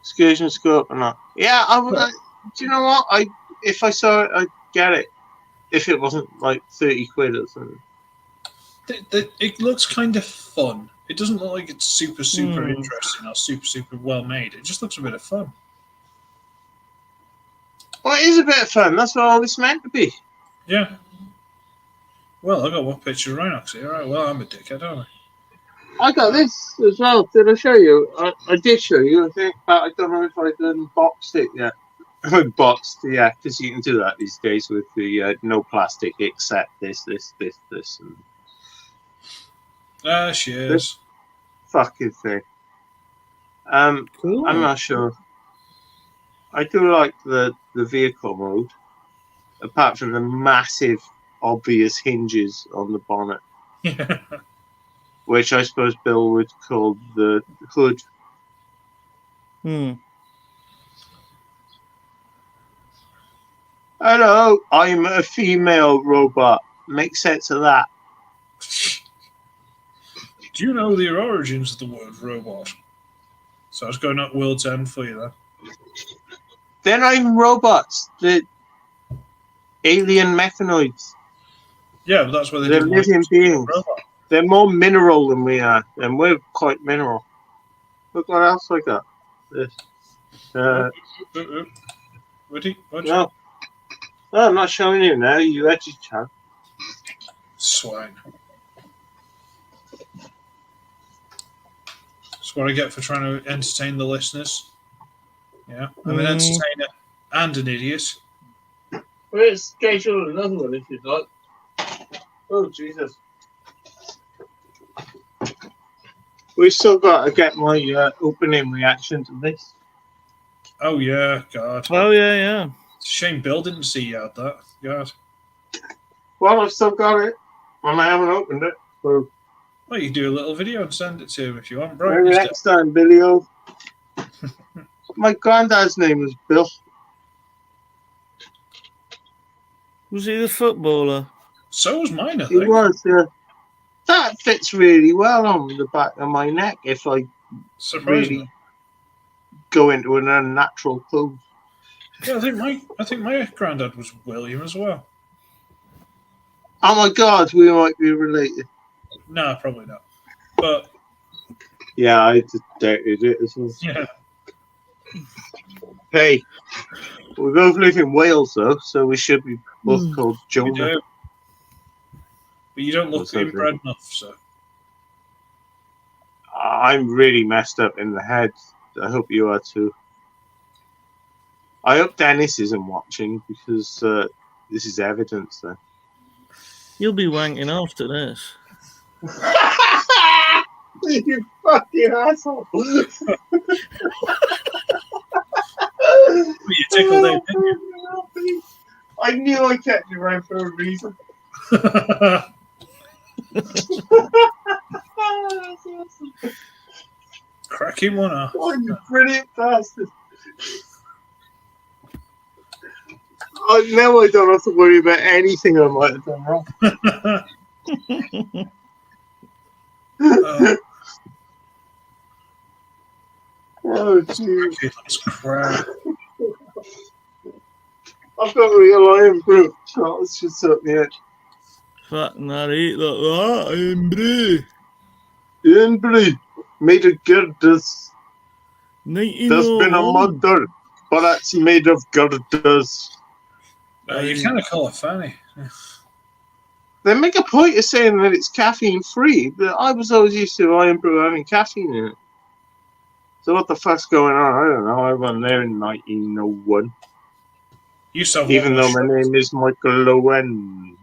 Scourge and Scope or not. Yeah, do you know what? If I saw it, I'd get it. If it wasn't like 30 quid or something. It looks kind of fun. It doesn't look like it's super interesting or super well made. It just looks a bit of fun. Well, it is a bit of fun. That's what all this meant to be. Yeah. Well, I got one picture of Rhinox here. Right. Well, I'm a dickhead, aren't I? I got this as well. Did I show you? I did show you, I think, but I don't know if I've unboxed it yet. Unboxed, yeah, because you can do that these days with the no plastic except this. And She is. fucking thing. Cool. I'm not sure. I do like the vehicle mode, apart from the massive, obvious hinges on the bonnet, Yeah. which I suppose Bill would call the hood. Hello, I'm a female robot. Make sense of that. Do you know the origins of the word robot? So I was going at World's End for you then. They're not even robots. They're alien mechanoids. Yeah, but that's where they They're do living beings. They're more mineral than we are, and we're quite mineral. Look what else I got. This. Woody, No. Oh, I'm not showing you now. You edgy chap. Swine. That's what I get for trying to entertain the listeners. Yeah, I'm an entertainer and an idiot. Let's schedule another one if you'd like. Oh, Jesus. We've still got to get my opening reaction to this. Oh, yeah, God. Oh, yeah. It's a shame Bill didn't see you had that. God. Well, I've still got it, and I haven't opened it. So Well, you can do a little video and send it to him if you want. maybe next time, Billy-o. My granddad's name was Bill. Was he the footballer? So was mine, I He think. was, yeah. That fits really well on the back of my neck if I Surprisingly. really go into an unnatural pose. Yeah, I think my granddad was William as well. Oh my God, we might be related. No, probably not. But Yeah, I just doubted it as well. yeah, Hey, we both live in Wales though, so we should be both called we Jonah. do. But you don't look Or something. inbred enough, so. I'm really messed up in the head. I hope you are too. I hope Dennis isn't watching because this is evidence then. You'll be wanking after this. You fucking asshole. You tickled out, didn't you? I knew I kept you around for a reason. That's awesome. keep one up. Oh, you brilliant bastard. Oh, now I don't have to worry about anything I might have done wrong. Oh, jeez. That's crap. I've got a real iron brute. Oh, it's just up the edge. Fucking not eat like that, I'm blue. In blue, made of girders. 1901. There's been a mother, but that's made of girders. You kind of call it funny. They make a point of saying that it's caffeine free, but I was always used to iron brew having caffeine in it. So what the fuck's going on? I don't know. I went there in 1901. You still have Even one though more my name is Michael Lowen.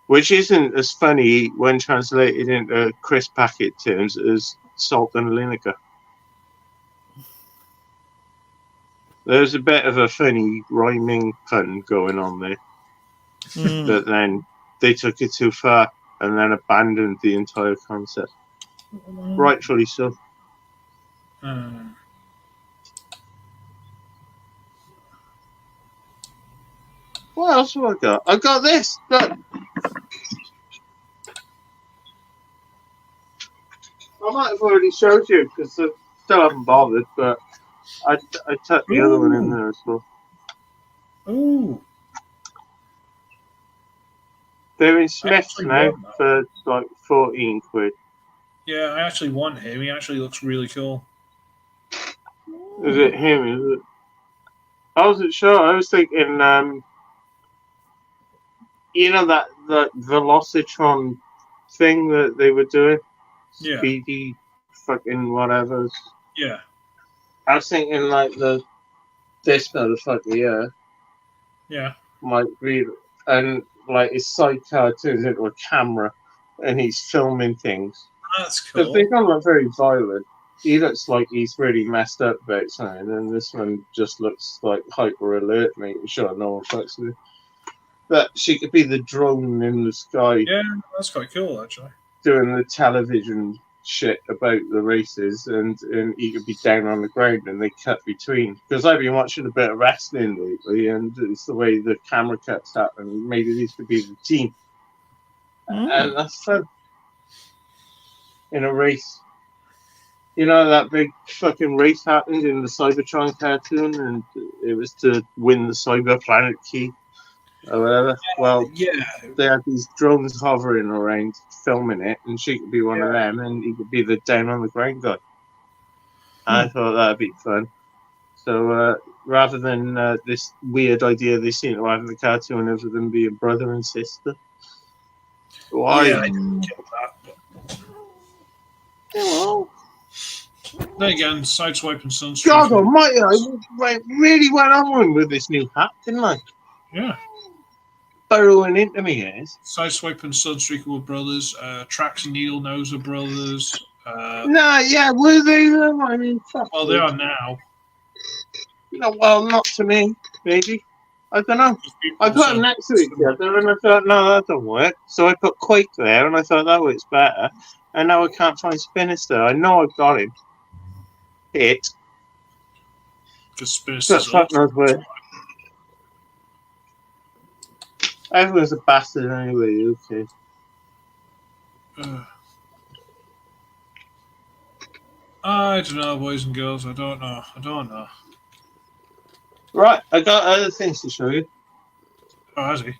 Which isn't as funny when translated into crisp packet terms as salt and lineker. There's a bit of a funny rhyming pun going on there. But then they took it too far and then abandoned the entire concept. Rightfully so. What else have I got? I got this. Look. I might have already showed you because I still haven't bothered, but I tucked the other one in there as well. Ooh. They're in Smith's actually now want that. for like 14 quid. Yeah, I actually want him. He actually looks really cool. Is it him? Is it? I wasn't sure. I was thinking, you know that Velocitron thing that they were doing? Yeah. Speedy fucking whatever. Yeah. I was thinking like this motherfucker, yeah. Yeah. Might be, and like his sidecar turns into a camera and he's filming things. That's Because cool. they don't look very violent. He looks like he's really messed up about something, and this one just looks like hyper alert, making sure no one fucks with him. But she could be the drone in the sky Yeah, that's quite cool, actually. doing the television shit about the races, and he could be down on the ground and they cut between. Because I've been watching a bit of wrestling lately, and it's the way the camera cuts happen. Maybe these could be the team. And that's fun. In a race. You know, that big fucking race happened in the Cybertron cartoon, and it was to win the Cyber Planet key or whatever. Well, Yeah. they had these drones hovering around filming it, and she could be one of them, and he could be the down on the ground guy. I thought that'd be fun. So rather than this weird idea they seem to have in the cartoon of them being brother and sister, why? Yeah, I didn't get that. But... Well, then again, Sideswipe and Sunstreak. God almighty, I really went on one with this new hat, didn't I? Yeah. Burrowing into me ears. Sideswipe and Sunstreak were brothers. Trax and Needle Nose are brothers. Nah, yeah, were they though? I mean, fuck. Well, they are now. No, well, not to me, maybe. I don't know. I put them next to each other and I thought, no, that don't work. So I put Quake there and I thought that works better. And now I can't find Spinister. I know I've got him. It. Because But Spinister's fuck knows where. Everyone's a bastard anyway, okay. I don't know, boys and girls. I don't know. Right, I got other things to show you. Oh, has he?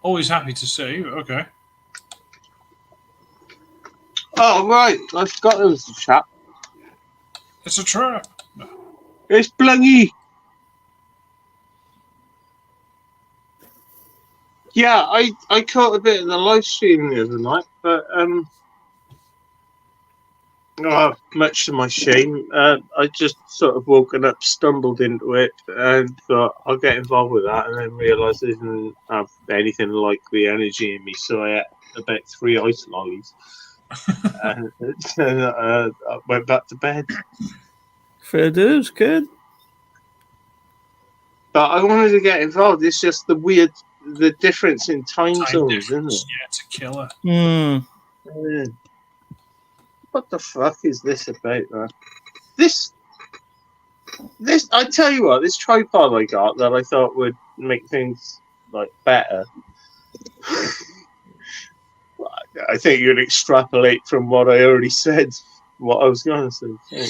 Always happy to see. Okay. Oh, right, I forgot there was a chap. It's a trap. It's Blungy. Yeah, I caught a bit of the live stream the other night, but much to my shame, I just sort of woken up, stumbled into it, and thought I'll get involved with that, and then realised I didn't have anything like the energy in me, so I ate about 3 ice lollies, and I went back to bed. Fair dues, kid. But I wanted to get involved. It's just the weird the difference in time zones, difference. isn't Yeah, it's a killer. Hmm. it? What the fuck is this about, man? This, I tell you what, this tripod I got that I thought would make things like better. I think you'd extrapolate from what I already said, what I was going to say.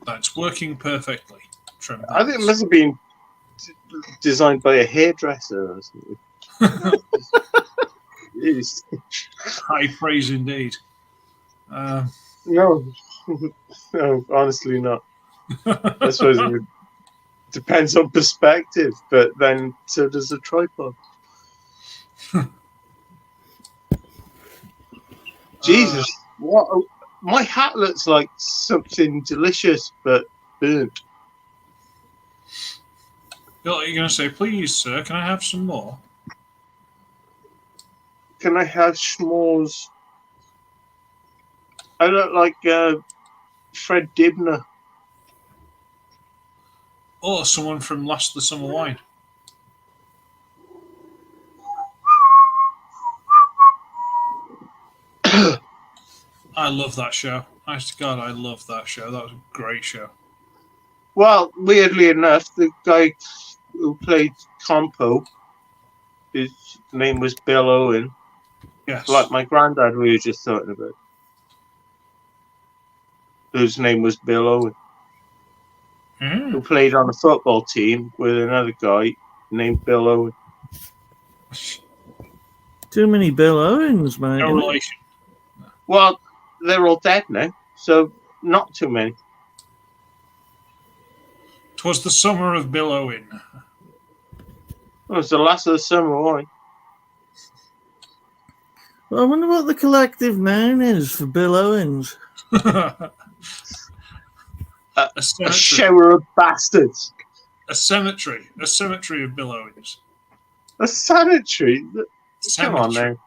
That's working perfectly. Tremendous. I think it must have been designed by a hairdresser or something. Jeez. High praise indeed. No, no, honestly not. I suppose it depends on perspective, but then so does a tripod. Jesus, what? My hat looks like something delicious but burnt. You're going to say, please, sir, can I have some more? Can I have s'mores? I look like Fred Dibner. Or someone from Last of the Summer Wine. I love that show. Honest to God, I love that show. That was a great show. Well, weirdly enough, the guy who played Compo, his name was Bill Owen. Yes. Like my granddad we were just talking about. Whose name was Bill Owen. Who played on a football team with another guy named Bill Owen. Too many Bill Owens, mate. No relation. Well, they're all dead now, so not too many. 'Twas the summer of Bill Owen. It was the last of the summer wine. Well, I wonder what the collective noun is for Bill Owens. A shower of bastards. A cemetery of Bill Owens. A sanitary? Come on now.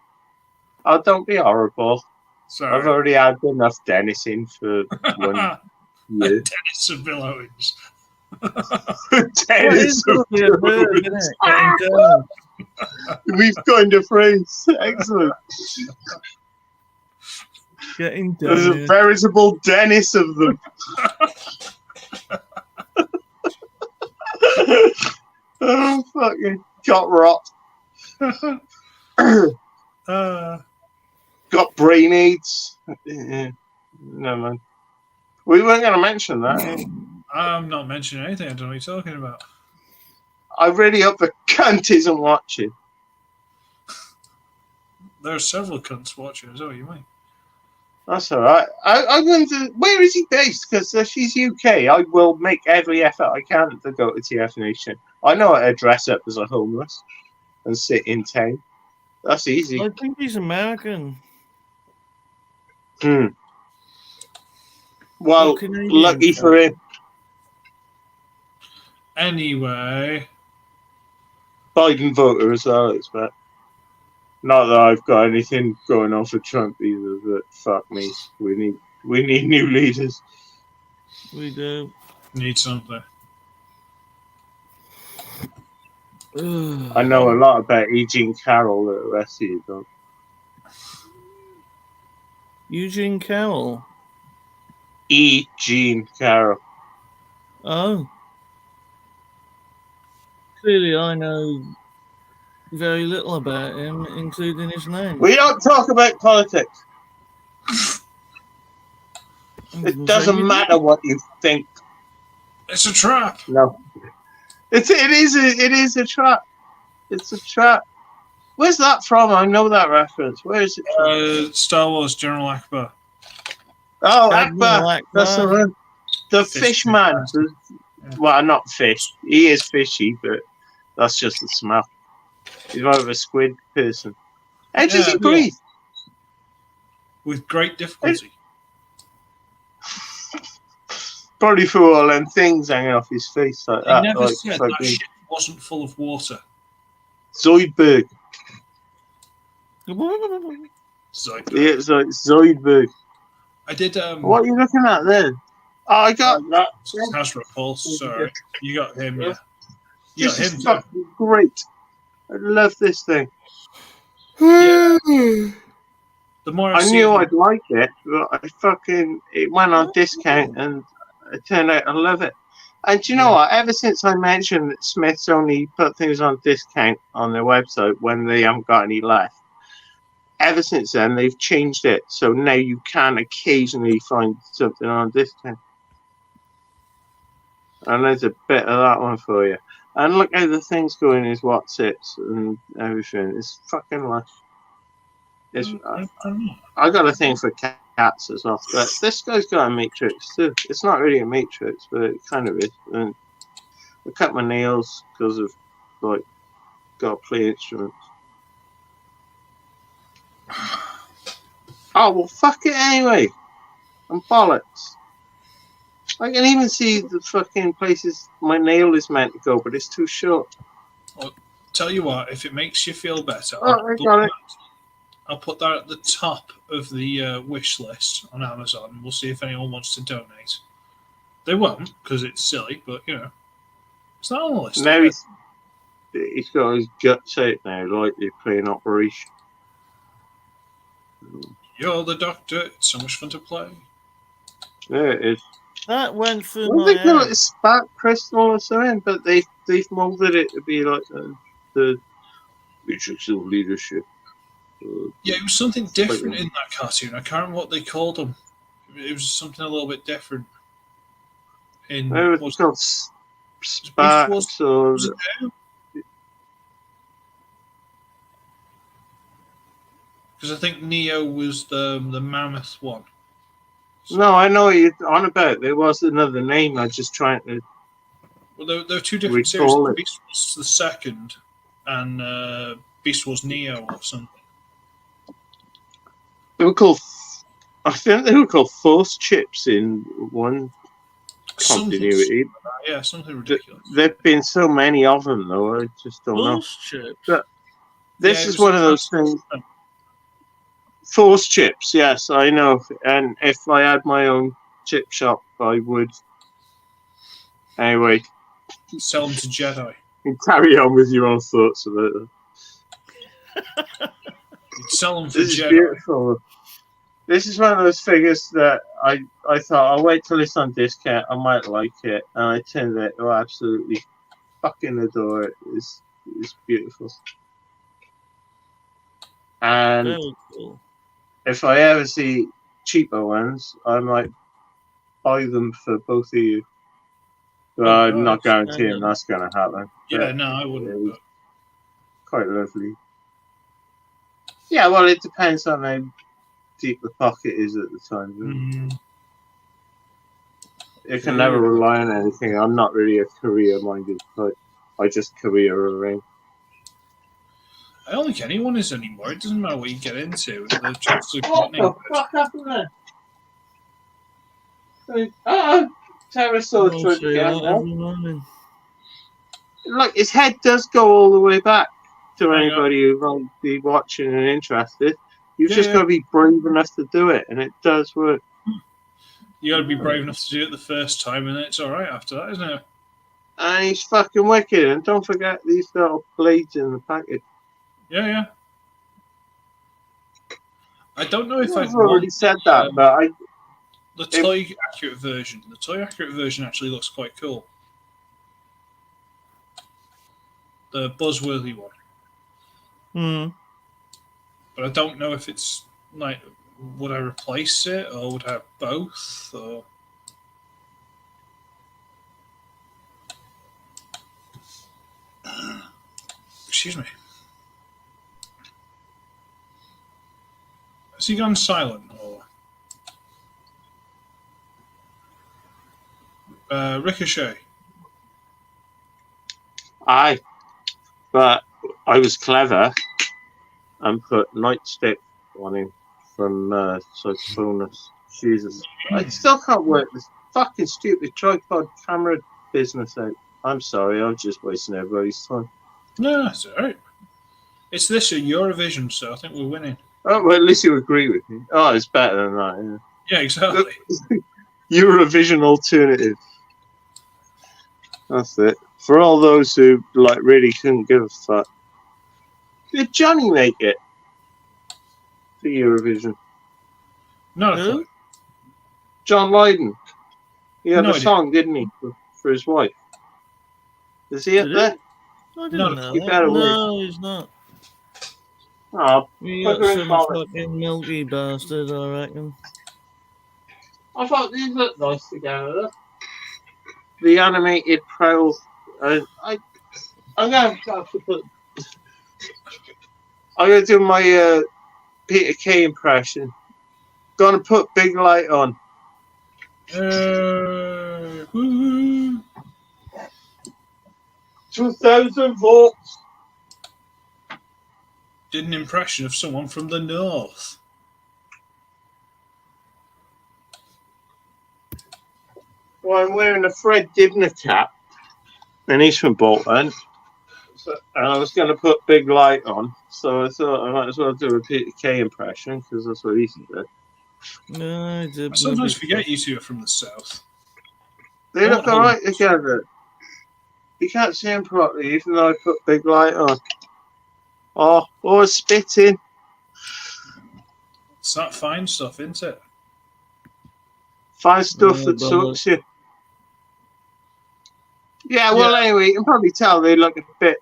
Oh, don't be horrible. Sorry. I've already had enough Dennis in for 1 year. Dennis of Bill Owens. Dennis of Bill Owens. We've coined a phrase. Excellent. Getting done. There's a veritable Dennis of them. Oh, fucking got rot. Got brain aids. No, man. We weren't going to mention that. I'm not mentioning anything. I don't know what you're talking about. I really hope the cunt isn't watching. There are several cunts watching. Is that what you mean? That's all right. I wonder, where is he based? Because if he's UK, I will make every effort I can to go to TF Nation. I know how to dress up as a homeless and sit in town. That's easy. I think he's American. Well, lucky for him. Anyway. Biden voter as well, I expect. Not that I've got anything going on for Trump either, but fuck me. We need new leaders. We do. Need something. I know a lot about Eugene Carroll that the rest of you don't. Eugene Carroll? Eugene Carroll. Oh. Clearly I know very little about him, including his name. We don't talk about politics. It doesn't matter what you think. It's a trap. No. It is a trap. It's a trap. Where's that from? I know that reference. Where is it from? Star Wars General Akbar. Oh, Akbar. That's the one. The fish man. Well, not fish. He is fishy, but that's just the smell. He's more of a squid person. How does he breathe? With great difficulty. Probably through all them things hanging off his face like that. He never like, said that shit wasn't full of water. Zoidberg. Zoidberg. Yeah, it's like Zoidberg. I did. What are you looking at there? Oh, I got that. Hasbro Pulse. Sorry, you got him. Yeah, you This got is him. fucking great. I love this thing. Yeah. The more I see knew it, I'd like it, but it went on discount and it turned out I love it. And do you know what? Ever since I mentioned that Smiths only put things on discount on their website when they haven't got any left, ever since then they've changed it. So now you can occasionally find something on discount. And there's a bit of that one for you. And look how the things go in his Watsits and everything. It's fucking lush. I got a thing for cats as well. But this guy's got a matrix too. It's not really a matrix, but it kind of is. And I cut my nails because of like got to play instruments. Oh well, fuck it anyway. I'm bollocks. I can even see the fucking places my nail is meant to go, but it's too short. Well, tell you what, if it makes you feel better, I got it. I'll put that at the top of the wish list on Amazon. We'll see if anyone wants to donate. They won't, because it's silly, but, you know, it's not on the list. Now he's got his guts out now, like they're playing Operation. You're the doctor. It's so much fun to play. There it is. That went through What my they call it, head. spark crystal or something, but they've molded it to be like the matrix of leadership. Yeah, it was something different in that cartoon. I can't remember what they called them. It was something a little bit different. It was called sparks or because I think Neo was the mammoth one. So, no, I know what you're on about. There was another name. I was just trying to. well, there were two different series. Beast was the second, and Beast was Neo or something. They were called. I think they were called force chips in one continuity. Yeah, something ridiculous. There've been so many of them, though. I just don't know. Force chips. But this is one of those things. Force chips, yes, I know. And if I had my own chip shop, I would. Anyway. Sell them to Jedi. And carry on with your own thoughts about them. Sell them for This Jedi. is beautiful. This is one of those figures that I thought, I'll wait till it's on discount, I might like it. And I turned out to absolutely fucking adore it. It's beautiful. And Very cool. if I ever see cheaper ones, I might buy them for both of you. But I'm not guaranteeing that's going to happen. Yeah, no, I wouldn't. But... Quite lovely. Yeah, well, it depends on how deep the pocket is at the time. Mm-hmm. You can never rely on anything. I'm not really a career-minded type. I just career around. I don't think anyone is anymore. It doesn't matter what you get into. The chances of What the fuck happened there? Pterosaur tried to get out. Look, his head does go all the way back to anybody who might be watching and interested. You've just got to be brave enough to do it, and it does work. You got to be brave enough to do it the first time, and it's all right after that, isn't it? And he's fucking wicked. And don't forget these little blades in the package. Yeah. I don't know if I've already said that, but the toy accurate version. The toy accurate version actually looks quite cool. The buzzworthy one. Hmm. But I don't know if it's like, would I replace it or would I have both? Or excuse me. Has he gone silent or Ricochet? Aye, but I was clever and put Nightstick on him from Cyclonus. Jesus, I still can't work this fucking stupid tripod camera business out. I'm sorry, I'm just wasting everybody's time. No, that's all right. It's this year Eurovision, so I think we're winning. Oh, well, at least you agree with me. Oh, it's better than that. Yeah, exactly. Eurovision alternative. That's it. For all those who really couldn't give a fuck, Did Johnny make it for Eurovision? Not a Who? clue. John Lydon. He had No a idea. song, didn't he, for his wife? Is he up Did there? he? I No, didn't know he that. better No, he's not. Oh, We Put got her in some college. fucking milky bastard, I reckon. I thought these looked nice together. The animated prowl. I'm gonna have to put. I'm gonna do my Peter Kay impression. Gonna put big light on. Woo-hoo. 2,000 volts. Did an impression of someone from the north. Well, I'm wearing a Fred Dibner cap, and he's from Bolton. So, and I was going to put big light on, so I thought I might as well do a Peter Kay impression because that's what he can do. No, I did. I sometimes forget you two are from the south. They Oh, look hold alright together. You can't see him properly, even though I put big light on. Oh, spitting. It's that fine stuff, isn't it? Fine stuff that bollocks. sucks you. Yeah, well, anyway, you can probably tell they look a bit.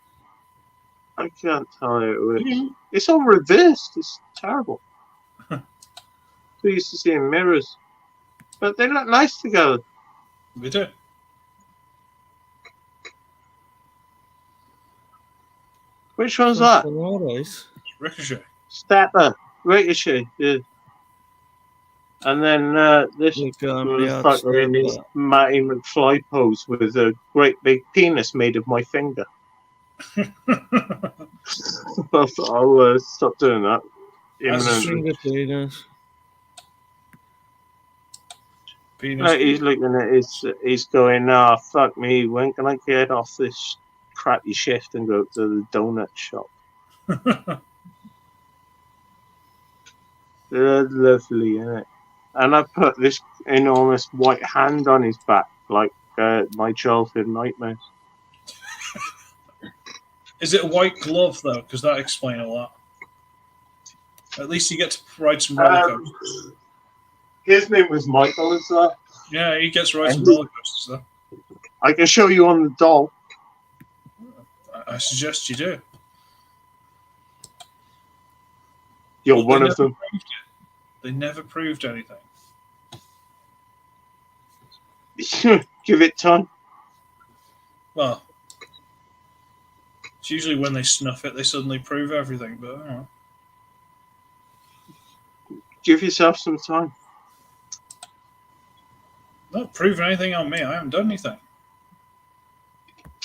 I can't tell you. It's all reversed. It's terrible. We used to see in mirrors. But they look nice together. We do. Which one's that? Nice. Ricochet. Stepper. Ricochet, yeah. And then this You can't be motherfucker in his outstanding. Matty McFly pose with a great big penis made of my finger. I'll stop doing that. That's a Imminently. Penis. Penis. He's looking at he's going, fuck me, when can I get off this crappy shift and go to the donut shop? They're lovely, innit? And I put this enormous white hand on his back, like my childhood nightmares. Is it a white glove, though? Because that explains a lot. At least you get to ride some roller coasters. His name was Michael, is that? Yeah, he gets to ride some roller coasters, though. I can show you on the doll. I suggest you do. You're But one they of them. never proved it. They never proved anything. Give it time. Well, it's usually when they snuff it, they suddenly prove everything. But I don't know. Give yourself some time. Not proving anything on me. I haven't done anything.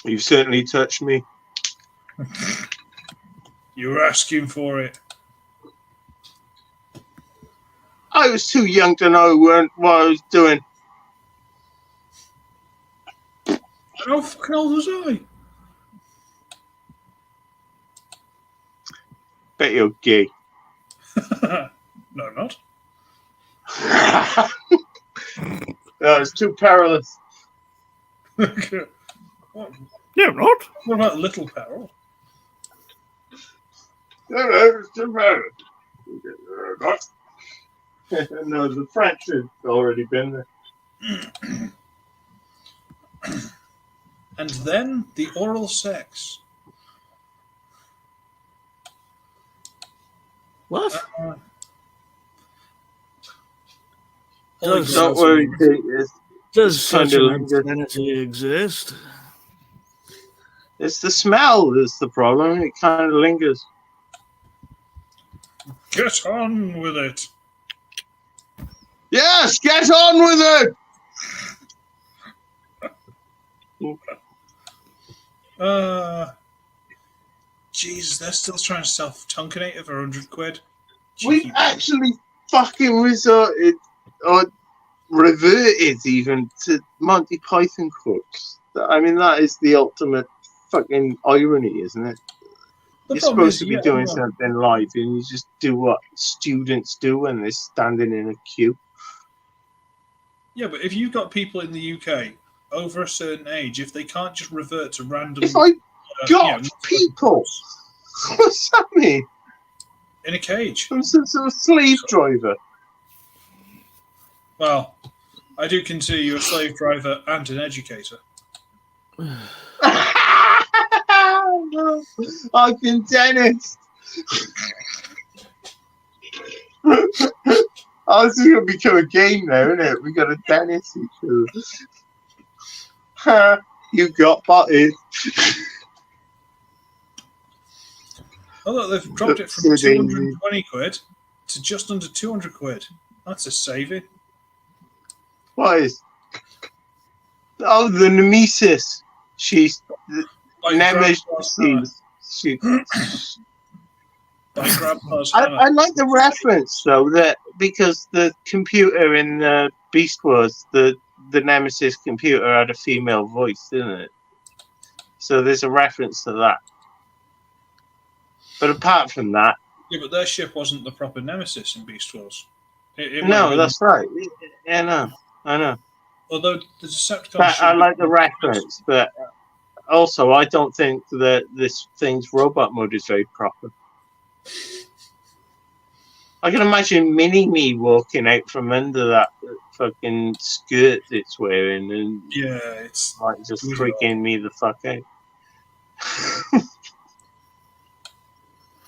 You've certainly touched me. You were asking for it. I was too young to know what I was doing. How fucking old was I? Bet you're gay. No, I'm not. No, it's too perilous. What You're not. about Little Peril? No, it's too perilous. No, the French has already been there. And then the oral sex. What? Does- Don't worry, Pete. Does such kinda an linger. insanity exist? It's the smell that's the problem. It kind of lingers. Get on with it. Yes, get on with it. Jesus, they're still trying to sell Tunkenate for 100 quid. We Cheeky. actually fucking resorted or reverted even to Monty Python quotes. I mean, that is the ultimate fucking irony, isn't it? The You're problem supposed is, to be yeah, doing well, something live, and you just do what students do when they're standing in a queue. Yeah, but if you've got people in the UK over a certain age, if they can't just revert to random, If I got yeah, people What's that mean? In a cage. I'm some sort of slave driver. Well, I do consider you a slave driver and an educator. I've been dentist. Oh, this is going to become a game now, isn't it? We got a dentist each other. You got butted. Oh, look, they've dropped it from 220 quid to just under 200 quid. That's a saving. What is? Oh, the Nemesis. She's Like Nemesis. Like Grandpa's I hammer. like the reference though, that because the computer in Beast Wars, the Nemesis computer had a female voice, didn't it? So there's a reference to that. But apart from that, Yeah, but their ship wasn't the proper Nemesis in Beast Wars. It might have no, been- that's right. Yeah, I know. Although the Decepticons. But I should like be- the reference, but also I don't think that this thing's robot mode is very proper. I can imagine Mini-Me walking out from under that fucking skirt it's wearing and Yeah, it's like just really freaking me the fuck out.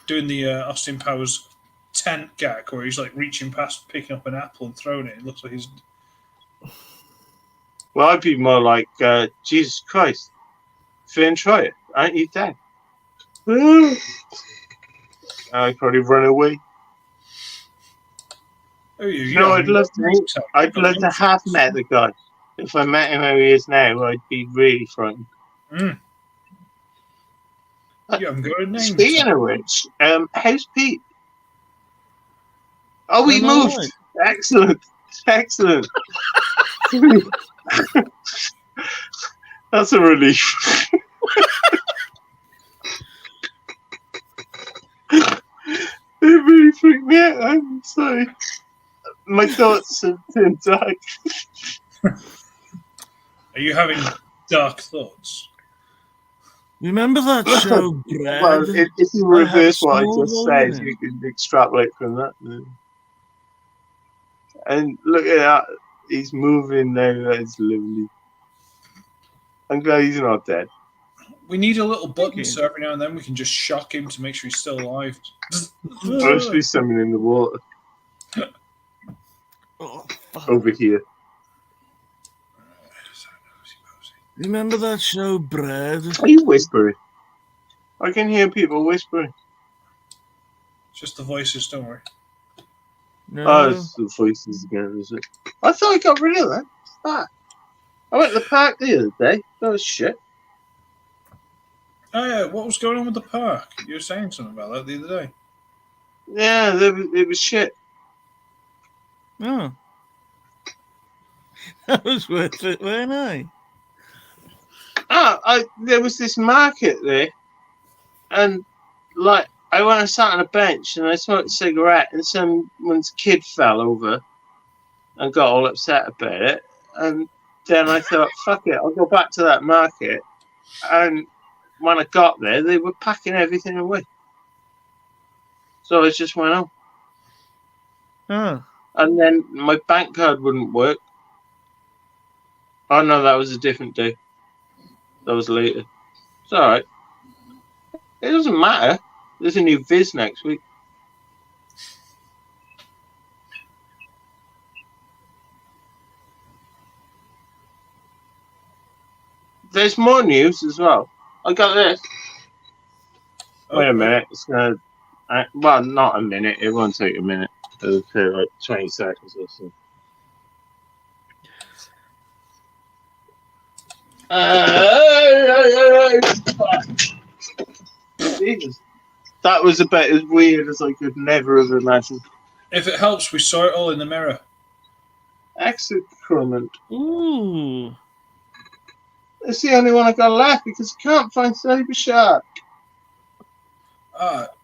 doing the Austin Powers tent gag where he's like reaching past, picking up an apple and throwing it. It looks like he's. Well, I'd be more like, Jesus Christ, Finn, try it. Aren't you dead? I'd probably run away. Oh, you No, don't I'd love to. know. I'd love to have met the guy. If I met him how he is now, I'd be really frightened. You haven't got a name. Speaking of which, how's Pete? Oh, he I'm all moved. right. Excellent. Excellent. That's a relief. It really freaked me out. I'm sorry. My thoughts have turned dark. Are you having dark thoughts? Remember that show, Brad? Well, if you I have reverse what I small just volume. said, you can extrapolate from that. And look at that. He's moving now. That's lovely. I'm glad he's not dead. We need a little button Okay. so every now and then we can just shock him to make sure he's still alive. Mostly something in the water Oh, fuck. over here. Remember that show, Brad? Are you whispering? I can hear people whispering. Just the voices, don't worry. No. Oh, it's the voices again, is it? I thought I got rid of that. Fuck. I went to the park the other day. That was shit. Oh yeah, what was going on with the park? You were saying something about that the other day. Yeah, it was shit. Oh. That was worth it, weren't I? There was this market there, and like I went and sat on a bench and I smoked a cigarette, and someone's kid fell over and got all upset about it. And then I thought, fuck it, I'll go back to that market. And when I got there, they were packing everything away. So I just went on. Oh. And then my bank card wouldn't work. Oh no, that was a different day. That was later. It's alright. It doesn't matter. There's a new Viz next week. There's more news as well. I got this. Wait a minute. It's gonna. Well, not a minute. It won't take a minute. It'll take like 20 seconds or so. Jesus. That was about as weird as I could never have imagined. If it helps, we saw it all in the mirror. Excrement. Ooh. It's the only one I got left because I can't find Cyber Shark.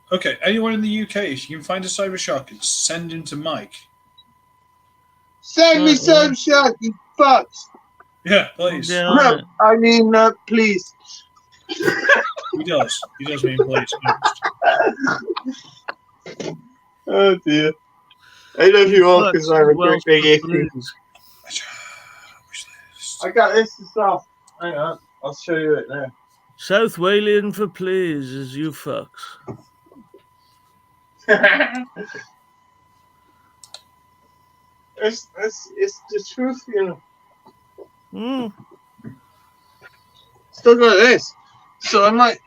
Okay, anyone in the UK, if you can find a Cyber Shark, send him to Mike. Send me Cyber Shark, you fucks. Yeah, please. Yeah, No, I mean, please. He does. He does mean please. Oh dear. I love you all because I'm a great big atheist. I got this as well. Hang on, I'll show you it now. South Walian for please, as you fucks. It's the truth, you know. Still got this. So I might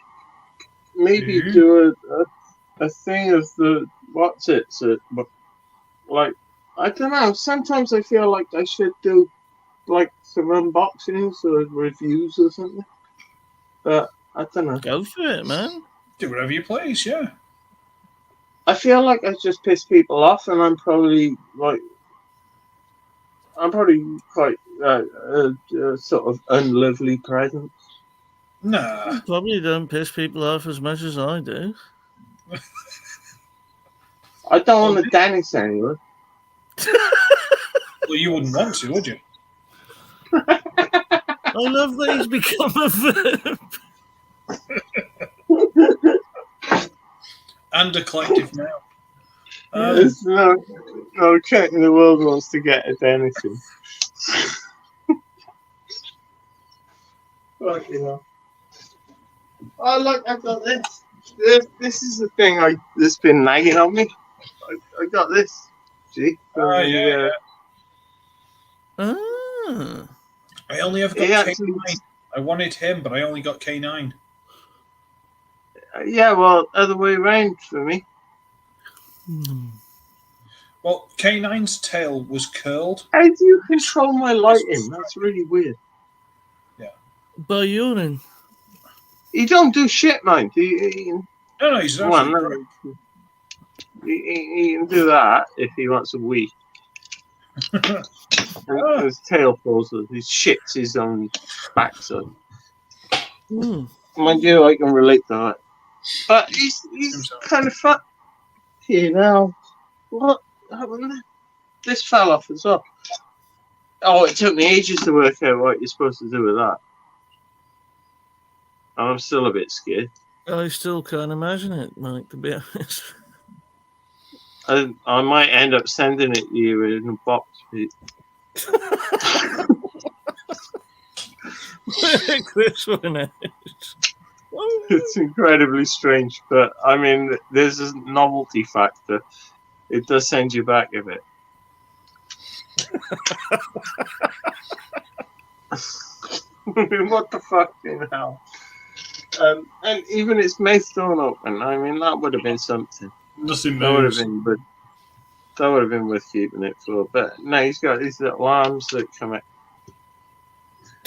maybe do a thing of the what's it? So, like, I don't know. Sometimes I feel like I should do like some unboxings or reviews or something. But I don't know. Go for it, man. Do whatever you please, yeah. I feel like I just piss people off, and I'm probably quite sort of unlovely presence. Nah. You probably don't piss people off as much as I do. I don't want to Dennis anyone. Well, you wouldn't want to, would you? I love that he's become a verb. And a collective now. There's no cat in the world wants to get a Dennis in. But, you know. Oh, look, I've got this. This is the thing that's been nagging on me. I got this. See? Yeah. Ah. I only have got K9. I wanted him, but I only got K9. Yeah, well, other way around for me. Well, K9's tail was curled. How do you control my lighting? That's really weird. Yeah. By urine. He don't do shit, man. No, he's actually he can do that if he wants a wee. And his tail falls off. He shits his own backside. Mind you, I can relate to that. But he's kind of fun. You know. What happened? This fell off as well. Oh, it took me ages to work out what you're supposed to do with that. I'm still a bit scared. I still can't imagine it, Mike, to be honest. I might end up sending it to you in a box, Pete. This one is. It's incredibly strange, but I mean, there's a novelty factor. It does send you back a bit. What the fuck in hell? And even its mouth don't open. I mean, that would have been something. Nothing That would moves. have been, but that would have been worth keeping it for. But no, he's got these little arms that come out.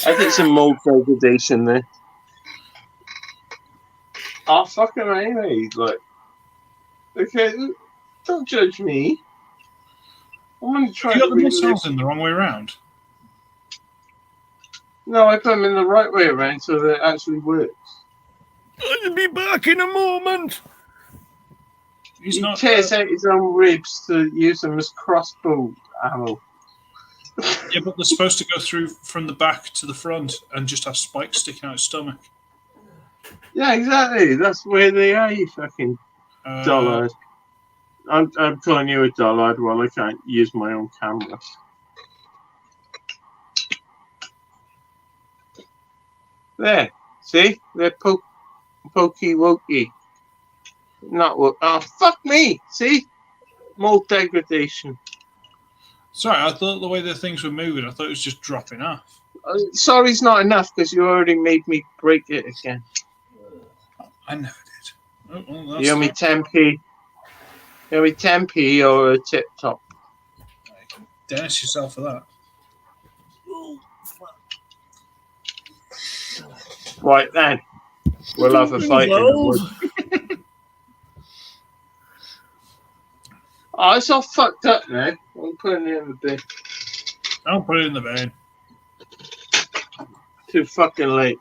I think some mold degradation there. Oh, fuck him anyway. Like, okay, don't judge me. I'm going to try You got to the muscles in the wrong way around. No, I put them in the right way around so that it actually works. I'll be back in a moment. He's He not. tears out his own ribs to use them as crossbow ammo. Yeah, but they're supposed to go through from the back to the front and just have spikes sticking out his stomach. Yeah, exactly. That's where they are, you fucking dullard. I'm calling you a dullard while I can't use my own camera. There. See? They're pokey wokey. Not woke. Oh, fuck me. See? Mold degradation. Sorry, I thought the way the things were moving, I thought it was just dropping off. Sorry's not enough because you already made me break it again. I never did. Oh, well, that's You owe me 10p. You owe me 10p or a tip top. Dennis yourself for that. Right then. We'll have a fight in the woods. Oh, it's all fucked up now. I'm putting it in the bin. Don't put it in the bin. Too fucking late.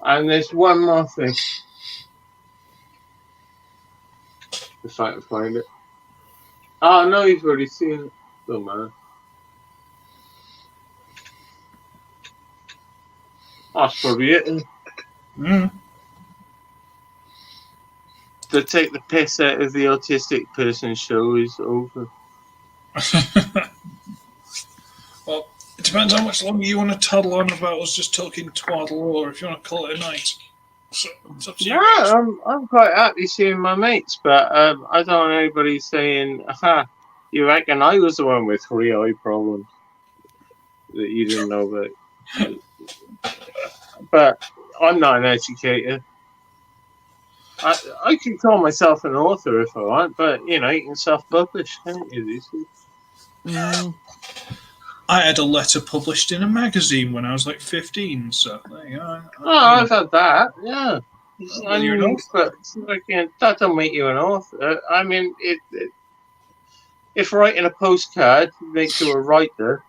And there's one more thing. If I can find it. Oh, no, you've already seen it. Don't matter. That's probably it. Mm. To take the piss out of the autistic person show is over. Well, it depends how much longer you want to toddle on about us just talking twaddle, or if you want to call it a night. So it's up to you guys. No, I'm quite happy seeing my mates, but I don't want anybody saying, "Aha, you reckon I was the one with 3 eye problems that you didn't know about?" But I'm not an educator. I can call myself an author if I want, but you can self-publish, can't you? These days? Mm. I had a letter published in a magazine when I was like 15, so there you go. I've had that, yeah. Well, you're an author. But that don't make you an author. I mean, if writing a postcard makes you a writer,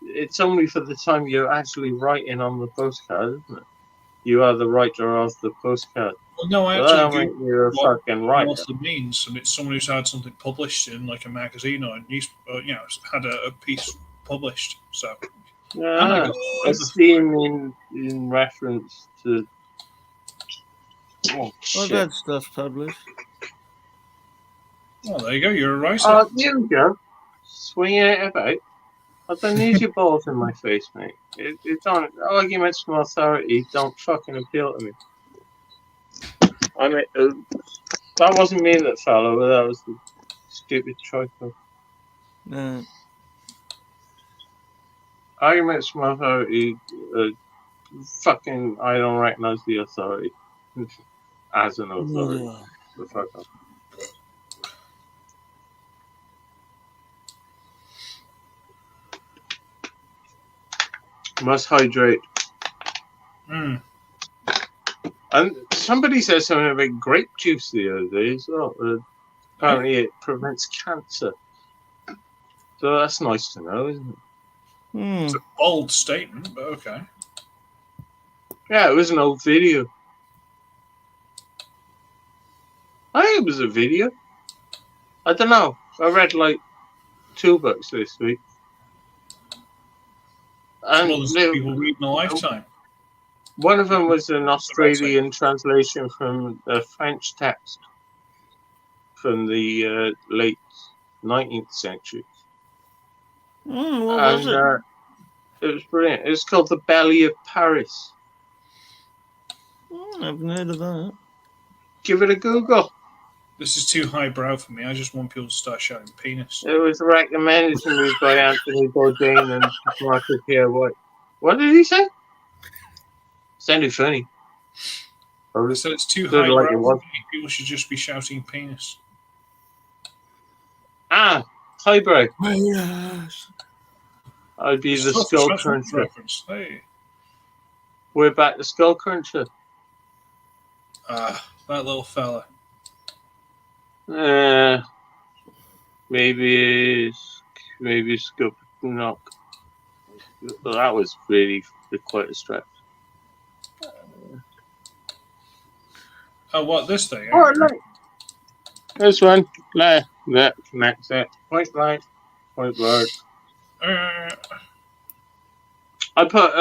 it's only for the time you're actually writing on the postcard, isn't it? You are the writer of the postcard. Well, no, I So that don't actually make you a what fucking an writer. author means, and it's someone who's had something published in like a magazine or a news, had a piece published. So, and I Yeah, got a scene in reference to. Oh, I've shit. had stuff published. well, there you go. You're a writer. Oh, there we go. Swinging it about. I don't need your balls in my face, mate. It don't. Arguments from authority don't fucking appeal to me. I mean, that wasn't me that fell over. That was the stupid tripod. No. Arguments from authority. Fucking, I don't recognize the authority as an authority. Yeah. The fuck up. Must hydrate. Mm. And somebody said something about grape juice the other day as well. Apparently it prevents cancer. So that's nice to know, isn't it? Hmm. It's a bold statement, but okay. Yeah, it was an old video. I think it was a video. I don't know. I read like 2 books this week. And Well, there's people reading a lifetime. one of them was an Australian translation from a French text from the late 19th century. What was And it was brilliant. It was called The Belly of Paris. I haven't heard of that. Give it a Google. This is too highbrow for me. I just want people to start shouting penis. It was recommended to me by Anthony Bourdain and Michael Pierre White. What did he say? Sounded funny. I said it's too Sounded highbrow like it for was. me. People should just be shouting penis. Highbrow. Yes. I'd be the Stuff- Skull stuff Cruncher. reference. Hey. We're back to Skull Cruncher. That little fella. Maybe Scoop Knock. Well, that was really quite a stretch. Oh, what, this thing? Oh, no. This one. There. That connects it. Point blank. Point blank. I put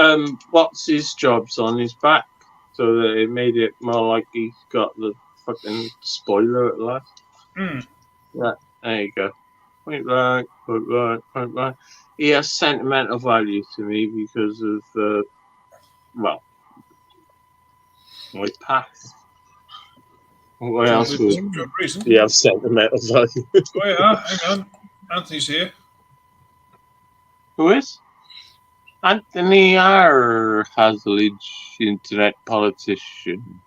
what's his jobs on his back so that it made it more like he's got the fucking spoiler at last. Mm. Right, there you go. Point blank, point blank, point blank. He has sentimental value to me because of my past. What else would Good reason. he have sentimental value? Oh, yeah, hang on. Anthony's here. Who is? Anthony R. Haslage, internet politician.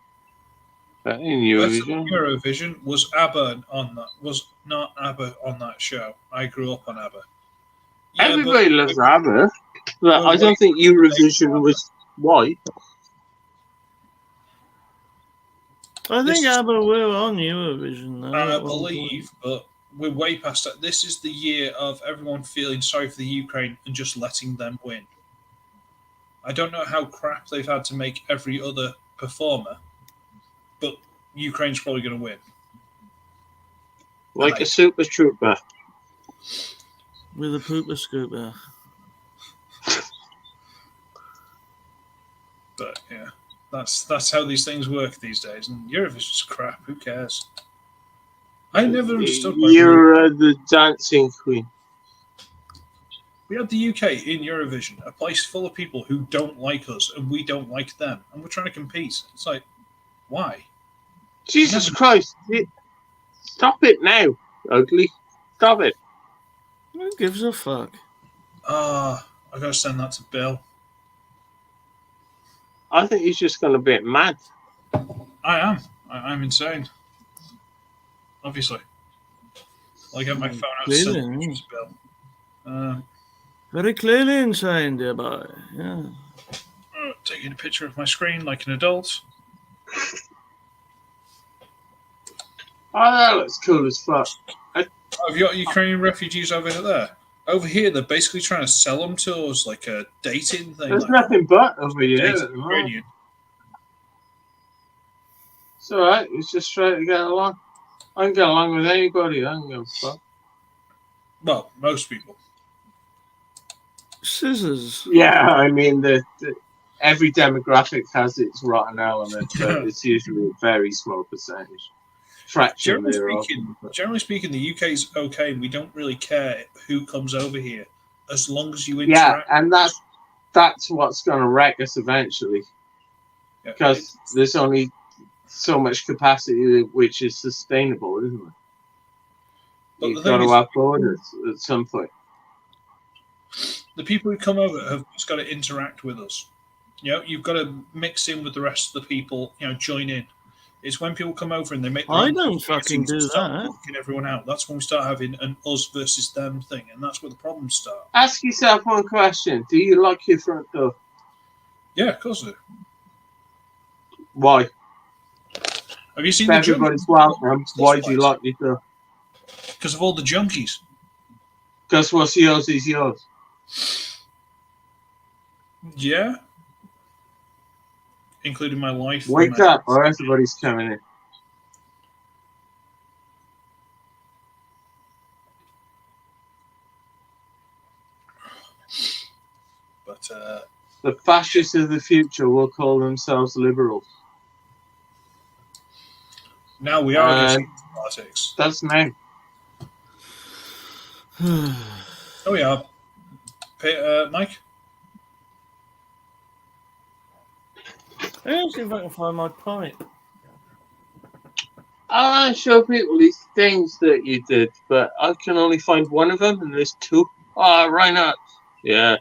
In Eurovision. Eurovision was ABBA on that. Was not ABBA on that show. I grew up on ABBA. Yeah, Everybody loves ABBA. But I don't think Eurovision was white. I think This- ABBA were on Eurovision, though. I at one believe, but we're way past that. This is the year of everyone feeling sorry for the Ukraine and just letting them win. I don't know how crap they've had to make every other performer, but Ukraine's probably going to win. Like a super trooper. point. With a pooper scooper. But yeah, that's how these things work these days. And Eurovision's crap. Who cares? I never understood why You're the dancing queen. we had the UK in Eurovision, a place full of people who don't like us and we don't like them, and we're trying to compete. It's like, why? Jesus Christ. Stop it now, ugly. Stop it. Who gives a fuck? I gotta send that to Bill. I think he's just gone a bit mad. I am. I'm insane. Obviously. I'll get my phone out and send Clearly, pictures to Bill. very clearly insane, dear boy. Yeah. Taking a picture of my screen like an adult. Oh, that looks cool as fuck. Have you got Ukrainian refugees over there? Over here, they're basically trying to sell them to us like a dating thing. There's like nothing but over here. dating At the moment. Ukrainian. It's alright, it's just trying to get along. I can get along with anybody, I don't give a fuck. Well, most people. Scissors. Yeah, I mean, every demographic has its rotten element, but it's usually a very small percentage. Fraction Generally speaking, the UK's okay, and we don't really care who comes over here as long as you Yeah, interact. and that's what's going to wreck us eventually. Yeah, Because there's only so much capacity which is sustainable, isn't it? But You've the got thing to is, have borders at some point. the people who come over have just got to interact with us. You know, you've got to mix in with the rest of the people. You know, join in. It's when people come over and they make. Their I own don't fucking do start that. blocking everyone out. That's when we start having an us versus them thing, and that's where the problems start. Ask yourself one question. Do you lock your front door? Yeah, of course I do. Why? Have you seen If the everybody's junkies? welcome, why do you lock your door? Because of all the junkies. Because what's yours is yours. Yeah. Including my life. Wake up, or everybody's coming in. But The fascists of the future will call themselves liberals. now we are getting into politics. That's now. Oh yeah, Mike. Let's see if I can find my pipe. I want to show people these things that you did, but I can only find one of them, and there's two. Oh, why not? Yeah.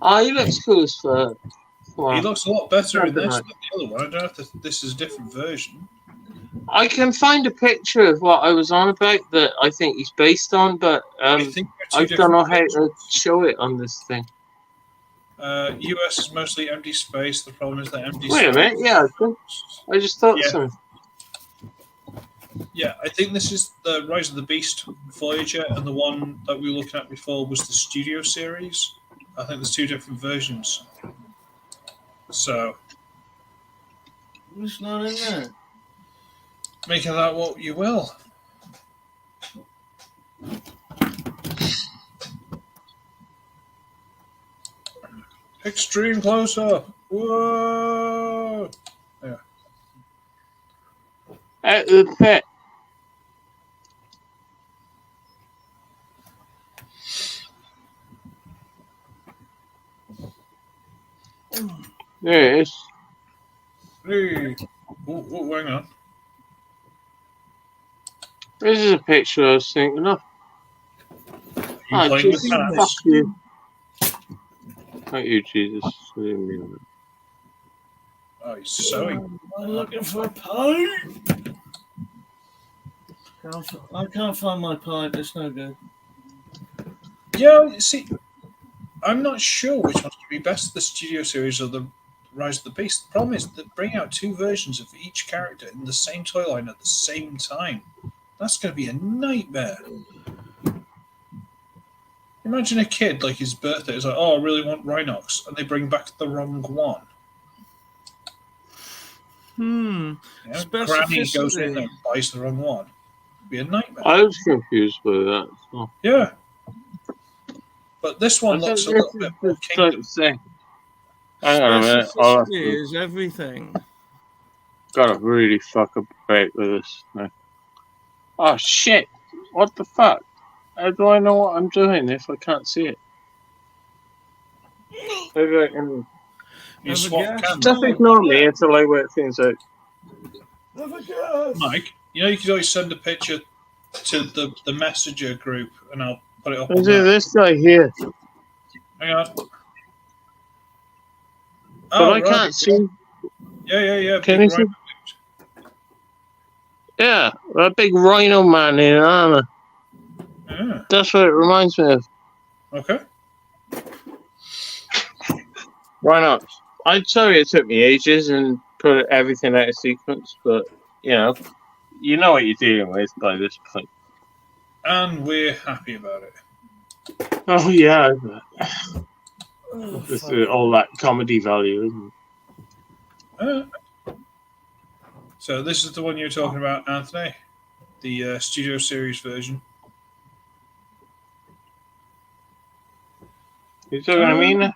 Oh, he looks cool as fuck. Wow. He looks a lot better in Nothing this like- than the other one. I don't know if this is a different version. I can find a picture of what I was on about that I think he's based on, but I think I they're two don't know different how to show it on this thing. US is mostly empty space. The problem is that empty Wait a space. minute, yeah, I just thought Yeah. so. Yeah, I think this is the Rise of the Beast Voyager, and the one that we were looking at before was the Studio series. I think there's two different versions. So, It's not in there. make of that what you will. Extreme close up. Whoa! Yeah. Out of the pit. There it is. Hey. Oh, hang on. This is a picture I was thinking of. You playing with Jesus, cats? fuck you. Thank you, Jesus. I didn't mean that. Oh, he's sewing. I'm looking for a pipe. I can't find my pipe. It's no good. Yeah, see, I'm not sure which one's going to be best, the Studio series or the Rise of the Beast. The problem is that bring out two versions of each character in the same toy line at the same time. That's going to be a nightmare. Imagine a kid, like his birthday, is like, oh, I really want Rhinox, and they bring back the wrong one. You know, Granny goes in there and buys the wrong one. It'd be a nightmare. I was confused by that. So. Yeah. But this one looks a little bit more kingdom. Hang on a minute. I'll have Specificity to, is everything. gotta really fuck a break with this. Now. Oh shit! What the fuck? How do I know what I'm doing if I can't see it? Maybe I can. You Have a swap guess. cameras. Just ignore me until I work things out. Have a guess. Mike, you know you could always send a picture to the messenger group and I'll put it up on Is it there. this guy here? Hang on. But Oh, I right. can't see. Yeah. Can Big you see? right. Yeah, that big rhino man in armor. Yeah. That's what it reminds me of. Okay. Why not? I'm sorry it took me ages and put everything out of sequence, but you know what you're dealing with by this point. And we're happy about it. Oh yeah, Oh, this fuck. is all that comedy value, isn't So this is the one you're talking about, Anthony, the studio series version. it? You talking to me now?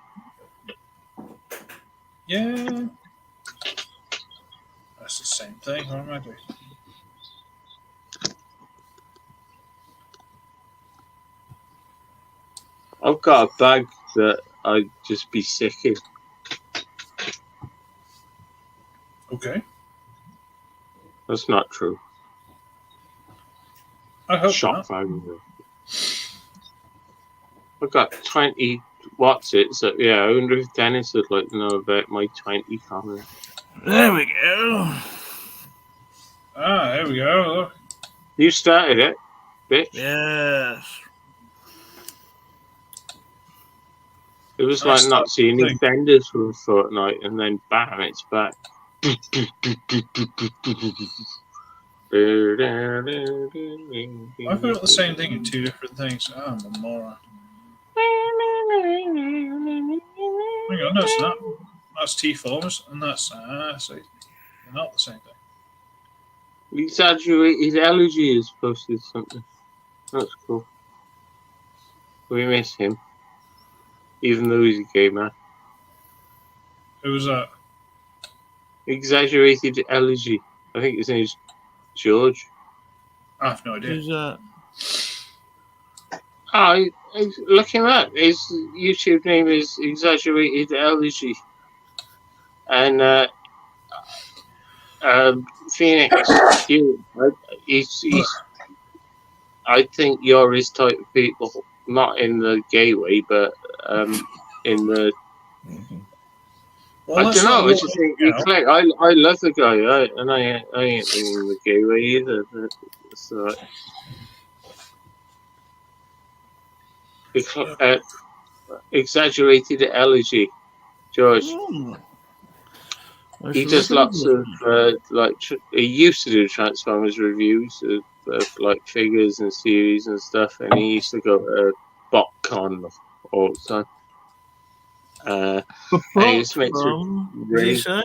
Yeah, that's the same thing. What am I doing? I've got a bag that I'd just be sick in. Okay, That's not true. I hope Shock not. value. I've got 20 watts it, so yeah, I wonder if Dennis would like to know about my 20 camera. There we go. Ah, there we go. Look. You started it, bitch. Yes. It was Nice like not seeing thing. EastEnders for a fortnight, and then bam, it's back. I thought the same thing in two different things. Oh, I'm a moron. Hang on, no, it's not. That's T-forms, and that's see, they're not the same thing. Exaggerated Elegy has posted something. That's cool. We miss him, even though he's a gay man. Who was that? Exaggerated Elegy. I think his name's George. I have no idea. Who's that? Oh, look him up. His YouTube name is Exaggerated Elegy. And Phoenix, I think you're his type of people. Not in the gay way, but in the. Well, I let's don't know. not I just think rule you it out. click. I love the guy, and I ain't in the gay way either. So, exaggerated elegy, George. He does lots of he used to do Transformers reviews of like figures and series and stuff, and he used to go to BotCon all the time. And he just makes Did you say?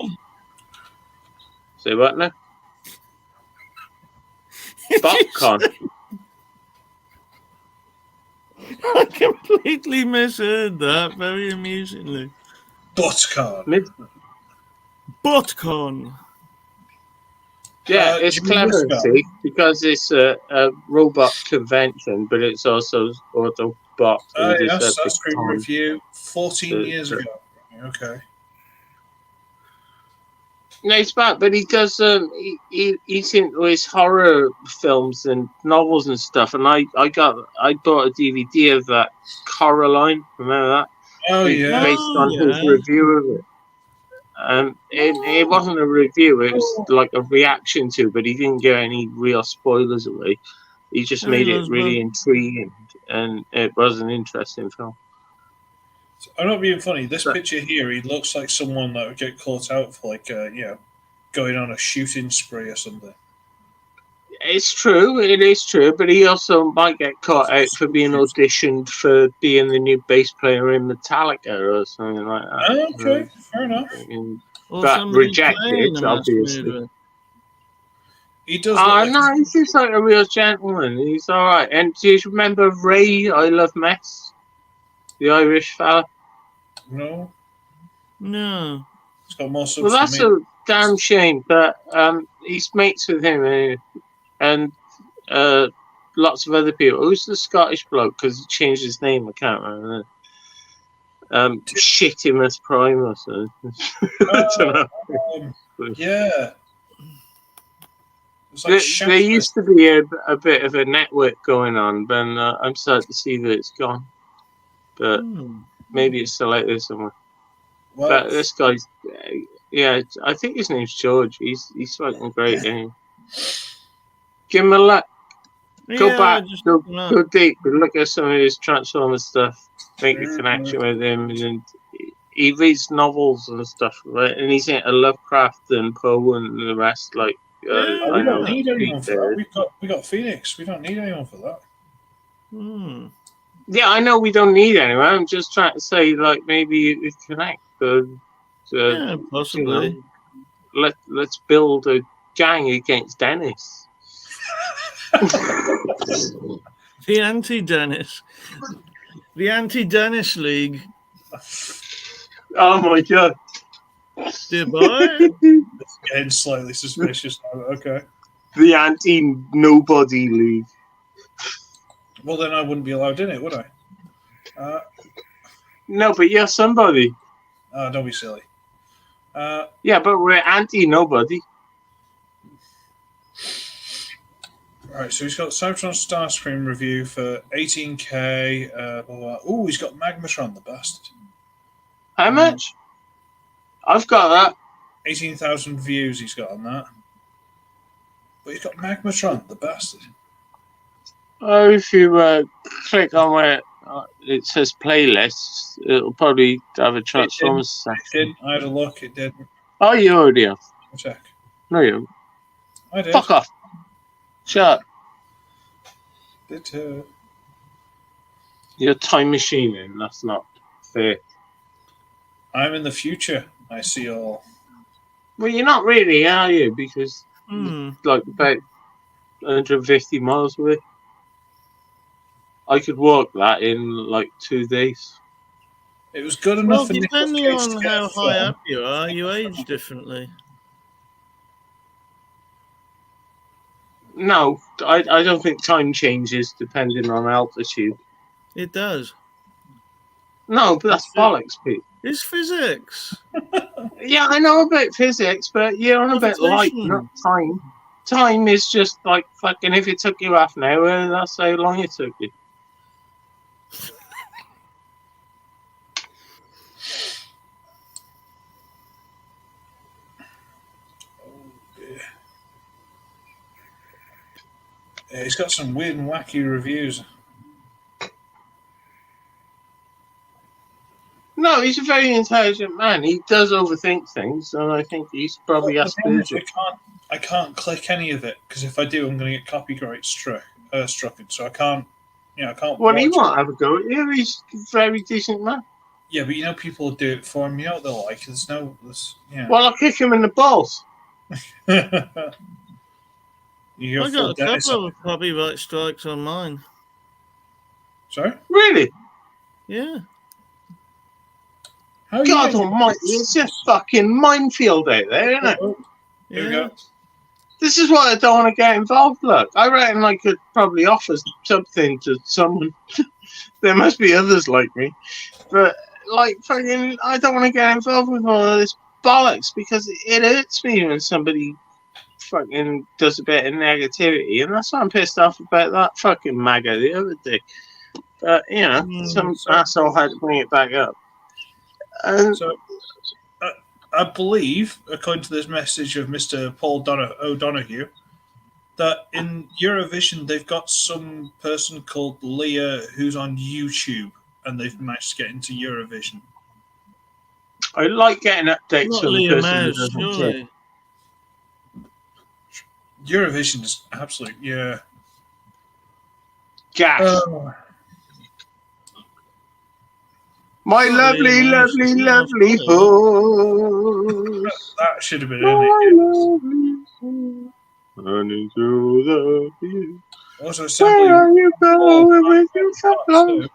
Say what now? BotCon. I completely misheard that very amusingly. BotCon. BotCon. Yeah, it's clever, see, because it's a robot convention, but it's also Autobot. Oh, yes, that's screen review 14 years ago. Okay. No, it's bad, but he does. He's into his horror films and novels and stuff. And I bought a DVD of that Coraline. Remember that? Oh yeah. Based on his review of it. It wasn't a review; it was like a reaction to. But he didn't give any real spoilers away. He just made it really intriguing, and it was an interesting film. I'm not being funny. This picture here, he looks like someone that would get caught out for going on a shooting spree or something. It's true, it is true, but he also might get caught out for being auditioned for being the new bass player in Metallica or something like that. Oh, okay, fair enough. But rejected, obviously. He does. No, he's just like a real gentleman. He's all right. And do you remember Ray? I Love Mess, the Irish fella. No. No. He's got more subs Well, than that's me. a damn shame. But he's mates with him and lots of other people. Who's the Scottish bloke? Because he changed his name. I can't remember. Shittimus Prime or something. I don't know. Yeah. It's like There used to be a bit of a network going on, but I'm starting to see that it's gone. But maybe it's still out there somewhere. Well, But this guy's, yeah, I think his name's George. He's fucking great. Give him a look. Go back, go deep, and look at some of his Transformers stuff. Make a connection with him, and he reads novels and stuff, right? And he's into Lovecraft and Poe and the rest. Like, we don't need anyone for that. We got Phoenix. We don't need anyone for that. Yeah, I know we don't need anyone. I'm just trying to say, like, maybe you connect. Yeah, possibly. You know, let's build a gang against Dennis. The anti-Dennis. The anti-Dennis League. Oh my god. Dear boy. It's getting slightly suspicious now. Okay. The anti-nobody league. Well, then I wouldn't be allowed in it, would I? No, but you're somebody. Don't be silly. Yeah, but we're anti-nobody. Right, so he's got Cybertron Starscream review for 18k. Blah, blah. Oh, he's got Magmatron, the bastard. How much? I've got that. 18,000 views he's got on that. But he's got Magmatron, the bastard. Oh, if you click on where it says playlists, it'll probably have a Transformers section. I had a look, it didn't. Oh, you already have. I'll check. No, you haven't. I did. Fuck off. Shut up. Did You're a time machine, and that's not fair. I'm in the future. I see all. Well, you're not really, are you? Because like about 150 miles away. I could walk that in like 2 days. It was good enough. Well, for depending Nicolas Cage on to how get high film. up you are, you age differently. No, I don't think time changes depending on altitude. It does. No, but that's bollocks, Pete. It's physics. Yeah, I know about physics, but you're on about light, not time. Time is just like fucking. If it took you half an hour, that's how long it took you. Yeah, he's got some weird and wacky reviews. No, he's a very intelligent man. He does overthink things, and I think he's probably Asperger's. I can't click any of it because if I do, I'm going to get copyright struck. So I can't. I can't. Well, he won't have a go at you. He's a very decent man. Yeah, but people do it for him. You know what they're like. Well, I'll kick him in the balls. I got a couple of copyright strikes on mine. Sorry? Really? Yeah. God almighty, it's a fucking minefield out there, isn't it? Here we go. This is why I don't want to get involved, look. I reckon I could probably offer something to someone. There must be others like me. But, like, fucking, I don't want to get involved with all of this bollocks because it hurts me when somebody fucking does a bit of negativity. And that's why I'm pissed off about that fucking MAGA the other day. But, some asshole had to bring it back up. So, I believe, according to this message of Mr. Paul O'Donoghue, that in Eurovision they've got some person called Leah who's on YouTube, and they've managed to get into Eurovision. I like getting updates Not from the Leah person who Mouse, doesn't surely. care. Eurovision is absolute, yeah. Gas. My lovely, lovely, lovely horse. That should have been in it. Running through the field. Also, assembly. Where are you going with your flowers?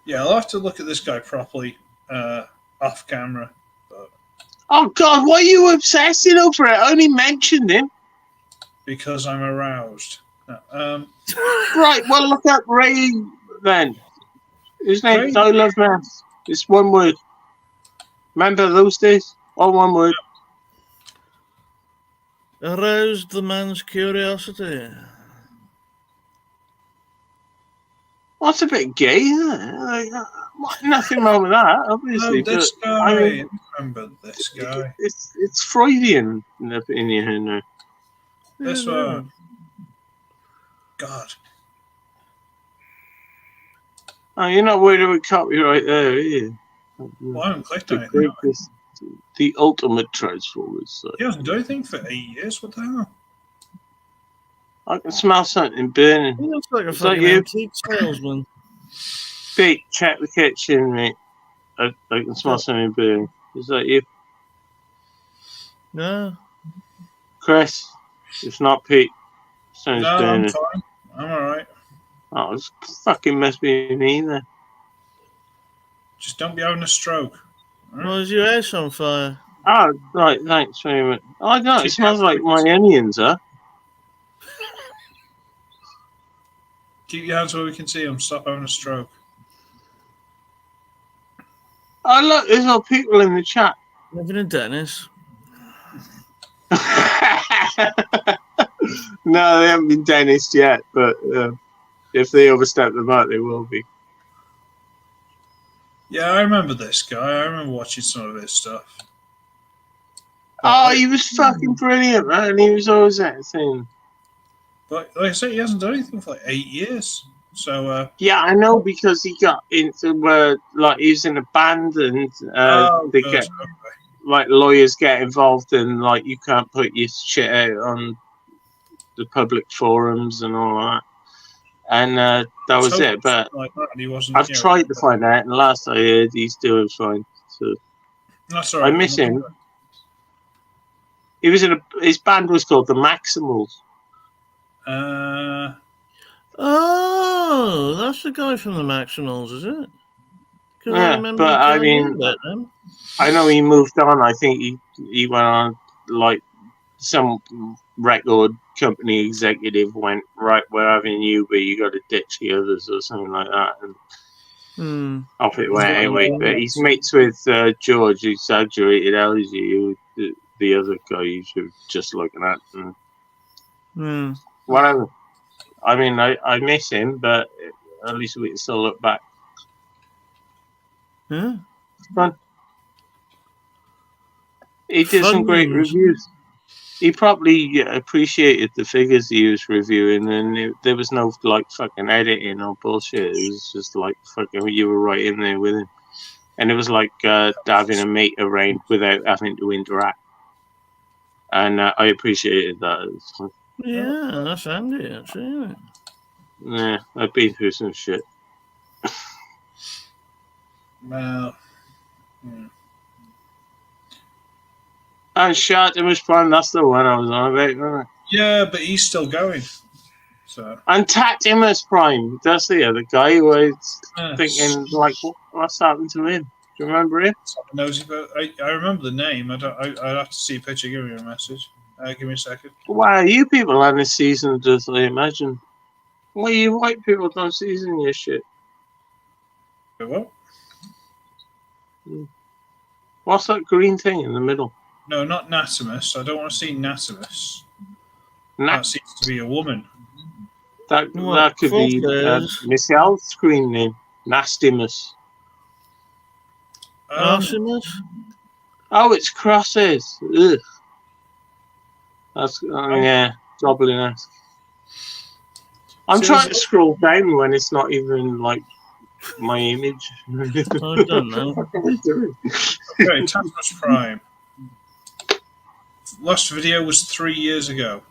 Yeah, I'll have to look at this guy properly off camera. But Oh God, why are you obsessing over it? I only mentioned him. because I'm aroused. Right, well, look up Ray then. His name's Ray? I Love Maths. It's one word. Remember those days? All one word. Aroused the man's curiosity. What's a bit gay, isn't it? Nothing wrong with that, obviously. This but guy. I mean, I remember this guy. It's Freudian in your now. This one. God. Oh, you're not worried about copyright there, are you? Well, I haven't clicked on anything. The ultimate Transformers. He hasn't done anything for 8 years. What the hell? I can smell something burning. He looks like a Is that fucking you? antique salesman. Pete, check the kitchen, mate. I can smell something burning. Is that you? No. Chris? It's not Pete. Something's No, burning. I'm fine. I'm alright. Oh, it fucking must be me then. Just don't be having a stroke. Why is your house on fire? Oh, right, thanks very much. Oh, no, it Keep smells your like my onions, huh? Keep your hands where we can see them. Stop having a stroke. Oh, look, there's all people in the chat. Living in Dennis. No, they haven't been dentist yet, but if they overstep the mark, they will be. Yeah, I remember this guy. I remember watching some of his stuff. Oh, he was fucking brilliant, man. And he was always that thing. But like I say, he hasn't done anything for like 8 years. So, Yeah, I know, because he got into like he was in a band, and they good. get Okay. like lawyers get involved, and like you can't put your shit out on the public forums and all that. And that was So, it. But like that, and he wasn't, I've tried to find out, and last I heard, he's doing fine. So That's all right. I miss him. He was in his band was called the Maximals. Oh, that's the guy from the Maximals, is it? Yeah, but I mean, I know he moved on. I think he went on, like, some record company executive went, right, we're having you, but you got to ditch the others or something like that. And off it went anyway. But he's mates with George, who exaggerated allergy, the other guy you were just looking at. And whatever. I mean, I miss him, but at least we can still look back. Yeah. It's fun. He did some great reviews. He probably appreciated the figures he was reviewing, and there was no like fucking editing or bullshit. It was just like fucking you were right in there with him, and it was like having a mate around without having to interact. And I appreciated that. Yeah, that's handy, actually, isn't it? Yeah, I've been through some shit. Well, And Shartimus Prime, that's the one I was on about, wasn't it? yeah, but he's still going. So. And Tactimus Prime, that's the other guy who was thinking, like, what's happened to him? Do you remember him? Nosy, but I remember the name. I'd have to see a picture. Give me a message. Give me a second. Wow, you people on this season, just I imagine. Well, you white people don't season your shit. What? What's that green thing in the middle? No, not Natimus. I don't want to see Natimus. That seems to be a woman. That could be Michelle's screen name. Nastimus. Arsimus? Oh, it's crosses. Ugh. That's yeah, goblin-esque. I'm trying to scroll down when it's not even like my image. I've done that. Okay, Tactimus Prime. Last video was 3 years ago.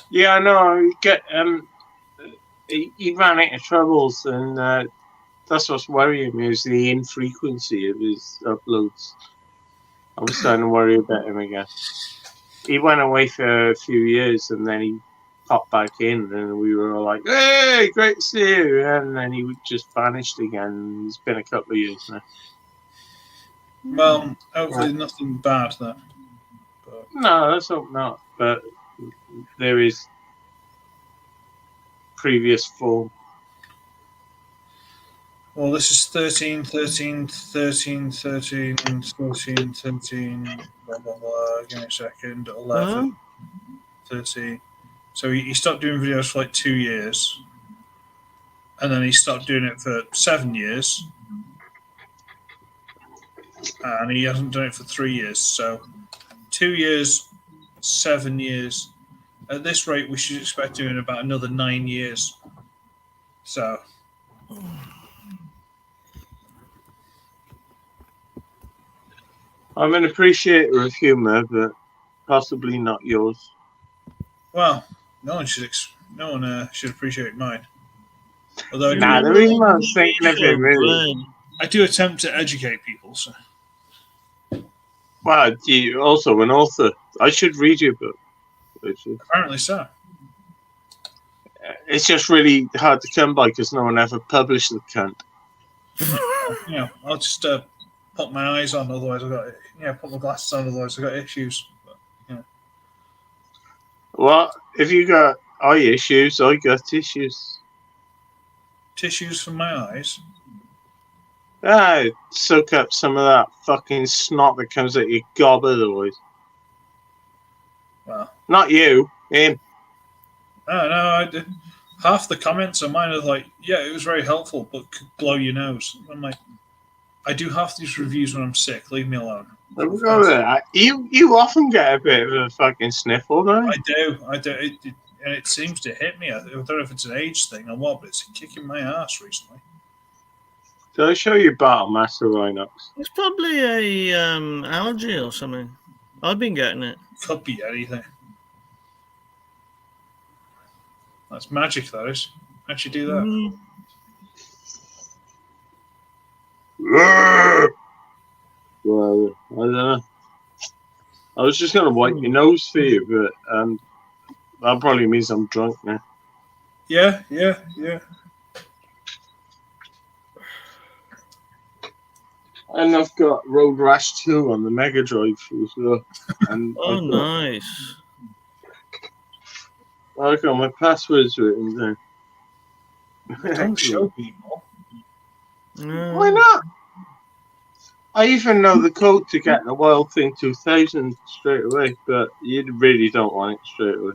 Yeah, I know. He ran out of troubles, and that's what's worrying me is the infrequency of his uploads. I was starting to worry about him again. He went away for a few years, and then he pop back in, and we were all like, "Hey, great to see you!" And then he just vanished again. It's been a couple of years now. Well, hopefully nothing bad then. But, No, let's hope not. But there is previous form. well, this is 13, 13, 13, 13, 13, 13, blah, blah, blah. Give me a second. 11, 13. So he stopped doing videos for like 2 years. And then he stopped doing it for 7 years. And he hasn't done it for 3 years. So 2 years, 7 years. At this rate, we should expect doing about another 9 years. So I'm an appreciator of humour, but possibly not yours. well, no one should appreciate mine. Although Nah, the reason I was thinking of it really. I do attempt to educate people. So Well, you're also an author. I should read your book. apparently so. It's just really hard to come by because no one ever published the cunt. I'll just put my eyes on. Otherwise, put my glasses on. Otherwise, I've got issues. But, Well, if you got eye issues, I got tissues. tissues for my eyes. Soak up some of that fucking snot that comes out your gob otherwise. Well, not you, him. No, half the comments on mine are like, yeah, it was very helpful, but could blow your nose. I'm like, I do half these reviews when I'm sick. Leave me alone. You often get a bit of a fucking sniffle, don't you? I do. And it seems to hit me. I don't know if it's an age thing or what, but it's kicking my ass recently. Did I show you Battle Master Rhinox? It's probably a allergy or something. I've been getting it. Could be anything. That's magic, that is. How'd you do that? Well, I don't know. I was just going to wipe your nose for you, but that probably means I'm drunk now. Yeah. And I've got Road Rash 2 on the Mega Drive as well. And oh, nice. I've got my passwords written down. Don't show people. Why not? I even know the code to get the Wild Thing 2000 straight away, but you really don't want it straight away.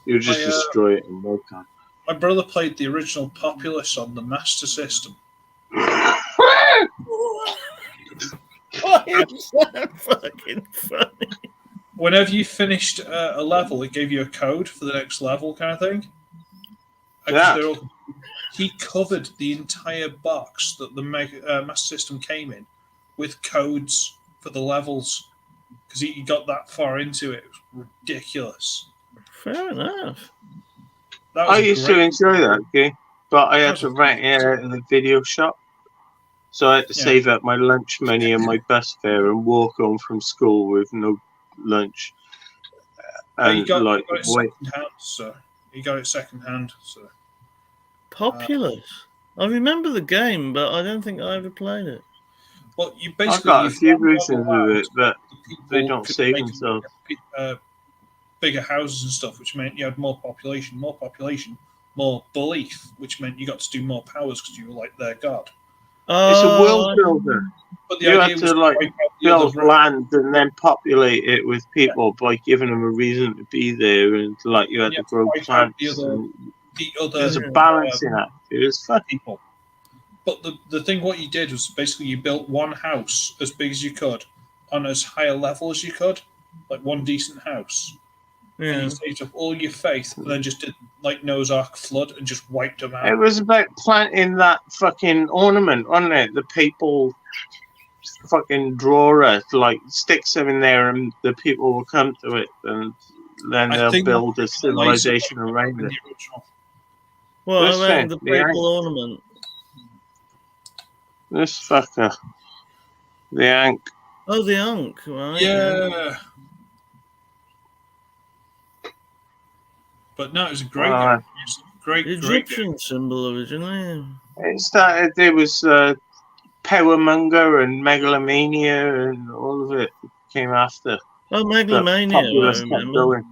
You'll just destroy it in no time. My brother played the original Populous on the Master System. Why is that fucking funny? Whenever you finished a level, it gave you a code for the next level, kind of thing. Yeah. He covered the entire box that the Master System came in with codes for the levels because he got that far into it. It was ridiculous. Fair enough. I used to enjoy that game, but I had to rent it out in the video shop. So I had to save up my lunch money and my bus fare and walk home from school with no lunch. And he got it second-hand, so he got it second-hand. So. Populous. I remember the game, but I don't think I ever played it. Well, you basically I've got a few versions of it, but they don't save themselves. Bigger houses and stuff, which meant you had more population, more belief, which meant you got to do more powers because you were like their god. It's a world builder. But the you idea have was to build land and then populate it with people by giving them a reason to be there, and you had to grow plants. There's a balancing act. It was fun. People. But the thing, what you did was basically you built one house as big as you could on as high a level as you could, like one decent house. Yeah. And you saved up all your faith and then just did like Noah's Ark flood and just wiped them out. It was about planting that fucking ornament, wasn't it? The people fucking drawer, sticks them in there and the people will come to it and then they'll build a civilization around it. Well, around the people ornament. This fucker. The Ankh. Oh, the Ankh, right? Yeah. But no, it was a great Uh, game. It was a great, The great game. Egyptian symbol originally. It started. There was Powermonger and Megalomania, and all of it came after. Oh, But Megalomania, Populous I kept remember. going.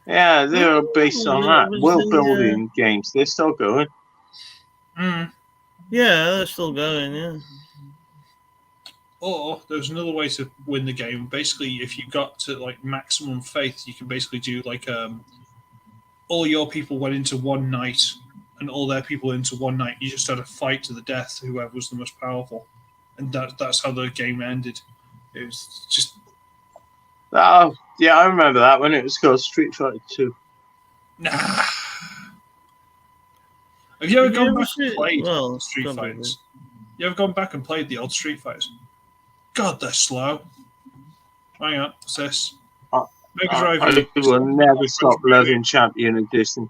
Yeah, they were based on that. It was World the, building games. They're still going. Mm. Yeah, they're still going, yeah. Or there's another way to win the game. Basically, if you got to like maximum faith, you can basically do like all your people went into one night, and all their people into one night. You just had a fight to the death, whoever was the most powerful, and that's how the game ended. It was just Oh, yeah, I remember that when it was called Street Fighter 2. nah. Have you ever Did you gone ever back see- and played well, Street probably. Fighters? You ever gone back and played the old Street Fighters? God, they're slow. Hang on, what's this? Mega Drive. I will never stop loving Champion Edition.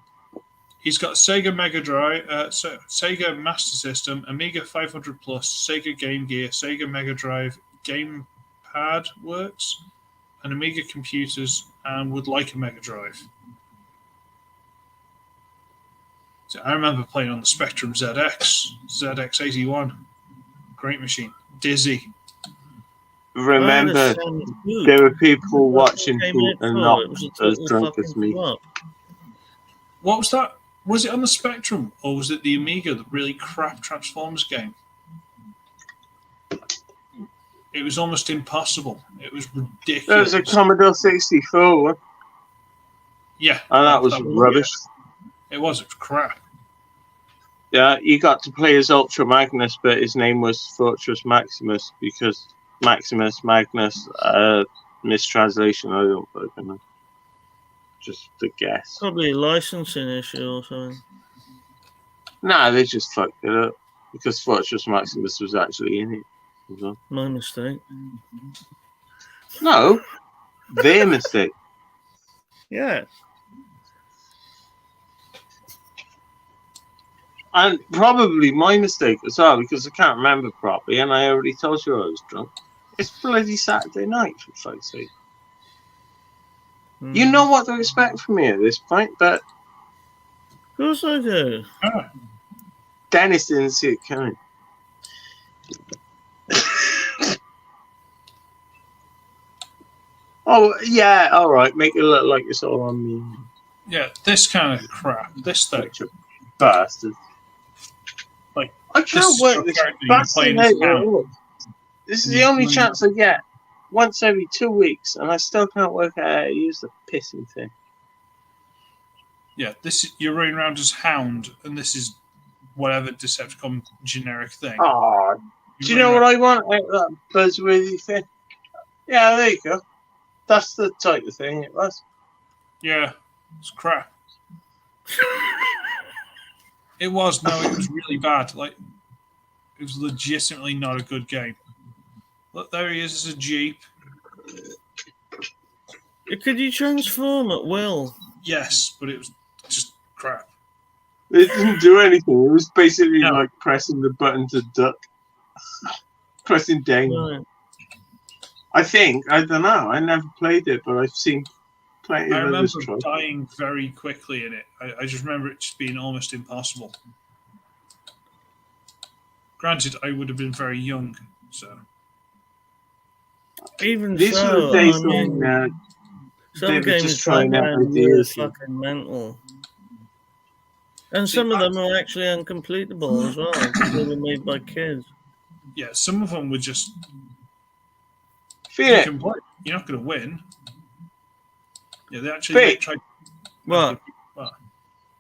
He's got Sega Mega Drive, Sega Master System, Amiga 500 Plus, Sega Game Gear, Sega Mega Drive, Gamepad Works, and Amiga computers, and would like a Mega Drive. So I remember playing on the Spectrum ZX81. Great machine. Dizzy. Remember, there were people watching who are not as drunk as me. What was that? Was it on the Spectrum, or was it the Amiga, the really crap Transformers game? It was almost impossible. It was ridiculous. There was a Commodore 64 one. Yeah. And that was rubbish. It was crap. Yeah, you got to play as Ultra Magnus, but his name was Fortress Maximus because Maximus, Magnus, mistranslation, I don't fucking know. Just a guess. Probably a licensing issue or something. Nah, they just fucked it up because Fortress Maximus was actually in it. So. My mistake. No, their mistake. Yeah. And probably my mistake as well because I can't remember properly and I already told you I was drunk. It's bloody Saturday night, for fuck's sake. You know what to expect from me at this point, but... Of course I do. Dennis didn't see it coming. Oh, yeah, alright, make it look like it's all on me. Yeah, this kind of crap. This thing. Bastard. Like, I can't work this bastard out. This is the only chance I get. Once every 2 weeks, and I still can't work out how to use the pissing thing. Yeah, you're running around as Hound, and this is whatever Decepticon generic thing. Oh, do you know what I want out of that buzzworthy thing? Yeah, there you go. That's the type of thing it was. Yeah, it's crap. It was really bad. Like, it was legitimately not a good game. Look, there he is as a Jeep. Could you transform at will? Yes, but it was just crap. It didn't do anything. It was basically like pressing the button to duck. Pressing down. Right. I don't know. I never played it, but I've seen plenty of others try. I remember dying very quickly in it. I just remember it just being almost impossible. Granted, I would have been very young, so... Even These so, are the days I mean, when some they were games just trying out are ideas. fucking mental. And some of them are actually uncompletable as well, because they were made by kids. Yeah, some of them were just... Feel it. You're not going to win. Yeah, they actually tried... What?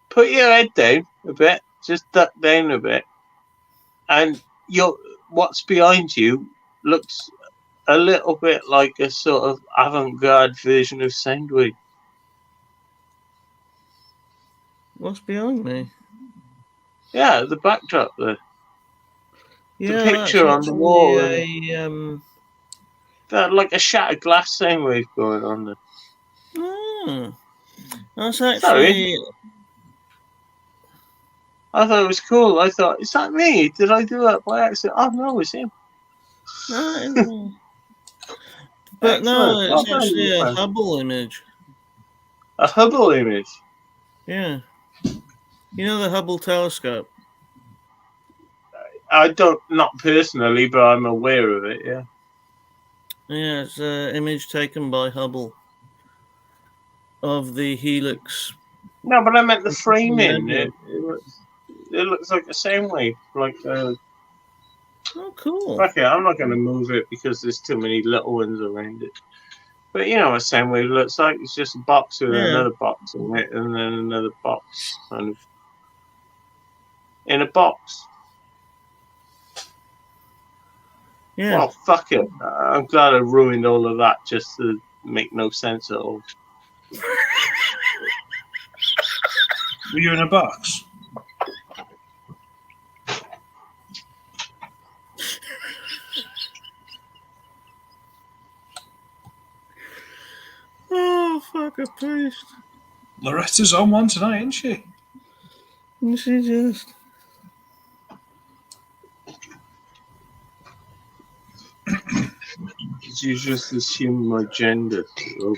Put your head down a bit. Just duck down a bit. And what's behind you looks a little bit like a sort of avant-garde version of Soundwave. What's behind me? Yeah, the backdrop there. Yeah, the picture on the wall. That like a shattered glass Soundwave going on there. Oh, that's actually... Sorry. I thought it was cool. I thought, is that me? Did I do that by accident? Oh no, it's him. No, but no, it's actually a Hubble image. A Hubble image. Yeah. You know the Hubble telescope? I don't, not personally, but I'm aware of it. Yeah. Yeah, it's an image taken by Hubble of the helix. No, but I meant the framing. Nebula. It looks like the same way. Like, Oh, cool. okay, I'm not going to move it because there's too many little ones around it. But you know what the same way it looks like? It's just a box with another box in it, and then another box, kind of in a box. Yeah. Well, fuck it. I'm glad I ruined all of that just to make no sense at all. Were you in a box? Oh, fuck a priest. Loretta's on one tonight, isn't she? And she just. Did you just assume my gender? I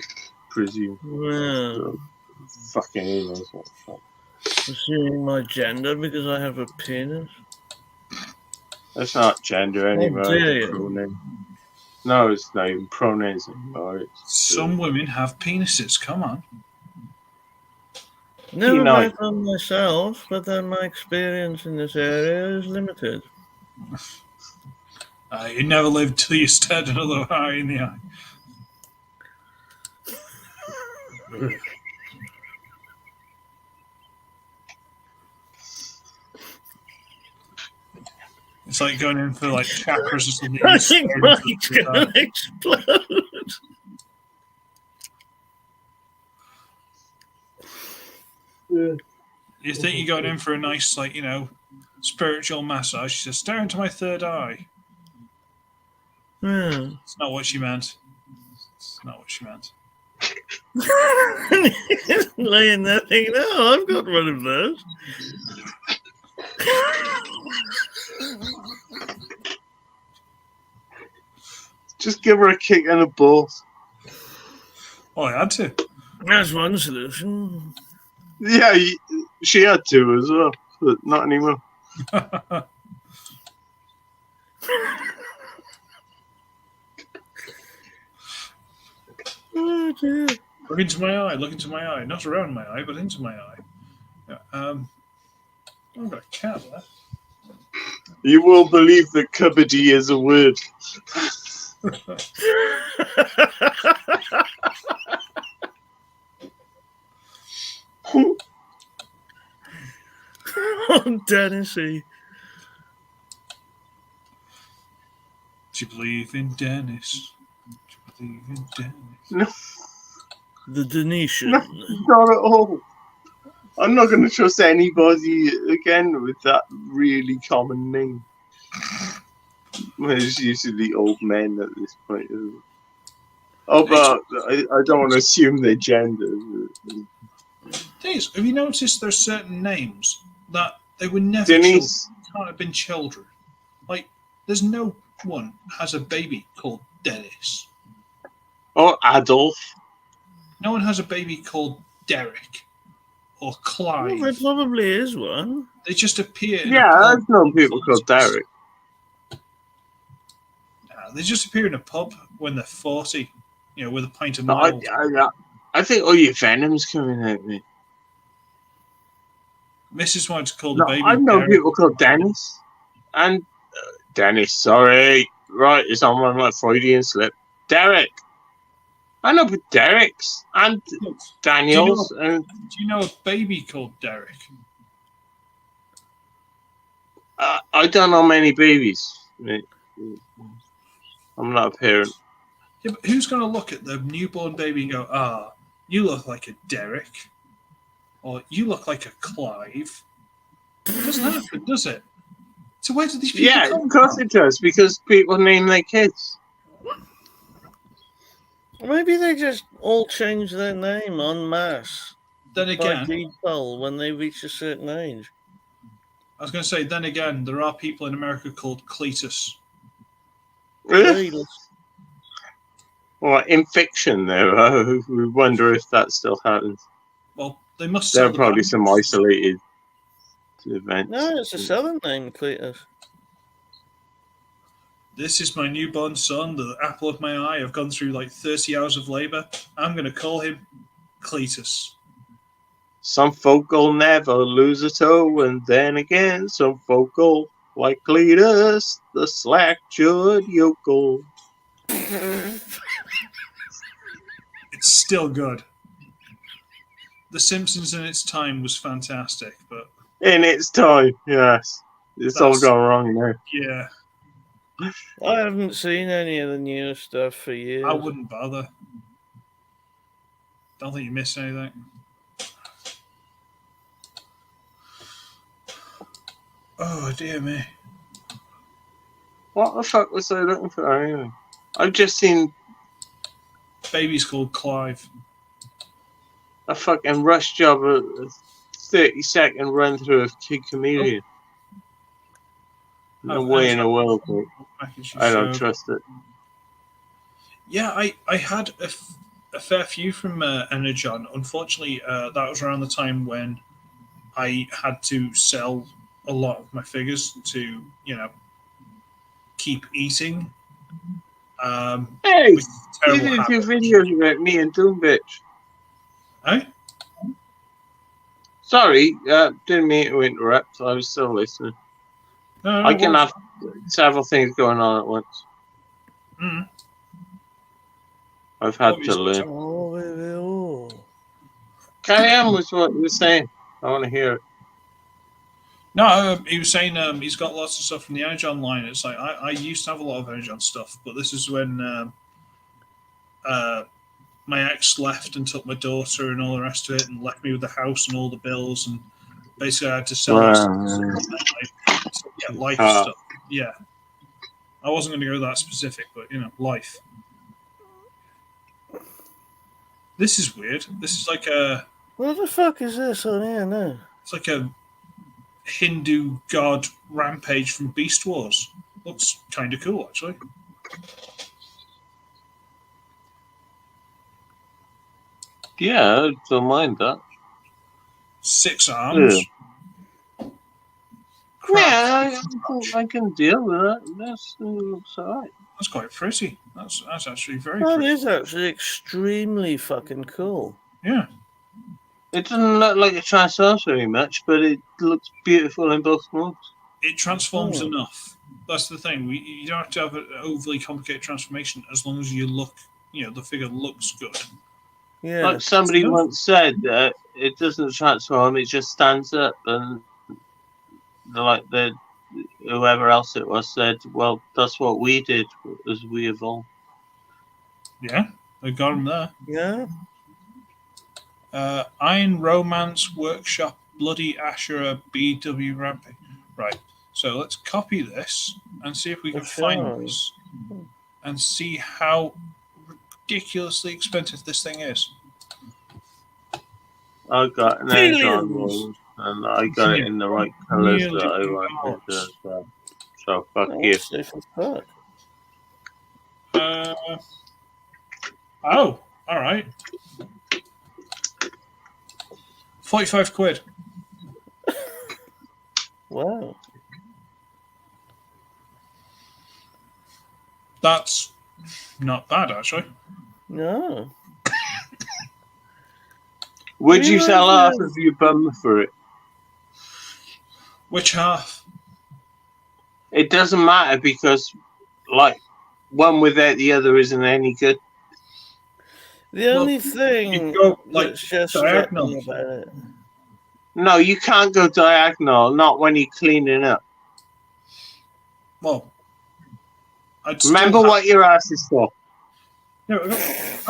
presume. Well, Fucking emails. assuming my gender because I have a penis. That's not gender anymore. dare It's you. pronoun. No, it's not even pronouns anymore. It's, Some women have penises. Come on. Never Penile. met them myself, but then my experience in this area is limited. You never lived till you stared another eye in the eye. It's like going in for like chakras or something. I think Mike's gonna explode. You think you're going in for a nice, like, you know, spiritual massage. She says, stare into my third eye. Yeah. It's not what she meant. It's not what she meant. Laying there thinking, oh, I've got one of those. just give her a kick in the balls. Oh, I had to. That's one solution. Yeah, she had to as well, but not anymore. Oh, dear. Look into my eye. Look into my eye. Not around my eye, but into my eye. Yeah, I've got a cat there. You will believe that cupboardy is a word. Oh, Dennisy. Do you believe in Dennis? Do you believe in Dennis? No, The Denisian. not at all. I'm not going to trust anybody again with that really common name. It's usually old men at this point. Isn't it? Oh, but I don't want to assume their gender. Thing is, have you noticed there's certain names that they were never Denise. children, can't have been children? Like, there's no one has a baby called Dennis. Or Adolf. No one has a baby called Derek or Clive. Well, there probably is one. They just appear. In Yeah, a pub. I've known people called Derek. They just appear in a pub when they're 40, you know, with a pint of No, mild. I think all your venom's coming out, mate. Mrs. wanted to call No, the baby. I've known Derek. people called Dennis. And Dennis, sorry. Right, it's on my Freudian slip. Derek. I know, but Derek's and Daniels. Do you know a baby called Derek? I don't know many babies, mate. I'm not a parent. Yeah, but who's going to look at the newborn baby and go, you look like a Derek? Or you look like a Clive? It doesn't happen, does it? So where do these people Yeah, come of course from? it does, because people name their kids. Maybe they just all change their name en masse Then by again, default when they reach a certain age. I was going to say, then again, there are people in America called Cletus. Really? Well, in fiction, though, we wonder if that still happens. Well, they must There sell are the probably some brand. isolated events. No, it's a southern name, Cletus. This is my newborn son, the apple of my eye. I've gone through like 30 hours of labor. I'm going to call him Cletus. Some folk will never lose a toe, and then again, some folk will, like Cletus, the slack-jawed yokel. It's still good. The Simpsons in its time was fantastic, but In its time, yes. It's all That's- gone wrong now. yeah, I haven't seen any of the new stuff for years. I wouldn't bother. Don't think you missed anything. Oh, dear me. What the fuck was I looking for anyway? I've just seen Baby's called Clive. a fucking rush job, a 30-second run through of Kid Chameleon. No way in the world, mate. I don't trust it. Yeah, I had a fair few from Energon. Unfortunately, that was around the time when I had to sell a lot of my figures to, keep eating. Hey, which is a you terrible did habit. two videos about me and Doom Bitch. Eh? Sorry, didn't mean to interrupt. I was still listening. No, I can well, have several things going on at once. mm. I've had What to was it? learn. Oh, baby, oh. Carry on with what you were saying. I want to hear it. No, he was saying he's got lots of stuff from the Energon line. It's like I used to have a lot of Energon stuff, but this is when my ex left and took my daughter and all the rest of it, and left me with the house and all the bills, and basically I had to sell it to get life stuff. Yeah, I wasn't going to go that specific, but life. This is weird. This is like What the fuck is this on here now? it's like a Hindu god rampage from Beast Wars. Looks kind of cool, actually. Yeah, I don't mind that. 6 arms. Yeah, Crap. I can deal with that. That's looks alright. That's quite pretty. That's actually very That pretty. is actually extremely fucking cool. Yeah. It doesn't look like it transforms very much, but it looks beautiful in both modes. It transforms Oh. enough. That's the thing. You don't have to have an overly complicated transformation as long as you look, the figure looks good. Yeah. Like somebody Yeah. once said, it doesn't transform; it just stands up, and whoever else it was said, "Well, that's what we did as we evolved." Yeah, they got him there. Yeah. Iron Romance Workshop Bloody Asherah BW Rampage. Right. So let's copy this and see if we can find Okay. this and see how ridiculously expensive this thing is. I got an Billions. Energon one, and I got it in the right colours that I wanted as well. So fuck you. That's safe as fuck. Oh, all right. 45 quid. Wow. That's not bad, actually. No. Would you Yeah, sell yeah. half of your bum for it? Which half? It doesn't matter because, one without the other isn't any good. The Well, only thing you go, like, that's just diagonal. threatening about it. No, you can't go diagonal. Not when you're cleaning up. Well, I'd still Remember have- what your ass is for. No, I've got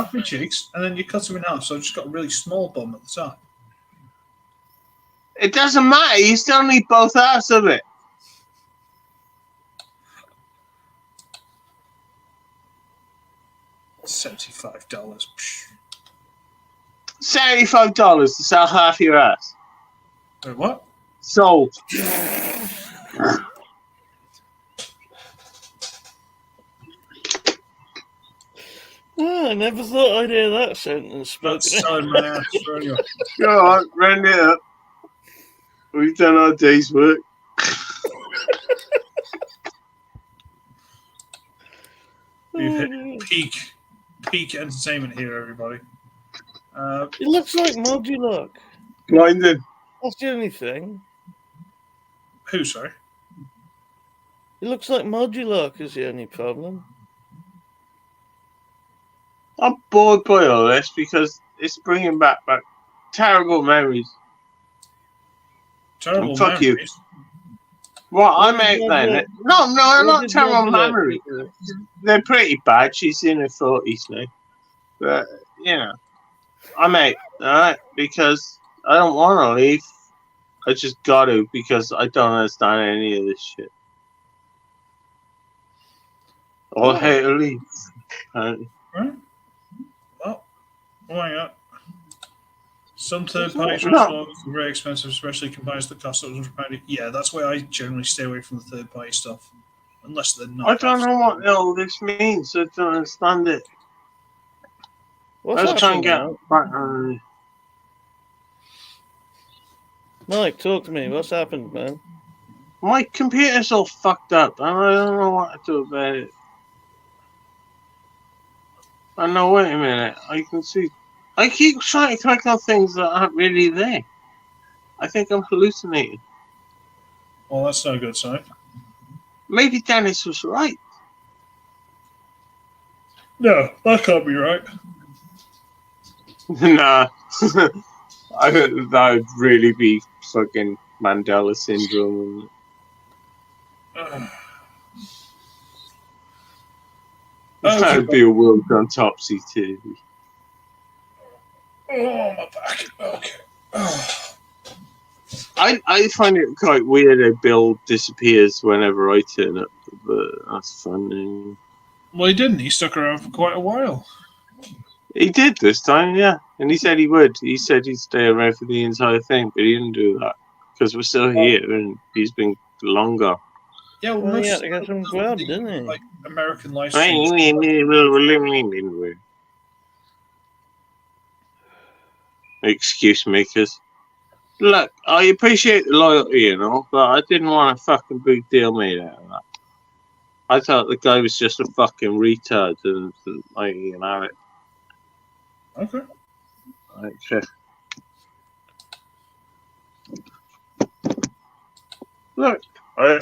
half my cheeks, and then you cut them in half, so I've just got a really small bum at the top. It doesn't matter. You still need both halves of it. $75. Psh. $75 to sell half your ass. Wait, what? Sold. Ah, I never thought I'd hear that sentence spoken. That's selling my ass for you. Go on, round it up. We've done our day's work. We've hit peak entertainment here, everybody. It looks like Modulock. Blinding. That's the only thing. Who, sorry? It looks like Modulock is the only problem. I'm bored by all this because it's bringing back terrible memories. Terrible Fuck you. memories. Well, What I'm out did then. Modulock- No, what not did terrible Modulock memories. do? They're pretty bad. She's in her 40s now. But, you know, I'm out, alright? Because I don't want to leave. I just got to because I don't understand any of this shit. Or how to leave. Right? Well, why not? Some third-party No. transport is very expensive, especially combines the cost of £100. Yeah, that's why I generally stay away from the third-party stuff, unless they're not. I don't know what all this means. I don't understand it. What's Let's try and happening get now? back on. Mike, talk to me. What's happened, man? My computer's all fucked up, and I don't know what to do about it. I know, wait a minute. I can see. I keep trying to click on things that aren't really there. I think I'm hallucinating. Well, that's no good sign. Maybe Dennis was right. No, that can't be right. Nah. I think that would really be fucking Mandela syndrome. That would be a world gone topsy-turvy. Oh, my back. Okay. Oh. I find it quite weird how Bill disappears whenever I turn up, but that's funny. Well, he didn't. He stuck around for quite a while. He did this time, yeah. And he said he would. He said he'd stay around for the entire thing, but he didn't do that. Because we're still here, and he's been longer. Yeah, well, Well, he most had to get some grub, didn't he? like American live streams. Excuse makers. Look, I appreciate the loyalty and all, but I didn't want a fucking big deal made out of that. I thought the guy was just a fucking retard, and like, you know it. Okay. Okay. Look. I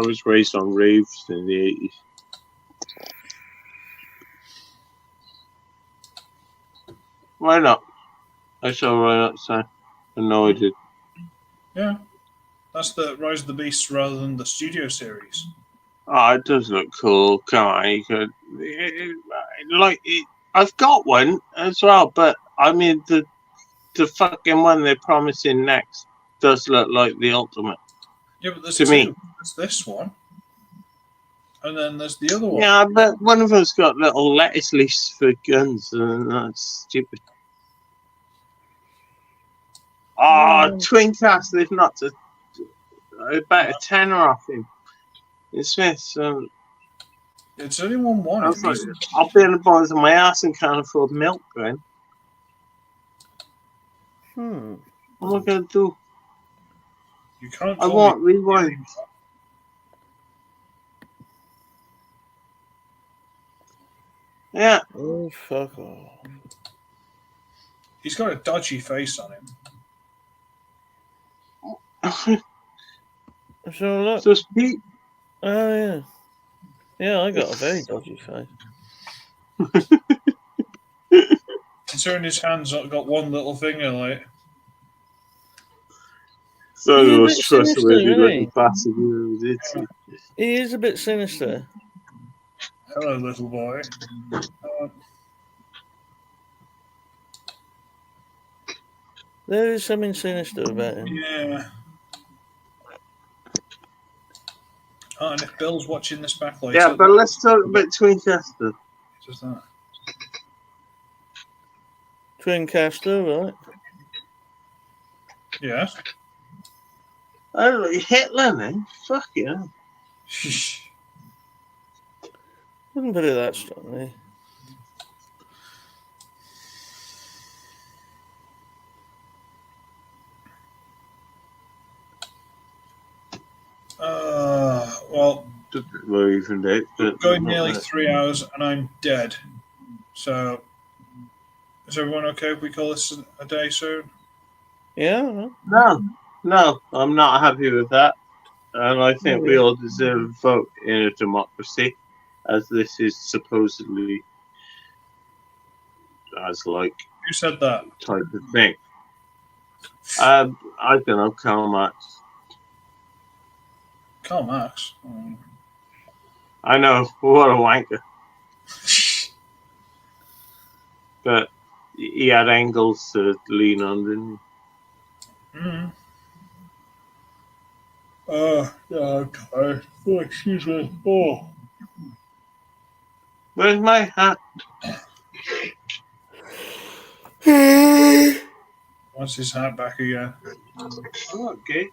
was raised on raves in the 80s. Why not? I saw right outside. I know I did. Yeah. That's the Rise of the Beasts rather than the studio series. Oh, it does look cool. Come on, you could. I've got one as well, but I mean, the fucking one they're promising next does look like the ultimate. Yeah, but there's to two. me. There's this one. And then there's the other one. Yeah, but one of them's got little lettuce leaves for guns, and that's stupid. Oh, twin cast, they've not to. About a tenner off him. In Smith's. It's only one. I'll be in the bottom of my ass and can't afford milk, then. What am I going to do? You can't. I want rewind. Yeah. Oh, fuck off. He's got a dodgy face on him. So look. So speak. Oh, yeah. Yeah, I got a very dodgy face. Considering his hands got one little finger, like. So He's it a was bit supposed to sinister, be isn't looking he? passive. He is a bit sinister. Hello, little boy. There is something sinister about him. Yeah. Oh, and if Bill's watching this back later... Yeah, but let's talk about Twincaster. Just that. Twincaster, right? Yeah. Oh, look, Hitler, man. Fuck yeah. Wouldn't put it that strongly. Well, Well, even that, but going nearly 3 hours and I'm dead. So, is everyone okay if we call this a day soon? Yeah. no, I'm not happy with that, and I think we all deserve a vote in a democracy, as this is supposedly as like Who said that? type of thing. I don't know, Karl Marx. Karl Marx. I know, what a wanker. But he had angles to lean on, didn't Mm. Oh, yeah, I'm tired. Oh, excuse me. Oh. he? Where's my hat? Wants his hat back again. Oh, okay.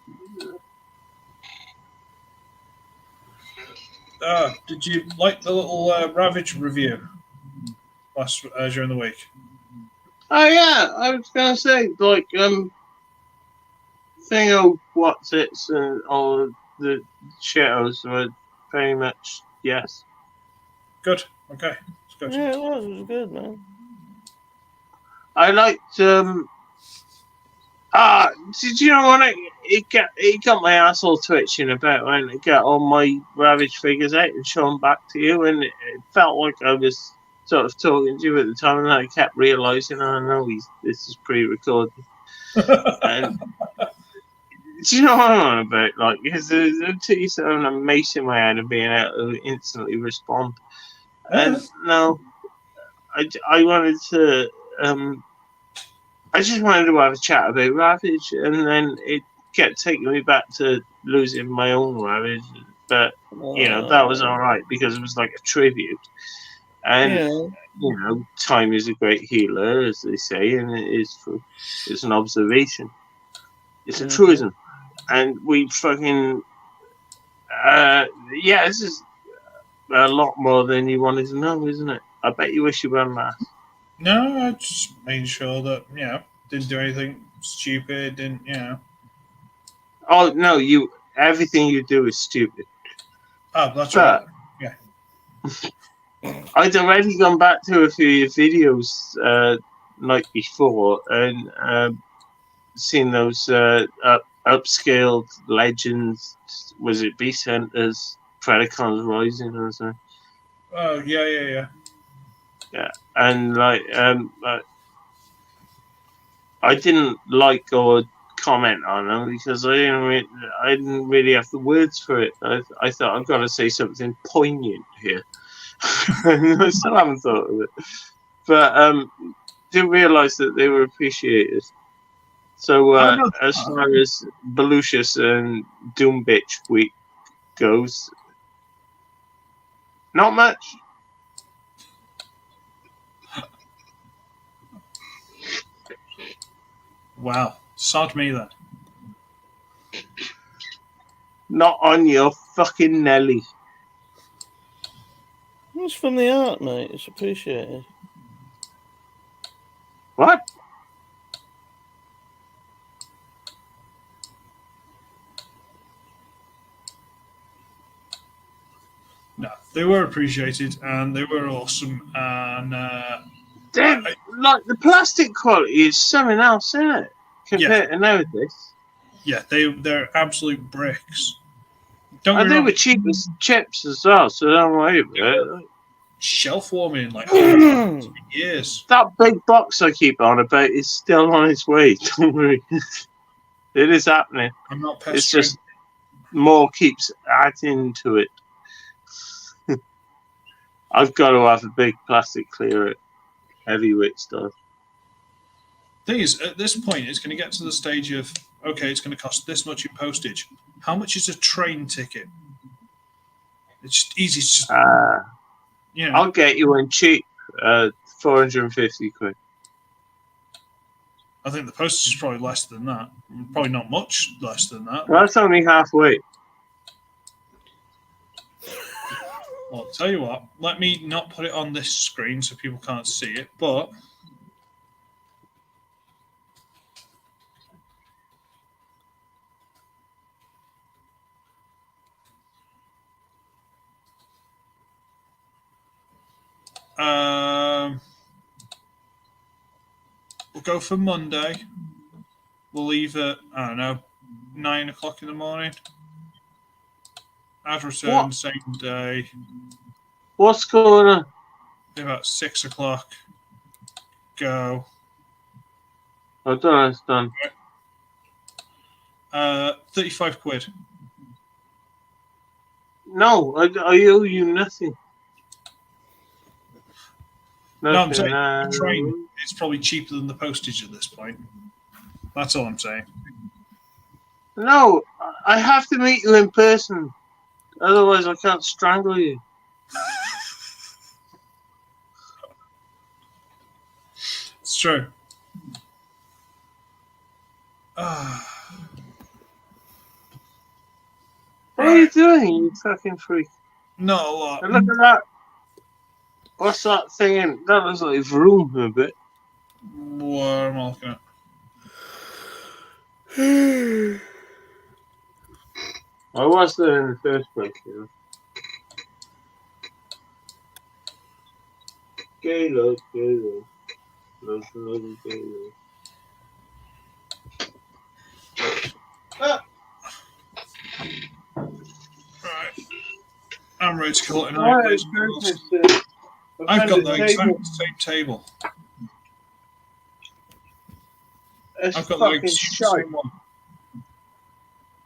Did you like the little Ravage review during the week? Oh yeah, I was gonna say like thing of what's it's and all the shadows were very much yes. Good. Okay. It's good. Yeah, it was good, man. I liked did you know when it got my asshole twitching about when I get all my Ravage figures out and show them back to you, and it felt like I was sort of talking to you at the time, and I kept realizing, oh no, this is pre-recorded. And do you know what I'm on about? Like, because until you sort of a mace in my head and being able to instantly respond. And no, I wanted to I just wanted to have a chat about Ravage, and then it kept taking me back to losing my own Ravage. But that was all right because it was like a tribute, and time is a great healer, as they say, and it's an observation, it's a truism, and we fucking this is a lot more than you wanted to know, isn't it? I bet you wish you weren't last. No, I just made sure that didn't do anything stupid. Didn't. Oh no, everything you do is stupid. Oh, that's right. Yeah. I'd already gone back to a few videos night before and seen those upscaled legends. Was it Beast Hunters, Predacons Rising or something? Oh yeah. Yeah, and I didn't like or comment on them because I didn't really have the words for it. I thought I've got to say something poignant here. I still haven't thought of it, but didn't realise that they were appreciated. So as far as Belucius and Doom Bitch week goes, not much. Wow, sod me then. Not on your fucking Nelly. It's from the art, mate. It's appreciated. What? No, they were appreciated and they were awesome. And like the plastic quality is something else, isn't it? Compared to nowadays. Yeah, they're absolute bricks. They were cheap as chips as well, so don't worry about it. Shelf warming like years. That big box I keep on about is still on its way. Don't worry, it is happening. I'm not pestering. It's just more keeps adding to it. I've got to have a big plastic clear it, heavyweight stuff. Thing is, at this point, it's going to get to the stage of okay, it's going to cost this much in postage. How much is a train ticket? It's just easy. It's just, I'll get you one cheap, 450 quid. I think the postage is probably less than that. Probably not much less than that. Well, that's only halfway. Well, I'll tell you what. Let me not put it on this screen so people can't see it, but. We'll go for Monday. We'll leave at, I don't know, 9 o'clock in the morning. I'd return What? same day. What's going on? About 6 o'clock. Go. I don't understand. 35 quid. No, I owe you nothing. No, I'm saying Nothing. the train is probably cheaper than the postage at this point. That's all I'm saying. No, I have to meet you in person. Otherwise, I can't strangle you. It's true. What are you doing, you fucking freak? Not a lot. And look at that. What's that thing in? That looks like Vroom a bit. What am I looking at? I was there in the first place, you know. Galo. Love, Galo. Ah! Right. I'm ready to call it a All night, right, ladies and girls. goodness, I've got the found a exact same table. It's I've got the fucking exact shite. same one.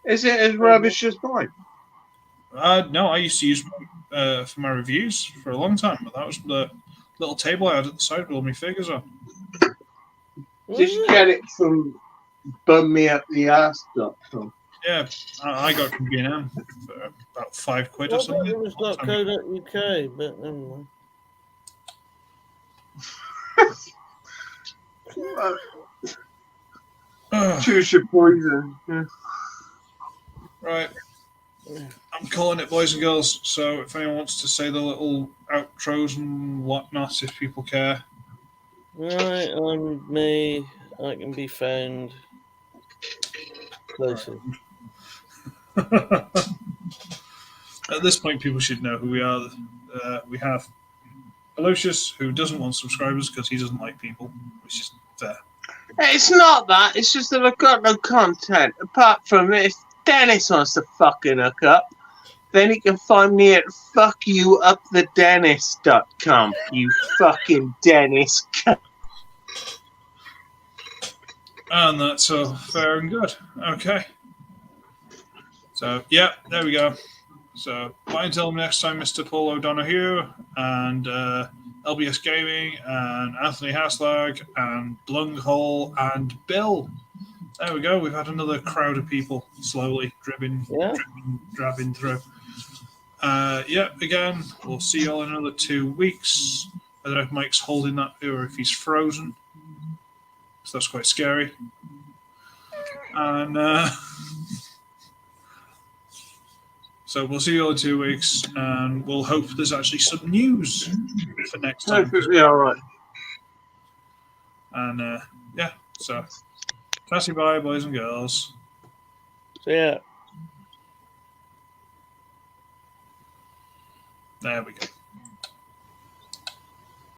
Is it as rubbish as mine? No, I used to use for my reviews for a long time, but that was the little table I had at the side with all my figures on. Did you get it from bummeuptheass.com? Yeah, I got it from B&M for about £5 or Well, something. it was .co.uk, but never mind. Choose your poison. Yeah. Right. I'm calling it, boys and girls. So if anyone wants to say the little outros and whatnot, if people care. Right, I'm me. I can be found closer. At this point, people should know who we are. We have Aloysius, who doesn't want subscribers because he doesn't like people, which is fair. It's not that. It's just that I've got no content. Apart from if Dennis wants to fucking hook up, then he can find me at fuckyoupthedennis.com. You fucking Dennis. And that's all fair and good. Okay. So, yeah, there we go. So, bye until next time, Mr. Paul O'Donoghue and LBS Gaming and Anthony Haslag and Blunghole and Bill. There we go. We've had another crowd of people slowly drabbing through. Again, we'll see you all in another 2 weeks. I don't know if Mike's holding that or if he's frozen. So that's quite scary. And so we'll see you all in 2 weeks, and we'll hope there's actually some news for next time. Yeah, all right. And so classy bye, boys and girls. So yeah. There we go.